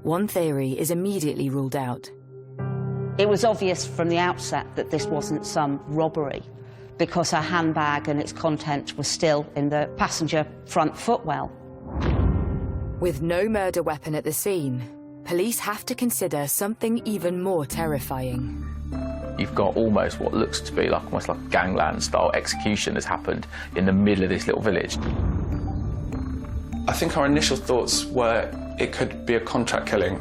One theory is immediately ruled out. It was obvious from the outset that this wasn't some robbery, because her handbag and its contents were still in the passenger front footwell. With no murder weapon at the scene, police have to consider something even more terrifying. You've got almost what looks to be like almost like a gangland-style execution that's happened in the middle of this little village. I think our initial thoughts were it could be a contract killing,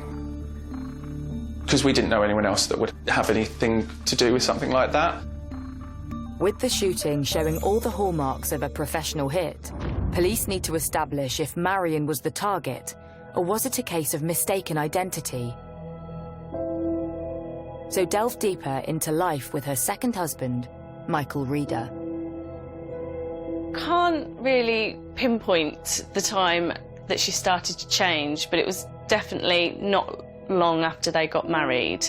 because we didn't know anyone else that would have anything to do with something like that. With the shooting showing all the hallmarks of a professional hit, police need to establish if Marion was the target, or was it a case of mistaken identity? So delve deeper into life with her second husband, Michael Reeder. Can't really pinpoint the time that she started to change, but it was definitely not long after they got married.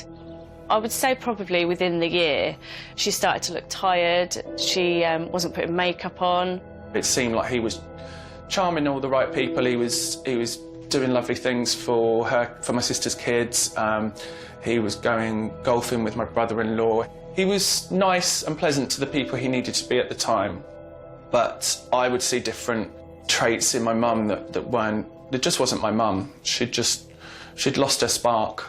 I would say probably within the year, she started to look tired. She wasn't putting makeup on. It seemed like he was charming all the right people. He was doing lovely things for her, for my sister's kids. He was going golfing with my brother-in-law. He was nice and pleasant to the people he needed to be at the time. But I would see different traits in my mum that just wasn't my mum. She'd lost her spark.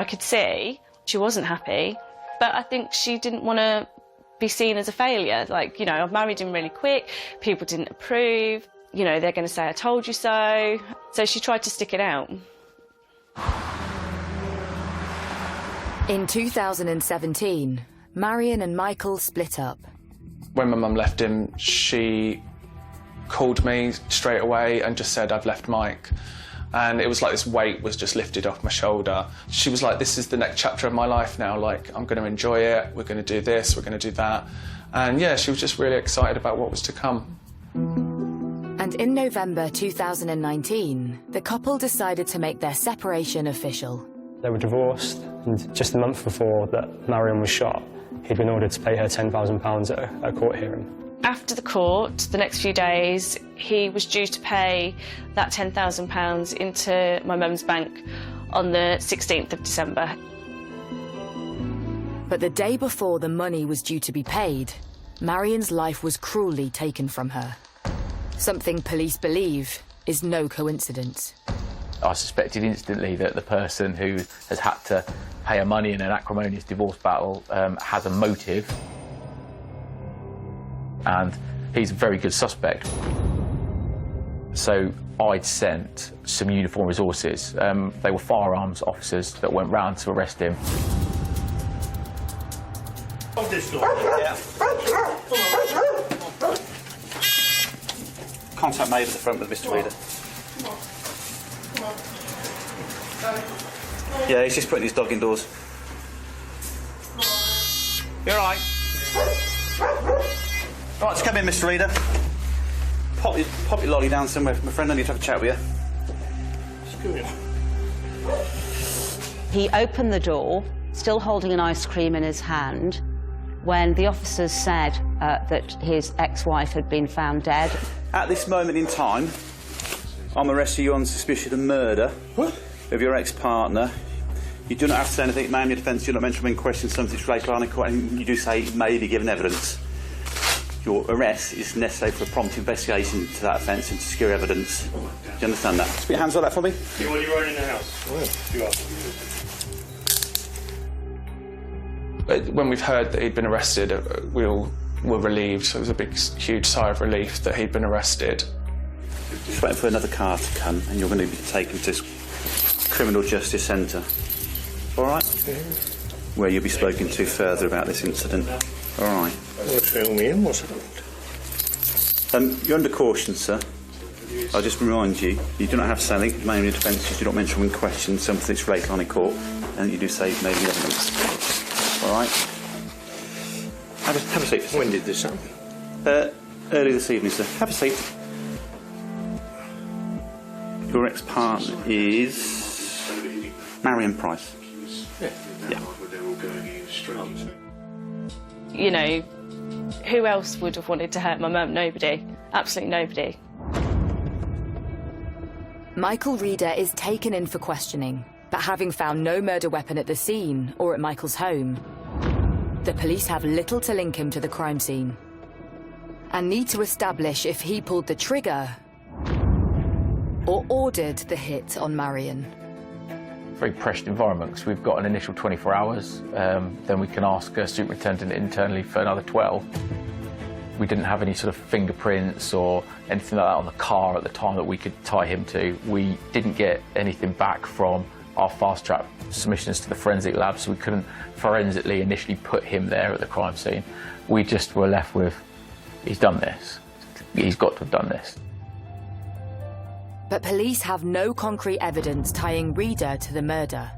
I could see she wasn't happy, but I think she didn't want to be seen as a failure. Like, you know, I've married him really quick, people didn't approve, you know, they're going to say I told you so. So she tried to stick it out. In 2017, Marion and Michael split up. When my mum left him, she called me straight away and just said, I've left Mike. And it was like this weight was just lifted off my shoulder. She was like, this is the next chapter of my life now. Like, I'm going to enjoy it. We're going to do this. We're going to do that. And yeah, she was just really excited about what was to come. And in November 2019, the couple decided to make their separation official. They were divorced, and just a month before that Marion was shot, he'd been ordered to pay her £10,000 at a court hearing. After the court, the next few days, he was due to pay that £10,000 into my mum's bank on the 16th of December. But the day before the money was due to be paid, Marion's life was cruelly taken from her. Something police believe is no coincidence. I suspected instantly that the person who has had to pay her money in an acrimonious divorce battle has a motive. And he's a very good suspect. So I'd sent some uniformed resources. They were firearms officers that went round to arrest him. Hold this door. Yeah. Contact made at the front with Mr. Reader. Yeah, he's just putting his dog indoors. You're all right. Right, let's come in, Mr. Reader. Pop your lolly down somewhere for my friend. I need to have a chat with you. He opened the door, still holding an ice cream in his hand, when the officers said that his ex-wife had been found dead. At this moment in time, I'm arresting you on suspicion of murder of your ex-partner. You do not have to say anything. Name your defence. You do not mention when questioned something related to court, and you do say it may be given evidence. Your arrest is necessary for a prompt investigation to that offence and to secure evidence. Do you understand that? Just put your hands on that for me. You want your own in the house? You are. When we've heard that he'd been arrested, we all were relieved. It was a big, huge sigh of relief that he'd been arrested. Just waiting for another car to come, and you're going to be taken to Criminal Justice Centre. All right? Where you'll be spoken to further about this incident. All right. What's going on? What's happened? You're under caution, sir. I'll just remind you, you do not have to say anything. Name your defence. You do not mention when questioned something that's related in court, and you do say maybe evidence. All right. Have a seat. When did this happen? Early this evening, sir. Have a seat. Your ex-partner is Marion Price. Yeah. You know, who else would have wanted to hurt my mum? Nobody. Absolutely nobody. Michael Reader is taken in for questioning, but having found no murder weapon at the scene or at Michael's home, the police have little to link him to the crime scene and need to establish if he pulled the trigger or ordered the hit on Marion. Very pressured environment, because we've got an initial 24 hours, then we can ask a superintendent internally for another 12. We didn't have any sort of fingerprints or anything like that on the car at the time that we could tie him to. We didn't get anything back from our fast-track submissions to the forensic lab, so we couldn't forensically initially put him there at the crime scene. We just were left with, he's done this. He's got to have done this. But police have no concrete evidence tying Reader to the murder.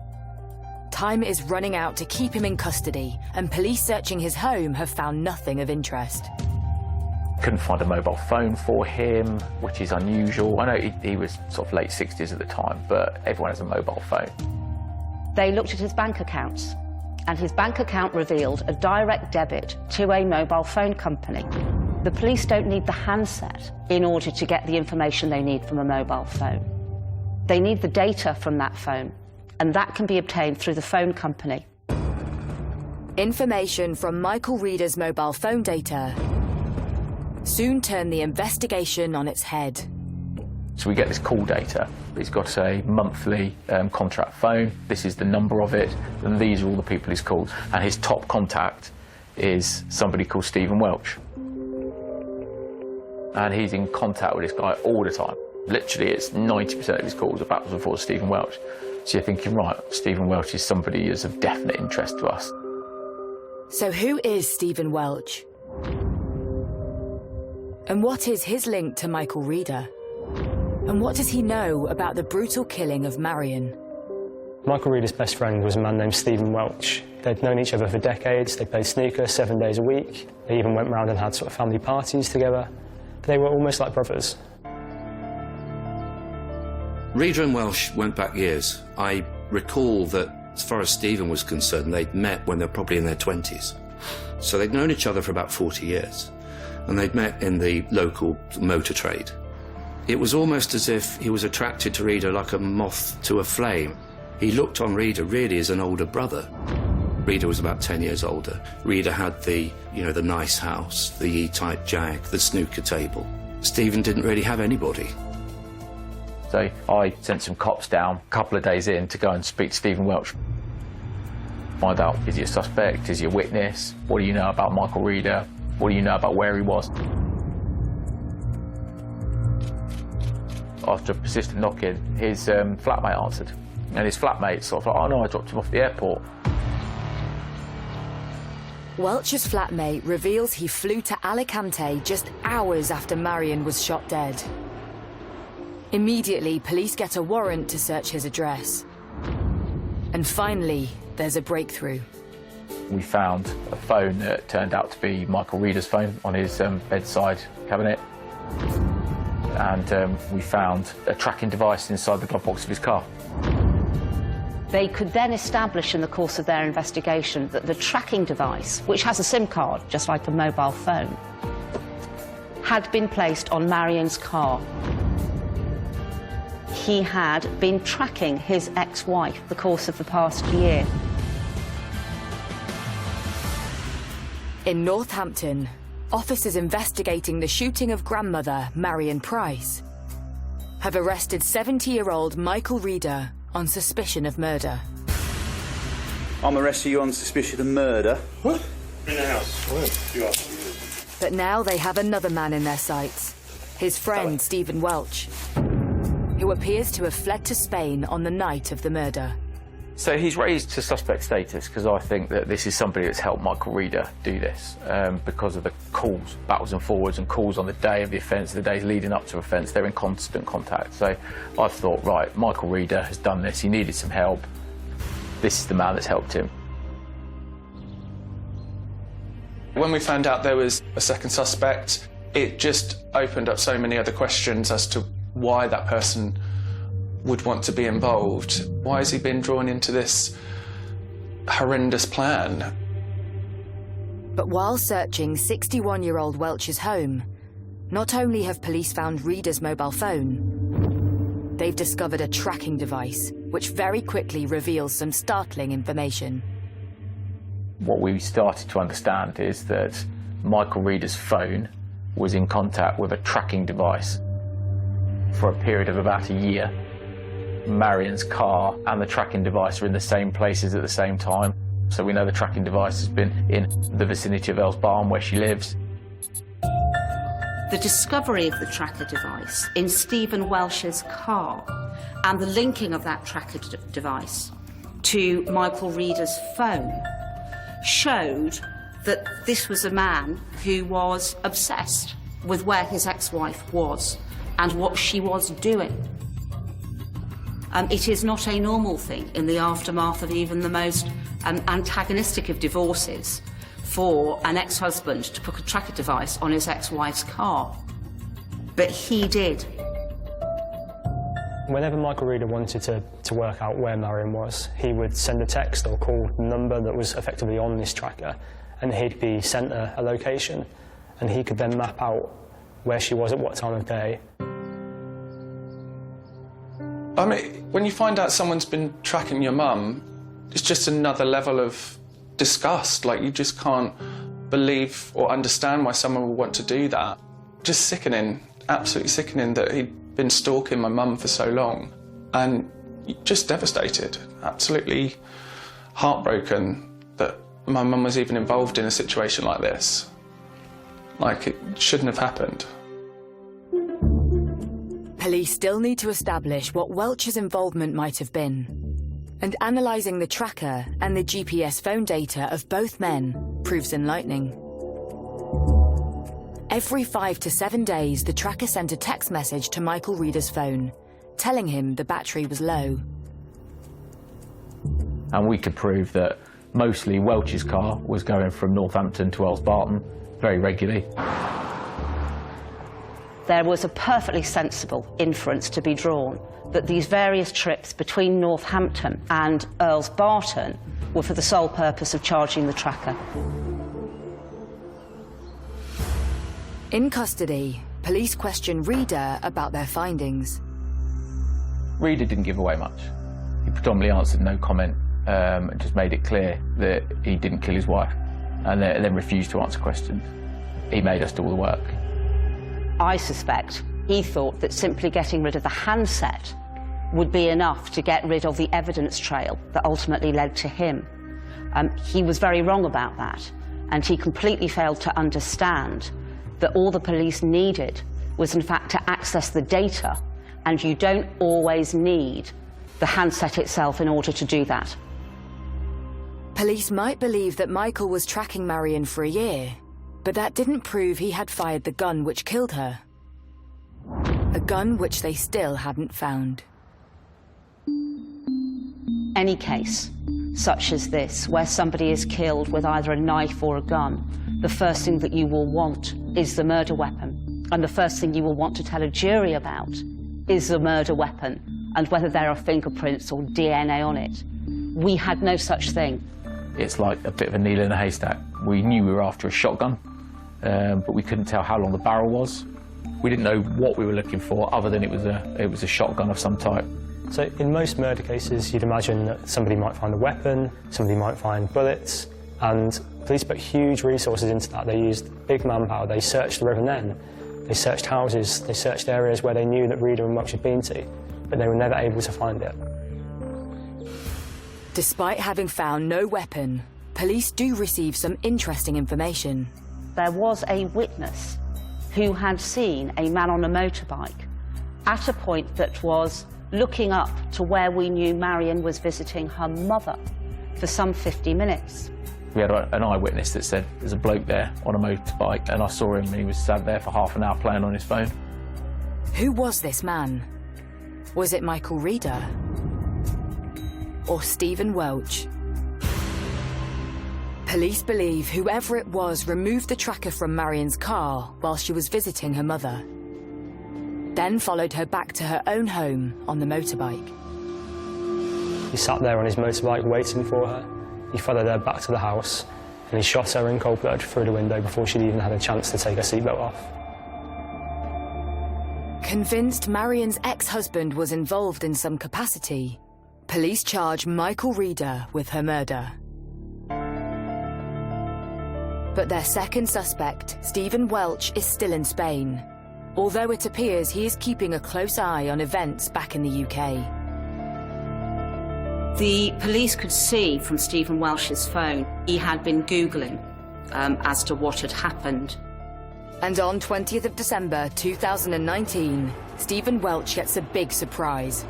Time is running out to keep him in custody, and police searching his home have found nothing of interest. Couldn't find a mobile phone for him, which is unusual. I know he was sort of late 60s at the time, but everyone has a mobile phone. They looked at his bank accounts, and his bank account revealed a direct debit to a mobile phone company. The police don't need the handset in order to get the information they need from a mobile phone. They need the data from that phone, and that can be obtained through the phone company. Information from Michael Reader's mobile phone data soon turned the investigation on its head. So we get this call data. It's got a monthly contract phone. This is the number of it, and these are all the people he's called. And his top contact is somebody called Stephen Welch. And he's in contact with this guy all the time. Literally, it's 90% of his calls are backwards and forwards Stephen Welch. So you're thinking, right, Stephen Welch is somebody who's of definite interest to us. So who is Stephen Welch? And what is his link to Michael Reader? And what does he know about the brutal killing of Marion? Michael Reader's best friend was a man named Stephen Welch. They'd known each other for decades. They played snooker 7 days a week. They even went round and had sort of family parties together. They were almost like brothers. Reader and Welsh went back years. I recall that, as far as Stephen was concerned, they'd met when they were probably in their 20s. So they'd known each other for about 40 years. And they'd met in the local motor trade. It was almost as if he was attracted to Reader like a moth to a flame. He looked on Reader really as an older brother. Reader was about 10 years older. Reader had the nice house, the E-type Jag, the snooker table. Stephen didn't really have anybody. So I sent some cops down a couple of days in to go and speak to Stephen Welch. Find out, is he a suspect, is he a witness, what do you know about Michael Reader, what do you know about where he was? After persistent knocking, his flatmate answered. And his flatmate sort of like, oh no, I dropped him off at the airport. Welch's flatmate reveals he flew to Alicante just hours after Marion was shot dead. Immediately, police get a warrant to search his address. And finally, there's a breakthrough. We found a phone that turned out to be Michael Reader's phone on his bedside cabinet. And we found a tracking device inside the glove box of his car. They could then establish in the course of their investigation that the tracking device, which has a SIM card, just like a mobile phone, had been placed on Marion's car. He had been tracking his ex-wife the course of the past year. In Northampton, officers investigating the shooting of grandmother Marion Price have arrested 70-year-old Michael Reader on suspicion of murder. I'm arresting you on suspicion of murder. What? In the house. What? You are. But now they have another man in their sights, his friend Stephen Welch, who appears to have fled to Spain on the night of the murder. So he's raised to suspect status because I think that this is somebody that's helped Michael Reader do this because of the calls backwards and forwards and calls on the day of the offence, the days leading up to offence. They're in constant contact. So I've thought, right, Michael Reader has done this. He needed some help. This is the man that's helped him. When we found out there was a second suspect, it just opened up so many other questions as to why that person would want to be involved. Why has he been drawn into this horrendous plan? But while searching 61-year-old Welch's home, not only have police found Reader's mobile phone, they've discovered a tracking device, which very quickly reveals some startling information. What we started to understand is that Michael Reader's phone was in contact with a tracking device for a period of about a year. Marion's car and the tracking device are in the same places at the same time. So we know the tracking device has been in the vicinity of Earls Barn, where she lives. The discovery of the tracker device in Stephen Welsh's car and the linking of that tracker device to Michael Reader's phone showed that this was a man who was obsessed with where his ex-wife was and what she was doing. It is not a normal thing in the aftermath of even the most antagonistic of divorces for an ex-husband to put a tracker device on his ex-wife's car. But he did. Whenever Michael Reader wanted to work out where Marion was, he would send a text or call the number that was effectively on this tracker, and he'd be sent a location, and he could then map out where she was at what time of day. I mean, when you find out someone's been tracking your mum, it's just another level of disgust. Like, you just can't believe or understand why someone would want to do that. Just sickening, absolutely sickening that he'd been stalking my mum for so long, and just devastated, absolutely heartbroken that my mum was even involved in a situation like this. Like, it shouldn't have happened. Police still need to establish what Welch's involvement might have been. And analysing the tracker and the GPS phone data of both men proves enlightening. Every 5 to 7 days, the tracker sent a text message to Michael Reeder's phone, telling him the battery was low. And we could prove that mostly Welch's car was going from Northampton to Earls Barton very regularly. There was a perfectly sensible inference to be drawn that these various trips between Northampton and Earls Barton were for the sole purpose of charging the tracker. In custody, police questioned Reeder about their findings. Reeder didn't give away much. He predominantly answered no comment and just made it clear that he didn't kill his wife, and then refused to answer questions. He made us do all the work. I suspect he thought that simply getting rid of the handset would be enough to get rid of the evidence trail that ultimately led to him. He was very wrong about that, and he completely failed to understand that all the police needed was in fact to access the data, and you don't always need the handset itself in order to do that. Police might believe that Michael was tracking Marion for a year, but that didn't prove he had fired the gun which killed her. A gun which they still hadn't found. Any case, such as this, where somebody is killed with either a knife or a gun, the first thing that you will want is the murder weapon. And the first thing you will want to tell a jury about is the murder weapon and whether there are fingerprints or DNA on it. We had no such thing. It's like a bit of a needle in a haystack. We knew we were after a shotgun, but we couldn't tell how long the barrel was. We didn't know what we were looking for, other than it was a shotgun of some type. So in most murder cases, you'd imagine that somebody might find a weapon, somebody might find bullets, and police put huge resources into that. They used big manpower. They searched the River Nen. They searched houses. They searched areas where they knew that Reeder and Welch had been to, but they were never able to find it. Despite having found no weapon, police do receive some interesting information. There was a witness who had seen a man on a motorbike at a point that was looking up to where we knew Marion was visiting her mother for some 50 minutes. We had an eyewitness that said there's a bloke there on a motorbike, and I saw him and he was sat there for half an hour playing on his phone. Who was this man? Was it Michael Reeder? Or Stephen Welch? Police believe whoever it was removed the tracker from Marion's car while she was visiting her mother, then followed her back to her own home on the motorbike. He sat there on his motorbike waiting for her. He followed her back to the house, and he shot her in cold blood through the window before she'd even had a chance to take her seatbelt off. Convinced Marion's ex-husband was involved in some capacity, police charge Michael Reeder with her murder. But their second suspect, Stephen Welch, is still in Spain, although it appears he is keeping a close eye on events back in the UK. The police could see from Stephen Welch's phone he had been Googling as to what had happened. And on 20th of December 2019, Stephen Welch gets a big surprise.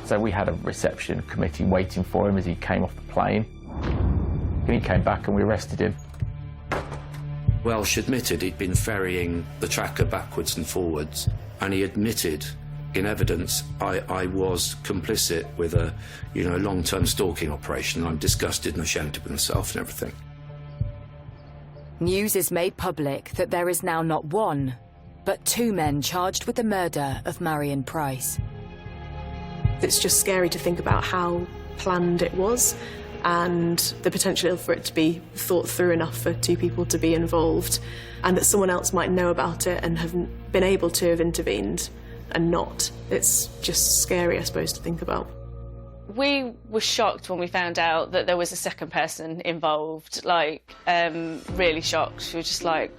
So we had a reception committee waiting for him as he came off the plane. And he came back and we arrested him. Welch admitted he'd been ferrying the tracker backwards and forwards, and he admitted in evidence, I was complicit with a long-term stalking operation. I'm disgusted and ashamed of myself and everything. News is made public that there is now not one, but two men charged with the murder of Marion Price. It's just scary to think about how planned it was and the potential for it to be thought through enough for two people to be involved, and that someone else might know about it and haven't been able to have intervened and not. It's just scary, I suppose, to think about. We were shocked when we found out that there was a second person involved, really shocked. We were just like,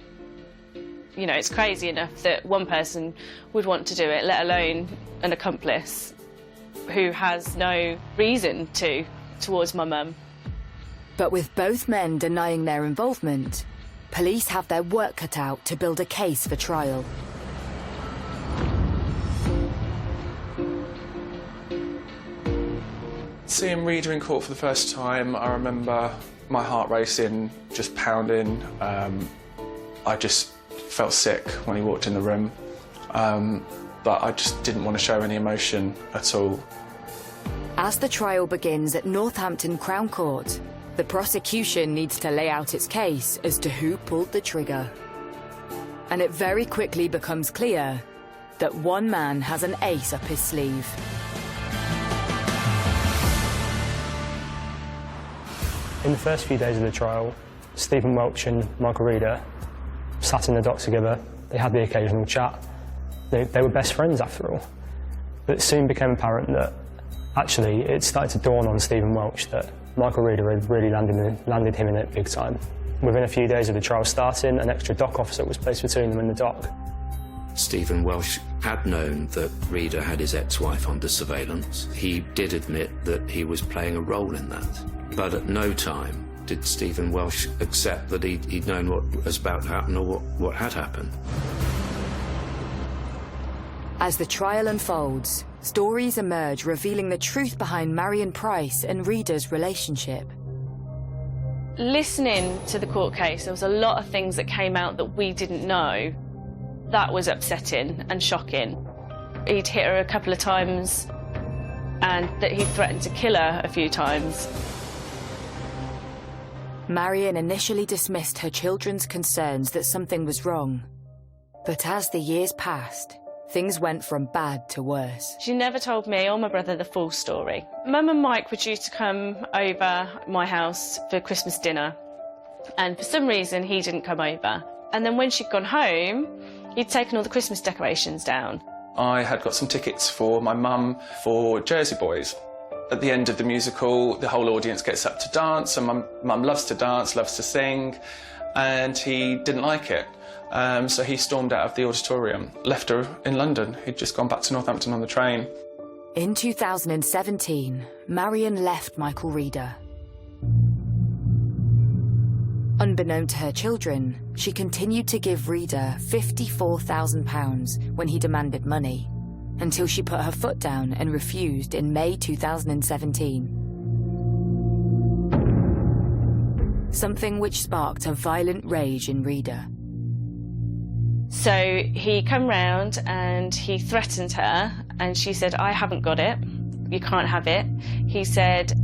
You know, it's crazy enough that one person would want to do it, let alone an accomplice who has no reason towards my mum. But with both men denying their involvement, police have their work cut out to build a case for trial. Seeing Rita in court for the first time, I remember my heart racing, just pounding. I just felt sick when he walked in the room, but I just didn't want to show any emotion at all. As the trial begins at Northampton Crown Court, the prosecution needs to lay out its case as to who pulled the trigger. And it very quickly becomes clear that one man has an ace up his sleeve. In the first few days of the trial, Stephen Welch and Michael Reader sat in the dock together. They had the occasional chat. They were best friends after all. But it soon became apparent that actually it started to dawn on Stephen Welch that Michael Reader had really landed him in it big time. Within a few days of the trial starting, an extra dock officer was placed between them in the dock. Stephen Welch had known that Reader had his ex-wife under surveillance. He did admit that he was playing a role in that. But at no time did Stephen Welch accept that he'd known what was about to happen or what had happened. As the trial unfolds, stories emerge revealing the truth behind Marion Price and Reader's relationship. Listening to the court case, there was a lot of things that came out that we didn't know. That was upsetting and shocking. He'd hit her a couple of times and that he threatened to kill her a few times. Marion initially dismissed her children's concerns that something was wrong. But as the years passed, things went from bad to worse. She never told me or my brother the full story. Mum and Mike were due to come over my house for Christmas dinner, and for some reason he didn't come over. And then when she'd gone home, he'd taken all the Christmas decorations down. I had got some tickets for my mum for Jersey Boys. At the end of the musical, the whole audience gets up to dance, and my mum loves to dance, loves to sing, and he didn't like it. So he stormed out of the auditorium, left her in London. He'd just gone back to Northampton on the train. In 2017, Marion left Michael Reader. Unbeknown to her children, she continued to give Reader £54,000 when he demanded money, until she put her foot down and refused in May 2017. Something which sparked a violent rage in Reader. So he come round and he threatened her, and she said, "I haven't got it, you can't have it." He said,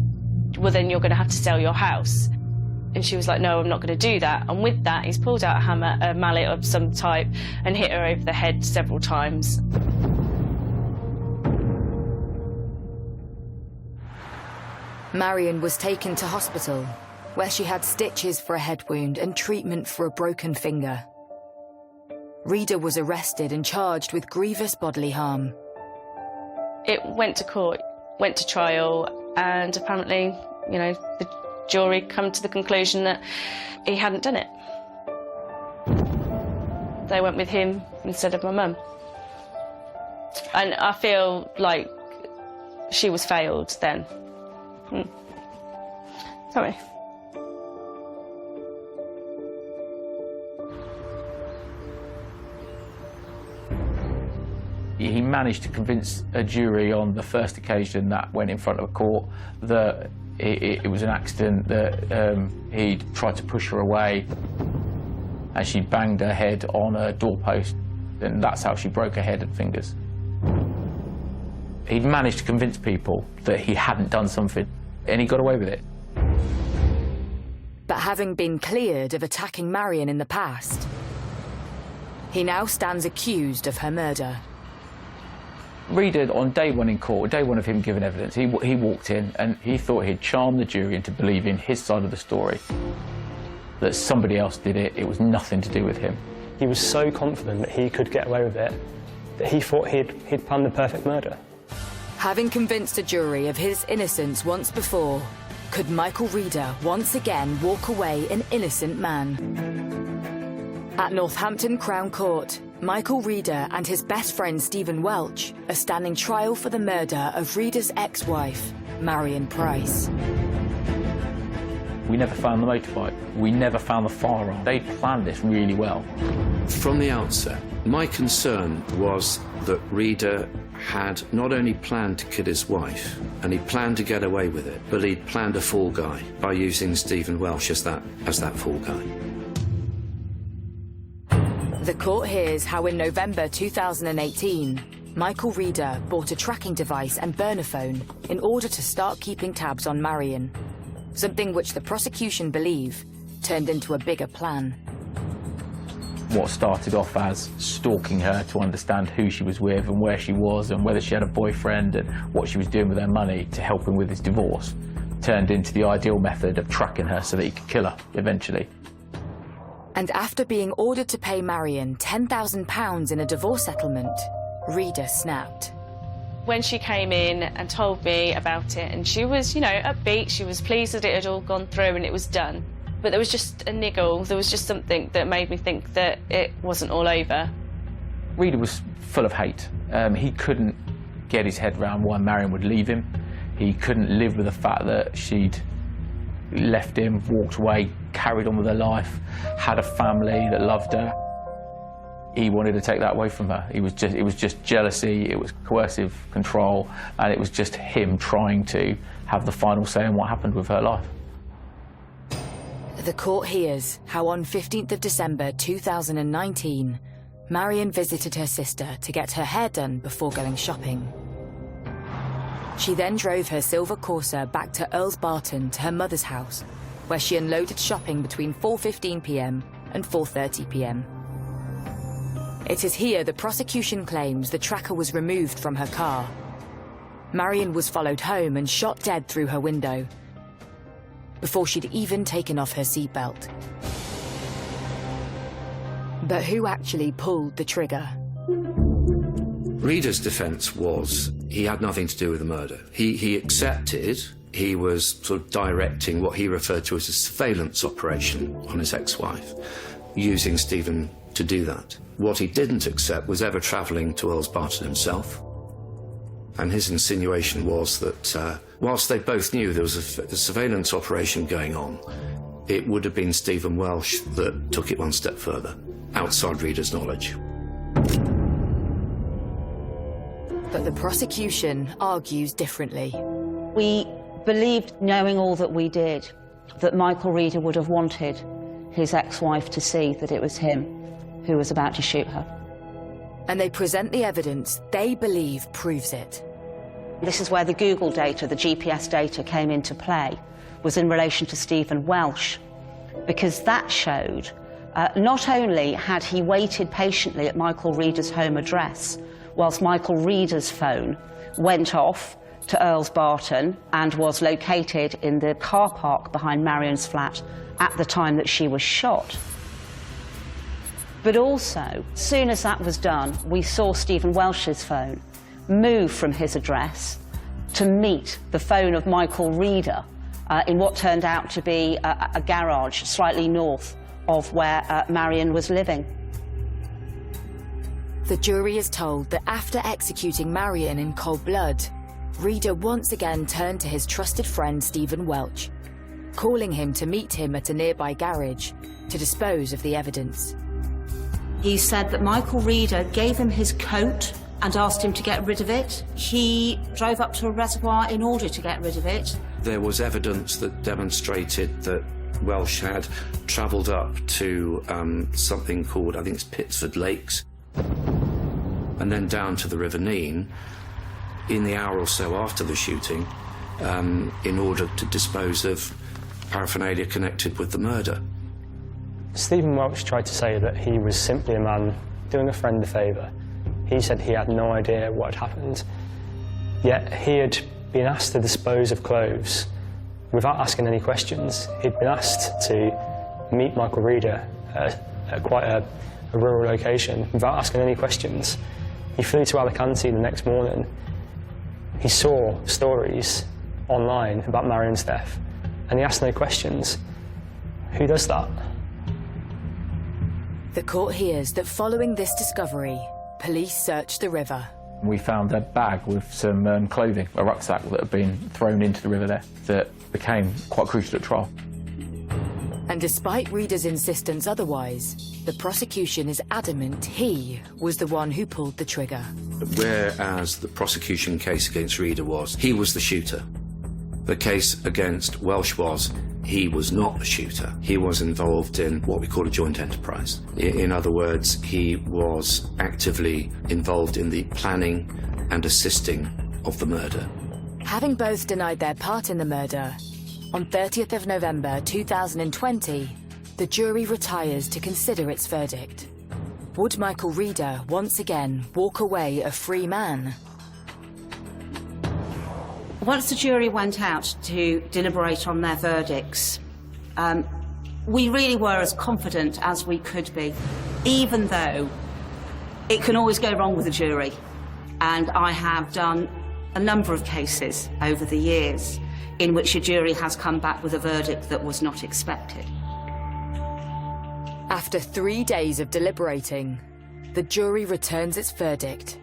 "Well, then you're going to have to sell your house." And she was like, "No, I'm not going to do that." And with that, he's pulled out a mallet of some type and hit her over the head several times. Marion was taken to hospital, where she had stitches for a head wound and treatment for a broken finger. Reader was arrested and charged with grievous bodily harm. It went to court, went to trial, and apparently, you know, the jury come to the conclusion that he hadn't done it. They went with him instead of my mum. And I feel like she was failed then. Sorry. He managed to convince a jury on the first occasion that went in front of a court that it was an accident, that he'd tried to push her away and she banged her head on a doorpost, and that's how she broke her head and fingers. He'd managed to convince people that he hadn't done something, and he got away with it. But having been cleared of attacking Marion in the past, he now stands accused of her murder. Reader, on day one in court, day one of him giving evidence, he walked in and he thought he'd charmed the jury into believing his side of the story, that somebody else did it, it was nothing to do with him. He was so confident that he could get away with it that he thought he'd planned the perfect murder. Having convinced a jury of his innocence once before, could Michael Reader once again walk away an innocent man? At Northampton Crown Court, Michael Reeder and his best friend Stephen Welch are standing trial for the murder of Reeder's ex-wife, Marion Price. We never found the motorbike. We never found the firearm. They planned this really well. From the outset, my concern was that Reeder had not only planned to kill his wife, and he planned to get away with it, but he'd planned a fall guy by using Stephen Welsh as that fall guy. The court hears how in November 2018, Michael Reeder bought a tracking device and burner phone in order to start keeping tabs on Marion, something which the prosecution believe turned into a bigger plan. What started off as stalking her to understand who she was with and where she was and whether she had a boyfriend and what she was doing with her money to help him with his divorce turned into the ideal method of tracking her so that he could kill her eventually. And after being ordered to pay Marion £10,000 in a divorce settlement, Reeder snapped. When she came in and told me about it, and she was, you know, upbeat, she was pleased that it had all gone through and it was done. But there was just a niggle, there was just something that made me think that it wasn't all over. Reeder was full of hate. He couldn't get his head around why Marion would leave him. He couldn't live with the fact that she'd left him, walked away, carried on with her life, had a family that loved her. He wanted to take that away from her. It was just jealousy, it was coercive control, and it was just him trying to have the final say on what happened with her life. The court hears how on 15th of December 2019, Marion visited her sister to get her hair done before going shopping. She then drove her silver Corsa back to Earls Barton to her mother's house, where she unloaded shopping between 4:15 p.m. and 4:30 p.m. It is here the prosecution claims the tracker was removed from her car. Marion was followed home and shot dead through her window, before she'd even taken off her seatbelt. But who actually pulled the trigger? Reeder's defence was he had nothing to do with the murder. He accepted he was sort of directing what he referred to as a surveillance operation on his ex-wife, using Stephen to do that. What he didn't accept was ever travelling to Earls Barton himself. And his insinuation was that whilst they both knew there was a surveillance operation going on, it would have been Stephen Welsh that took it one step further, outside Reeder's knowledge. But the prosecution argues differently. We believed, knowing all that we did, that Michael Reeder would have wanted his ex-wife to see that it was him who was about to shoot her. And they present the evidence they believe proves it. This is where the Google data, the GPS data, came into play, was in relation to Stephen Welsh, because that showed not only had he waited patiently at Michael Reeder's home address whilst Michael Reeder's phone went off to Earls Barton and was located in the car park behind Marion's flat at the time that she was shot, but also, as soon as that was done, we saw Stephen Welsh's phone move from his address to meet the phone of Michael Reeder in what turned out to be a garage slightly north of where Marion was living. The jury is told that after executing Marion in cold blood, Reeder once again turned to his trusted friend Stephen Welch, calling him to meet him at a nearby garage to dispose of the evidence. He said that Michael Reeder gave him his coat and asked him to get rid of it. He drove up to a reservoir in order to get rid of it. There was evidence that demonstrated that Welsh had travelled up to something called, I think it's Pittsford Lakes, and then down to the River Nene in the hour or so after the shooting in order to dispose of paraphernalia connected with the murder. Stephen Welch tried to say that he was simply a man doing a friend a favour. He said he had no idea what had happened, yet he had been asked to dispose of clothes without asking any questions. He'd been asked to meet Michael Reeder at quite a rural location without asking any questions. He flew to Alicante the next morning. He saw stories online about Marion's death, and he asked no questions. Who does that? The court hears that following this discovery, police searched the river. We found a bag with some clothing, a rucksack that had been thrown into the river there, that became quite crucial at trial. And despite Reeder's insistence otherwise, the prosecution is adamant he was the one who pulled the trigger. Whereas the prosecution case against Reeder was, he was the shooter. The case against Welsh was, he was not the shooter. He was involved in what we call a joint enterprise. In other words, he was actively involved in the planning and assisting of the murder. Having both denied their part in the murder, on 30th of November 2020, the jury retires to consider its verdict. Would Michael Reeder once again walk away a free man? Once the jury went out to deliberate on their verdicts, we really were as confident as we could be, even though it can always go wrong with a jury. And I have done a number of cases over the years in which a jury has come back with a verdict that was not expected. After 3 days of deliberating, the jury returns its verdict.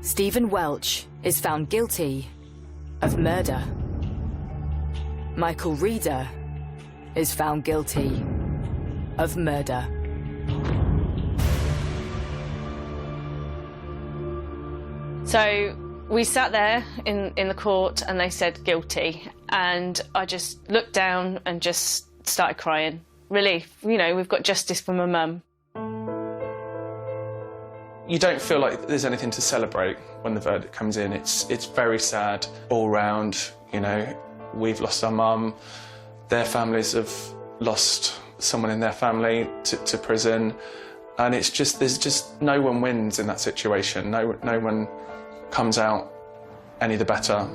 Stephen Welch is found guilty of murder. Michael Reeder is found guilty of murder. So we sat there in the court and they said guilty, and I just looked down and just started crying. Relief, you know, we've got justice for my mum. You don't feel like there's anything to celebrate when the verdict comes in. It's very sad all round. You know, we've lost our mum. Their families have lost someone in their family to prison, and it's just there's just no one wins in that situation. No one comes out any the better.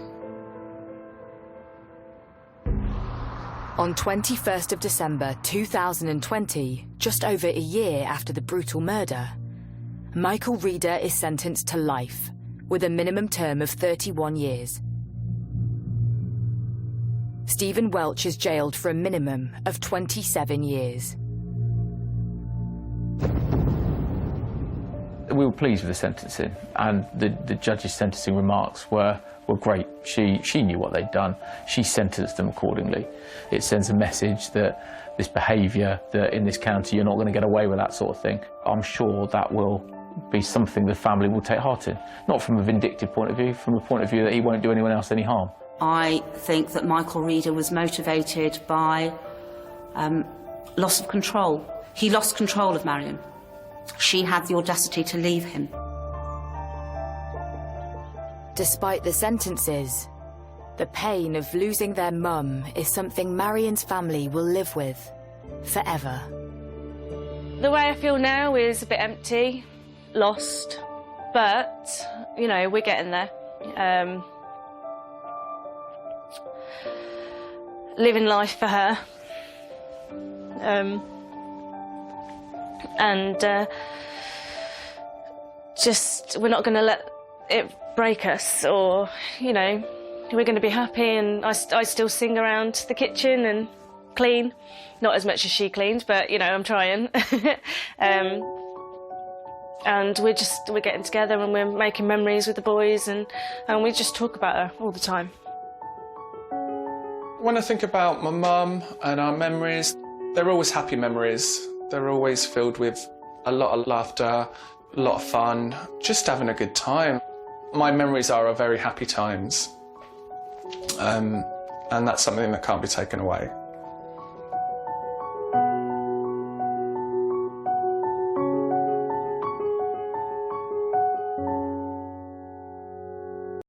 On 21st of December 2020, just over a year after the brutal murder, Michael Reeder is sentenced to life, with a minimum term of 31 years. Stephen Welch is jailed for a minimum of 27 years. We were pleased with the sentencing, and the judge's sentencing remarks were great. She knew what they'd done. She sentenced them accordingly. It sends a message that this behaviour, that in this county you're not going to get away with that sort of thing. I'm sure that will be something the family will take heart in. Not from a vindictive point of view, from a point of view that he won't do anyone else any harm. I think that Michael Reeder was motivated by loss of control. He lost control of Marion. She had the audacity to leave him. Despite the sentences, the pain of losing their mum is something Marion's family will live with forever. The way I feel now is a bit empty, lost, but, you know, we're getting there. Living life for her. Just, we're not going to let it break us, or, you know, we're going to be happy, and I still sing around the kitchen and clean. Not as much as she cleans, but, you know, I'm trying. And we're getting together and we're making memories with the boys, and we just talk about her all the time. When I think about my mum and our memories, they're always happy memories. They're always filled with a lot of laughter, a lot of fun, just having a good time. My memories are very happy times, and that's something that can't be taken away.